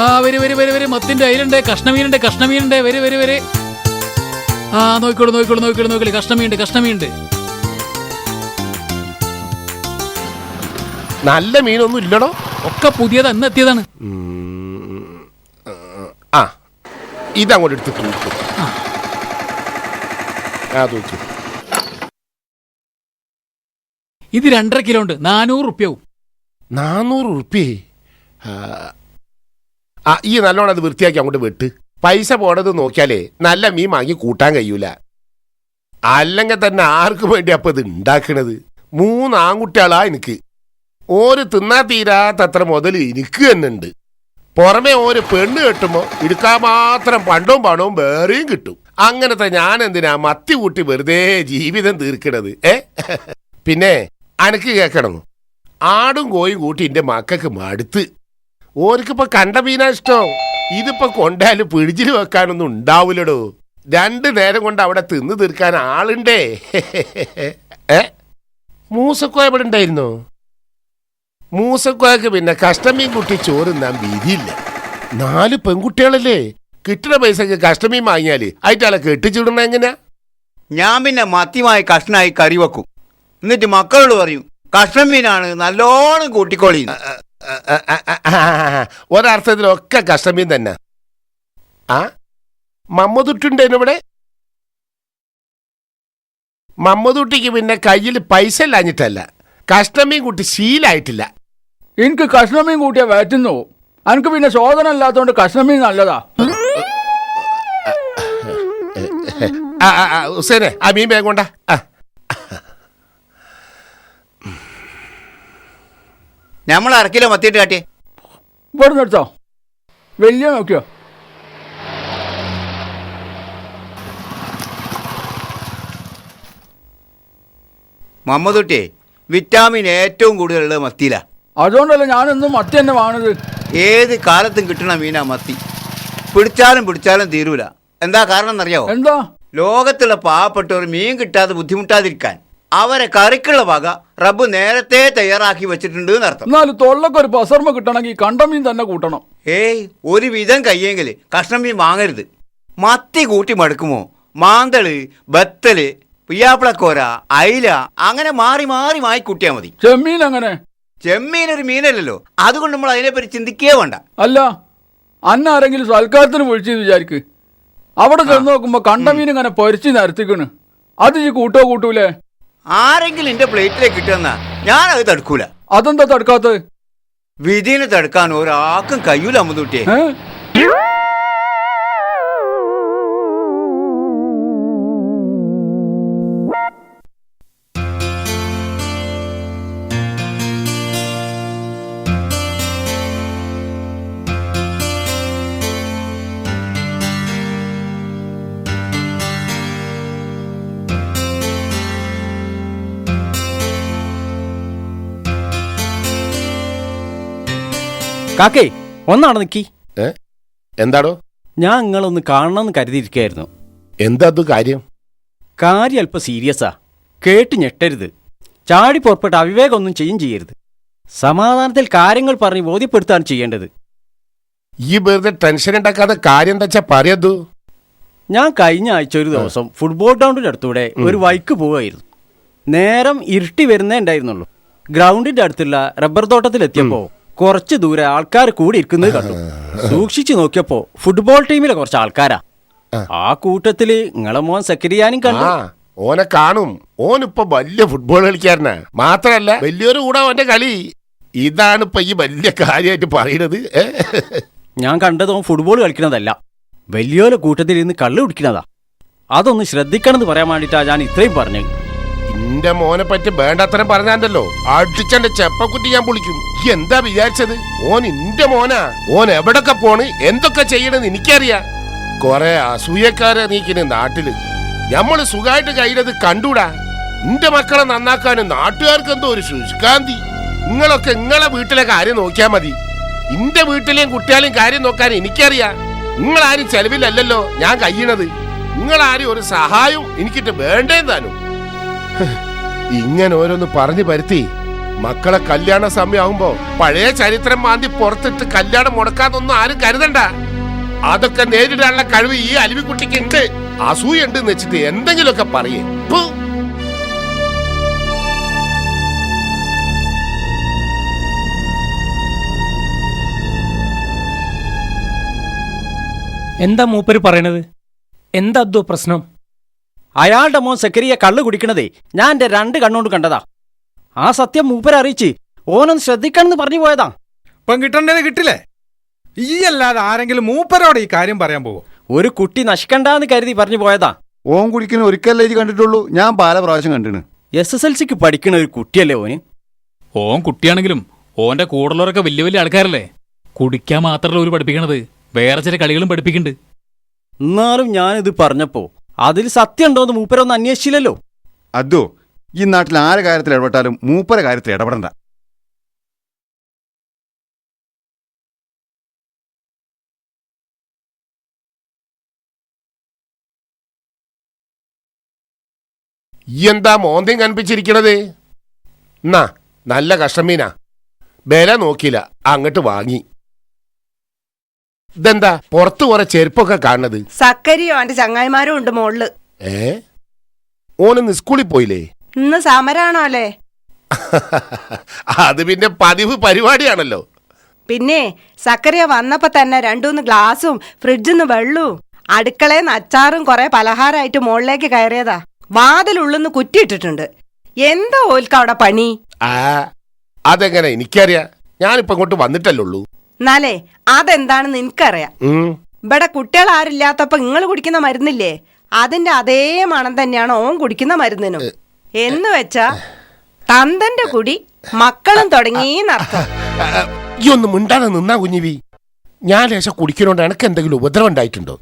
ആ വരെ വരെ വരെ വരെ മത്തിന്റെ അയിലുണ്ട്, കഷ്ണമീനുണ്ട്, കഷ്ണമീനുണ്ട്. വരെ വരെ വരെ. ആ നോക്കിക്കോളൂ നോക്കിക്കോളൂ നോക്കിക്കോളൂ നോക്കിക്കോളൂ. കഷ്ണമീനുണ്ട്, കഷ്ണമീനുണ്ട്. നല്ല മീനൊന്നും ഇല്ലടോ. ഒക്കെ പുതിയത് അന്ന് എത്തിയതാണ്. ആ ഇതങ്ങോട്ട് എടുത്ത് തൂക്കും. ഇത് 2.5 കിലോ ഉണ്ട്. 400 റുപ്യാവും. 400 റുപ്യേ? ആ ഈ നല്ലോണം അത് വൃത്തിയാക്കി അങ്ങോട്ട് വെട്ട്. പൈസ പോണത് നോക്കിയാലേ നല്ല മീൻ വാങ്ങി കൂട്ടാൻ കഴിയൂല. അല്ലെങ്കിൽ തന്നെ ആർക്കും വേണ്ടി അപ്പൊ ഇത് ഉണ്ടാക്കണത്? 3 ആൺകുട്ടികളാ എനിക്ക്. ഓര് തിന്നാ തീരാത്തത്ര മുതൽ എനിക്ക് തന്നെ ഉണ്ട്. പുറമെ ഓര് പെണ്ണ് കെട്ടുമ്പോ എടുക്കാൻ മാത്രം പണ്ടവും പണവും വേറെയും കിട്ടും. അങ്ങനത്തെ ഞാൻ എന്തിനാ മത്തി കൂട്ടി വെറുതെ ജീവിതം തീർക്കണത്? പിന്നെ അനക്ക് കേക്കണം, ആടും കോയും കൂട്ടി എന്റെ മക്കൾക്ക് മടുത്ത്. ഓർക്കിപ്പോ കണ്ട മീനാ ഇഷ്ടം. ഇതിപ്പോ കൊണ്ടാലും പിടിച്ചിൽ വെക്കാനൊന്നും ഉണ്ടാവൂലടോ. രണ്ടു നേരം കൊണ്ട് അവിടെ തിന്നു തീർക്കാൻ ആളുണ്ടേ. മൂസക്കോയ ഇവിടെ ഉണ്ടായിരുന്നു. മൂസക്കോയക്ക് പിന്നെ കഷ്ടമീൻ കുട്ടി ചോറ് നാൻ വീതിയില്ല. 4 പെൺകുട്ടികളല്ലേ, കിട്ടുന്ന പൈസക്ക് കഷ്ടമീൻ വാങ്ങിയാല് ആയിട്ടാളെ കെട്ടിച്ചിടണ എങ്ങനെയാ? ഞാൻ പിന്നെ മത്തിയുമായി കഷ്ണായി കറി വെക്കും. എന്നിട്ട് മക്കളോട് പറയും കഷ്ണമീനാണ് നല്ലോണം കൂട്ടിക്കോളി. ഒരർത്ഥത്തിലൊക്കെ കഷ്ടമീൻ തന്നെ. ആ മമ്മദുട്ടുണ്ടേനു ഇവിടെ. മമ്മദുട്ടിക്ക് പിന്നെ കയ്യിൽ പൈസ ഇല്ലാഞ്ഞിട്ടല്ല, കഷ്ണമീൻ കൂട്ടി ശീലായിട്ടില്ല. എനിക്ക് കഷ്ണമീൻ കൂട്ടിയാ വയറ്റുന്നു. എനിക്ക് പിന്നെ ശോധന അല്ലാത്തോണ്ട് കഷ്ണമീൻ നല്ലതാ. ഹുസൈനെ ആ മീൻ വേഗം കൊണ്ടാ. നമ്മൾ അരക്കിലോ മത്തിയിട്ട് കാട്ടിയേ. ഇവിടെ നിർത്തോ, വലിയ നോക്കിയോ. മമ്മദുട്ടിയെ വിറ്റാമിൻ ഏറ്റവും കൂടുതലുള്ളത് മത്തിയിലാ. അതുകൊണ്ടല്ലേ ഞാനെന്നും മത്തി തന്നെ വാങ്ങുന്നത്. ഏത് കാലത്തും കിട്ടണ മീനാ മത്തി. പിടിച്ചാലും തീരൂല. എന്താ കാരണം എന്നറിയാവോ? എന്താ? ലോകത്തുള്ള പാവപ്പെട്ടവർ മീൻ കിട്ടാതെ ബുദ്ധിമുട്ടാതിരിക്കാൻ അവരെ കറിക്കുള്ള വക റബ്ബ് നേരത്തെ തയ്യാറാക്കി വെച്ചിട്ടുണ്ട് എന്നർത്ഥം. എന്നാലും തൊള്ളക്ക് ഒരു പസർമ കിട്ടണമെങ്കിൽ കണ്ടമീൻ തന്നെ കൂട്ടണം. ഏയ് ഒരു വിധം കയ്യെങ്കിൽ കഷ്ണം മീൻ വാങ്ങരുത്. മത്തി കൂട്ടി മടുക്കുമോ? മാന്തള്, ബത്തല്, പിയ്യാപ്പിളക്കോര, അയില അങ്ങനെ മാറി മാറി വാങ്ങിക്കൂട്ടിയാൽ മതി. ചെമ്മീൻ അങ്ങനെ? ചെമ്മീൻ ഒരു മീനല്ലല്ലോ, അതുകൊണ്ട് നമ്മൾ അതിനെപ്പറ്റി ചിന്തിക്കേ വേണ്ട. അല്ല, അന്ന ആരെങ്കിലും സൽക്കാരത്തിന് വിളിച്ചെന്ന് വിചാരിക്ക്. അവിടെ ചെന്ന് നോക്കുമ്പോ കണ്ടമീൻ ഇങ്ങനെ പൊരിച്ച് നിരത്തിക്കണ്. അത് ഈ കൂട്ടൂലേ? ആരെങ്കിലും എന്റെ പ്ലേറ്റിലേക്ക് കിട്ടുന്ന ഞാൻ അത് തടുക്കൂല. അതെന്താ തടുക്കാത്തത്? വിധിനെ തടുക്കാൻ ഒരാൾക്കും കഴിയൂല അമ്മൂട്ടിയെ. കാക്കേ ഒന്നാണ് നിക്കി. എന്താടോ? ഞാൻ നിങ്ങളൊന്ന് കാണണമെന്ന് കരുതിയിരിക്കായിരുന്നു. എന്താ കാര്യം? കാര്യം അല്പം സീരിയസാ. കേട്ട് ഞെട്ടരുത്. ചാടി പുറപ്പെട്ട് അവിവേകമൊന്നും ചെയ്യരുത്. സമാധാനത്തിൽ കാര്യങ്ങൾ പറഞ്ഞ് ബോധ്യപ്പെടുത്താണ് ചെയ്യേണ്ടത്. ഈ വെറുതെ ടെൻഷൻ ഉണ്ടാക്കാതെ കാര്യം എന്താ വെച്ചാ പറയൂ. ഞാൻ കഴിഞ്ഞ ആഴ്ച ഒരു ദിവസം ഫുട്ബോൾ ഗ്രൗണ്ടിന്റെ അടുത്തൂടെ ഒരു വൈക്ക് പോവുകയായിരുന്നു. നേരം ഇരുട്ടി വരുന്നേ ഉണ്ടായിരുന്നുള്ളൂ. ഗ്രൗണ്ടിന്റെ അടുത്തുള്ള റബ്ബർ തോട്ടത്തിലെത്തിയപ്പോ കുറച്ച് ദൂരെ ആൾക്കാർ കൂടി ഇരിക്കുന്നത് കണ്ടു. സൂക്ഷിച്ചു നോക്കിയപ്പോ ഫുട്ബോൾ ടീമിലെ കുറച്ച് ആൾക്കാരാ. ആ കൂട്ടത്തില് നിങ്ങളെ മോൻ സക്കരിയാനും കണ്ടു. ഓനെ കാണും. ഓനിപ്പോ വലിയ ഫുട്ബോൾ കളിക്കാരനാ. മാത്രല്ല വലിയൊരു കൂടെ ഓന്റെ കളി. ഇതാണ് ഇപ്പൊ ഈ വലിയ കാര്യമായിട്ട് പറയുന്നത്. ഞാൻ കണ്ടത് ഓൻ ഫുട്ബോൾ കളിക്കണതല്ല, വലിയോലെ കൂട്ടത്തിൽ ഇരുന്ന് കള്ളു കുടിക്കണതാ. അതൊന്ന് ശ്രദ്ധിക്കണമെന്ന് പറയാൻ വേണ്ടിട്ടാ ഞാൻ ഇത്രയും പറഞ്ഞു. എന്റെ മോനെ പറ്റി വേണ്ടത്രയും പറഞ്ഞാണ്ടല്ലോ അടിച്ചെന്റെ ചെപ്പക്കുറ്റി ഞാൻ പൊളിക്കും. എന്താ വിചാരിച്ചത്? ഓൻ എന്റെ മോനാ. ഓൻ എവിടൊക്കെ പോണ് എന്തൊക്കെ ചെയ്യണെന്ന് എനിക്കറിയാം. കൊറേ അസൂയക്കാരെ നീക്കിന് നാട്ടില്. ഞമ്മള് സുഖമായിട്ട് കഴിയുന്നത് കണ്ടൂടാ. എന്റെ മക്കളെ നന്നാക്കാനും നാട്ടുകാർക്ക് എന്തോ ഒരു ശുഷ്കാന്തി. നിങ്ങളൊക്കെ നിങ്ങളെ വീട്ടിലെ കാര്യം നോക്കിയാൽ മതി. എന്റെ വീട്ടിലെയും കുട്ടികളെയും കാര്യം നോക്കാൻ എനിക്കറിയാം. നിങ്ങളാരും ചെലവിലല്ലല്ലോ ഞാൻ കഴിയണത്. നിങ്ങളാരും ഒരു സഹായം എനിക്കിട്ട് വേണ്ടേന്നാനും. ഇങ്ങനെ ഓരോന്ന് പറഞ്ഞു പരുത്തി മക്കളെ കല്യാണ സമയമാകുമ്പോ പഴയ ചരിത്രം മാന്തി പുറത്തിട്ട് കല്യാണം മുടക്കാതൊന്നും ആരും കരുതണ്ട. അതൊക്കെ നേരിടാനുള്ള കഴിവ് ഈ അലിവിക്കുട്ടിക്ക് ഉണ്ട്. അസൂയുണ്ട് എന്ന് വെച്ചിട്ട് എന്തെങ്കിലുമൊക്കെ പറയേ. എന്താ മൂപ്പര് പറയണത്? എന്താ പ്രശ്നം? അയാളുടെ മോൻ സക്കരിയ കള്ളു കുടിക്കണതേ ഞാൻ എന്റെ 2 കണ്ണുകൊണ്ട് കണ്ടതാ. ആ സത്യം മൂപ്പരെ അറിയിച്ച് ഓനൊന്ന് ശ്രദ്ധിക്കണമെന്ന് പറഞ്ഞു പോയതാ. ഇപ്പം കിട്ടേണ്ടത് കിട്ടില്ലേ? ഈ അല്ലാതെ ആരെങ്കിലും മൂപ്പരോട് ഈ കാര്യം പറയാൻ പോകും? ഒരു കുട്ടി നശിക്കണ്ടെന്ന് കരുതി പറഞ്ഞു പോയതാ. ഓൻ കുടിക്കുന്ന ഒരിക്കലേ ഇത് കണ്ടിട്ടുള്ളൂ, ഞാൻ പല പ്രാവശ്യം കണ്ടിന്. SSLCക്ക് പഠിക്കണ ഒരു കുട്ടിയല്ലേ ഓന്. ഓൻ കുട്ടിയാണെങ്കിലും ഓന്റെ കൂടുള്ളവരൊക്കെ വലിയ വലിയ ആൾക്കാരല്ലേ. കുടിക്കാൻ മാത്രമല്ല ഒരു പഠിപ്പിക്കണത്, വേറെ ചില കളികളും പഠിപ്പിക്കുന്നുണ്ട്. എന്നാലും ഞാനിത് പറഞ്ഞപ്പോ അതിൽ സത്യം ഉണ്ടോന്ന് മൂപ്പരൊന്നും അന്വേഷിച്ചില്ലല്ലോ. അതോ ഈ നാട്ടിൽ ആരെ കാര്യത്തിൽ ഇടപെട്ടാലും മൂപ്പര കാര്യത്തിൽ ഇടപെടണ്ട. ഈ എന്താ മോന്തയും കനിപ്പിച്ചിരിക്കണത്? എന്നാ നല്ല കഷ്ണമീനാ, വില നോക്കിയില്ല, അങ്ങോട്ട് വാങ്ങി. ഇതെന്താ പുറത്ത് കുറെ ചെരുപ്പൊക്കെ കാണുന്നത്? സക്കരിയോ അവന്റെ ചങ്ങായിമാരും ഉണ്ട് മോളില്. ഓനിന്ന് സ്കൂളിൽ പോയില്ലേ? ഇന്ന് സമരാണോ അല്ലേ? അത് പിന്നെ പതിവ് പരിപാടിയാണല്ലോ. പിന്നെ സക്കറിയ വന്നപ്പോ തന്നെ 2-3 ഗ്ലാസും ഫ്രിഡ്ജിന്ന് വെള്ളവും അടുക്കളേന്ന് അച്ചാറും കുറെ പലഹാരമായിട്ട് മുകളിലേക്ക് കയറിയതാ. വാതിലുള്ളൊന്ന് കുറ്റിയിട്ടിട്ടുണ്ട്. എന്താ ഓൽക്ക് അവിടെ പണി? അതെങ്ങനെ എനിക്കറിയാ, ഞാനിപ്പോ ഇങ്ങോട്ട് വന്നിട്ടല്ലുള്ളൂ. എന്നാലേ അതെന്താണെന്ന് എനിക്കറിയാം. ഇവിടെ കുട്ടികൾ ആരില്ലാത്തപ്പോ നിങ്ങൾ കുടിക്കുന്ന മരുന്നില്ലേ, അതിന്റെ അതേ മണം തന്നെയാണ് ഓൻ കുടിക്കുന്ന മരുന്നിനും. എന്ന് വെച്ചാ തന്തന്റെ കുടി മക്കളും തുടങ്ങിയെന്നർത്ഥം. ഈ ഒന്ന് മിണ്ടാതെ നിന്നാ കുഞ്ഞിവി. ഞാൻ ലേശം കുടിക്കുന്നോണ്ട് എനിക്ക് എന്തെങ്കിലും ഉപദ്രവം ഉണ്ടായിട്ടുണ്ടോ?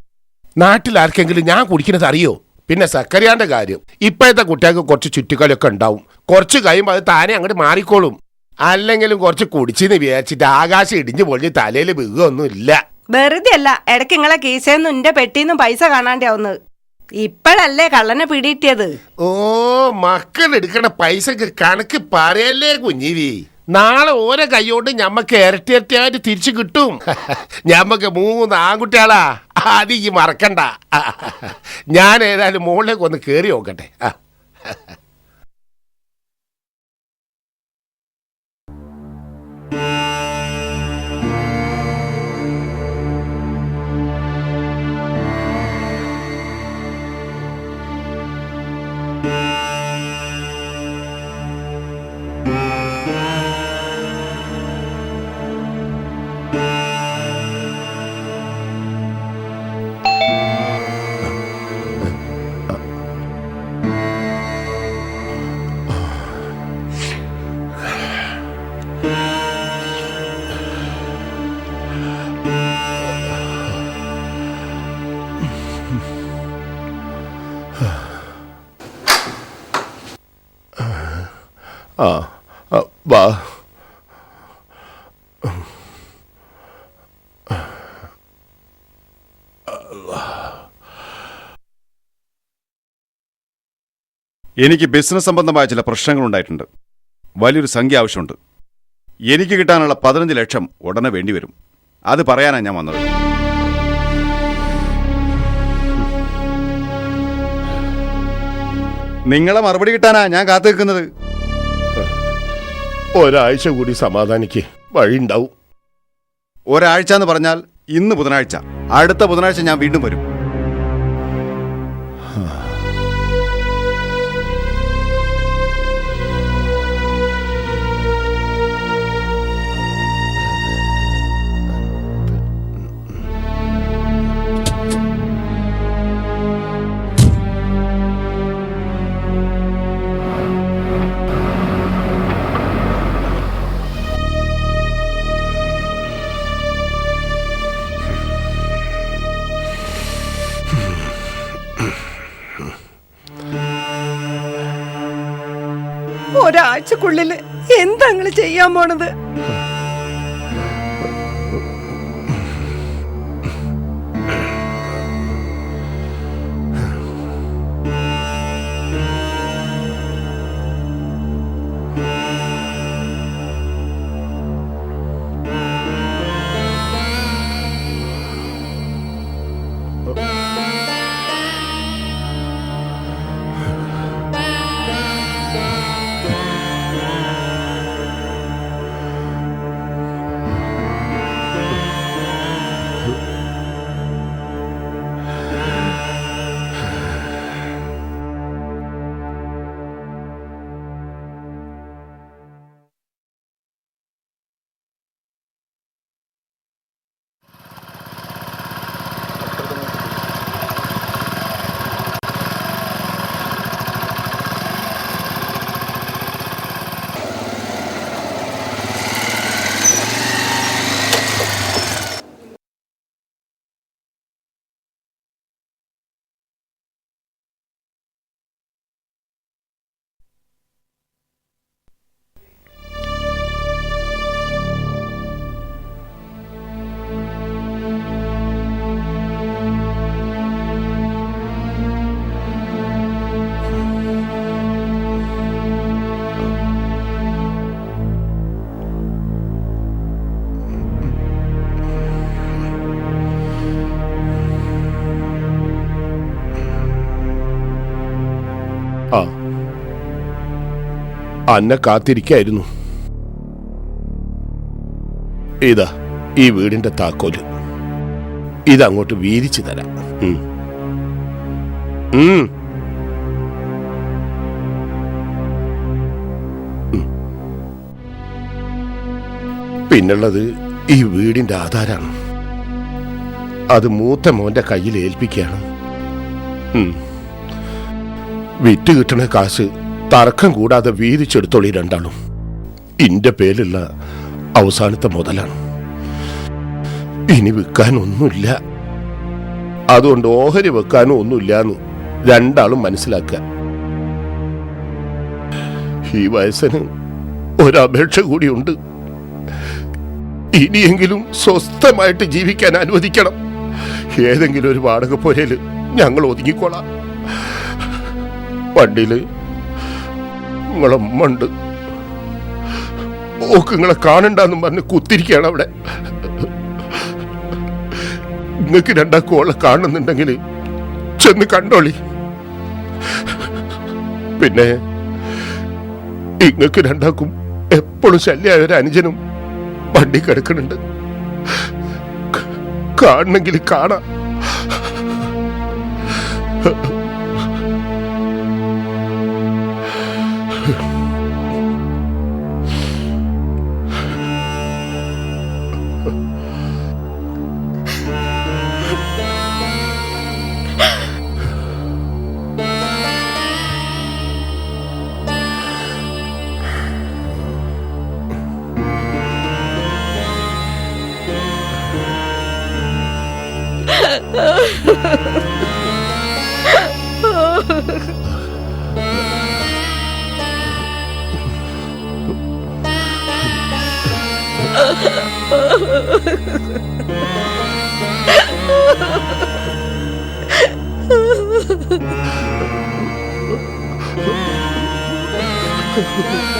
നാട്ടിൽ ആർക്കെങ്കിലും ഞാൻ കുടിക്കുന്നത് അറിയോ? പിന്നെ സക്കറിയാന്റെ കാര്യം, ഇപ്പോഴത്തെ കുട്ടികൾക്ക് കുറച്ച് ചുറ്റിക്കളിയൊക്കെ ഉണ്ടാവും. കുറച്ച് കഴിയുമ്പോൾ അത് താനെ അങ്ങോട്ട് മാറിക്കോളും. അല്ലെങ്കിലും കുറച്ച് കുടിച്ചെന്ന് വിചാരിച്ചിട്ട് ആകാശം ഇടിഞ്ഞു പൊളിഞ്ഞ് തലയിൽ വീഴൊന്നും ഇല്ല. വെറുതെ അല്ല, ഇടയ്ക്ക് നിങ്ങളെ കീസേന്നും എന്റെ പെട്ടിന്നും പൈസ കാണാണ്ടാവുന്നത്. ഇപ്പോഴല്ലേ കള്ളനെ പിടിയിട്ടിയത്. ഓ, മക്കൾ എടുക്കണ പൈസക്ക് കണക്ക് പറയല്ലേ കുഞ്ഞിവി. നാളെ ഓരോ കൈയോണ്ട് ഞമ്മക്ക് ഇരട്ടി ഇരട്ടിയായിട്ട് തിരിച്ചു കിട്ടും. ഞമ്മക്ക് 3 ആൺകുട്ടികളാ, അത് ഈ മറക്കണ്ട. ഞാൻ ഏതായാലും മുകളിലേക്ക് ഒന്ന് കേറി നോക്കട്ടെ. വാ. എനിക്ക് ബിസിനസ് സംബന്ധമായ ചില പ്രശ്നങ്ങൾ ഉണ്ടായിട്ടുണ്ട്. വലിയൊരു സംഖ്യ ആവശ്യമുണ്ട്. എനിക്ക് കിട്ടാനുള്ള 15 ലക്ഷം ഉടനെ വേണ്ടിവരും. അത് പറയാനാണ് ഞാൻ വന്നത്. നിങ്ങളെ മറുപടി കിട്ടാനാ ഞാൻ കാത്തു നിൽക്കുന്നത്. ഒരാഴ്ച കൂടി സമാധാനിക്ക്, വഴിയുണ്ടാവും. ഒരാഴ്ച എന്ന് പറഞ്ഞാൽ ഇന്ന് ബുധനാഴ്ച, അടുത്ത ബുധനാഴ്ച ഞാൻ വീണ്ടും വരും. ഒരാഴ്ചക്കുള്ളില് എന്താ നിങ്ങള് ചെയ്യാൻ പോണത്? ആ, അന്നെ കാത്തിരിക്കായിരുന്നു. ഇതാ ഈ വീടിന്റെ താക്കോല്, ഇതങ്ങോട്ട് വീതിച്ചു തരാം. പിന്നുള്ളത് ഈ വീടിന്റെ ആധാരാണ്. അത് മൂത്ത മോന്റെ കയ്യിൽ ഏൽപ്പിക്കുകയാണ്. വിറ്റ് കിട്ടണ കാശ് തർക്കം കൂടാതെ വീതിച്ചെടുത്തോളി രണ്ടാളും. ഇന്റെ പേരിലുള്ള അവസാനത്തെ മുതലാണ്. ഇനി വിൽക്കാനൊന്നുമില്ല. അതുകൊണ്ട് ഓഹരി വെക്കാനും ഒന്നുമില്ലാന്ന് രണ്ടാളും മനസ്സിലാക്കുക. ഈ വയസ്സിന് ഒരപേക്ഷ കൂടിയുണ്ട്. ഇനിയെങ്കിലും സ്വസ്ഥമായിട്ട് ജീവിക്കാൻ അനുവദിക്കണം. ഏതെങ്കിലും ഒരു വാടകപ്പുരയില് ഞങ്ങൾ ഒതുങ്ങിക്കോളാം. വണ്ടിയില് നിങ്ങളമ്മ ഉണ്ട്. ഓക്ക് നിങ്ങളെ കാണണ്ടെന്നും പറഞ്ഞ് കുത്തിരിക്കുകയാണ് അവിടെ. നിങ്ങൾക്ക് രണ്ടാക്കോളെ കാണുന്നുണ്ടെങ്കിൽ ചെന്ന് കണ്ടോളി. പിന്നെ ഇങ്ങക്ക് രണ്ടാക്കും എപ്പോഴും ശല്യമായ ഒരു അനുജനും വണ്ടി കിടക്കുന്നുണ്ട്. കാണണമെങ്കിൽ കാണാം. Ha ha ha.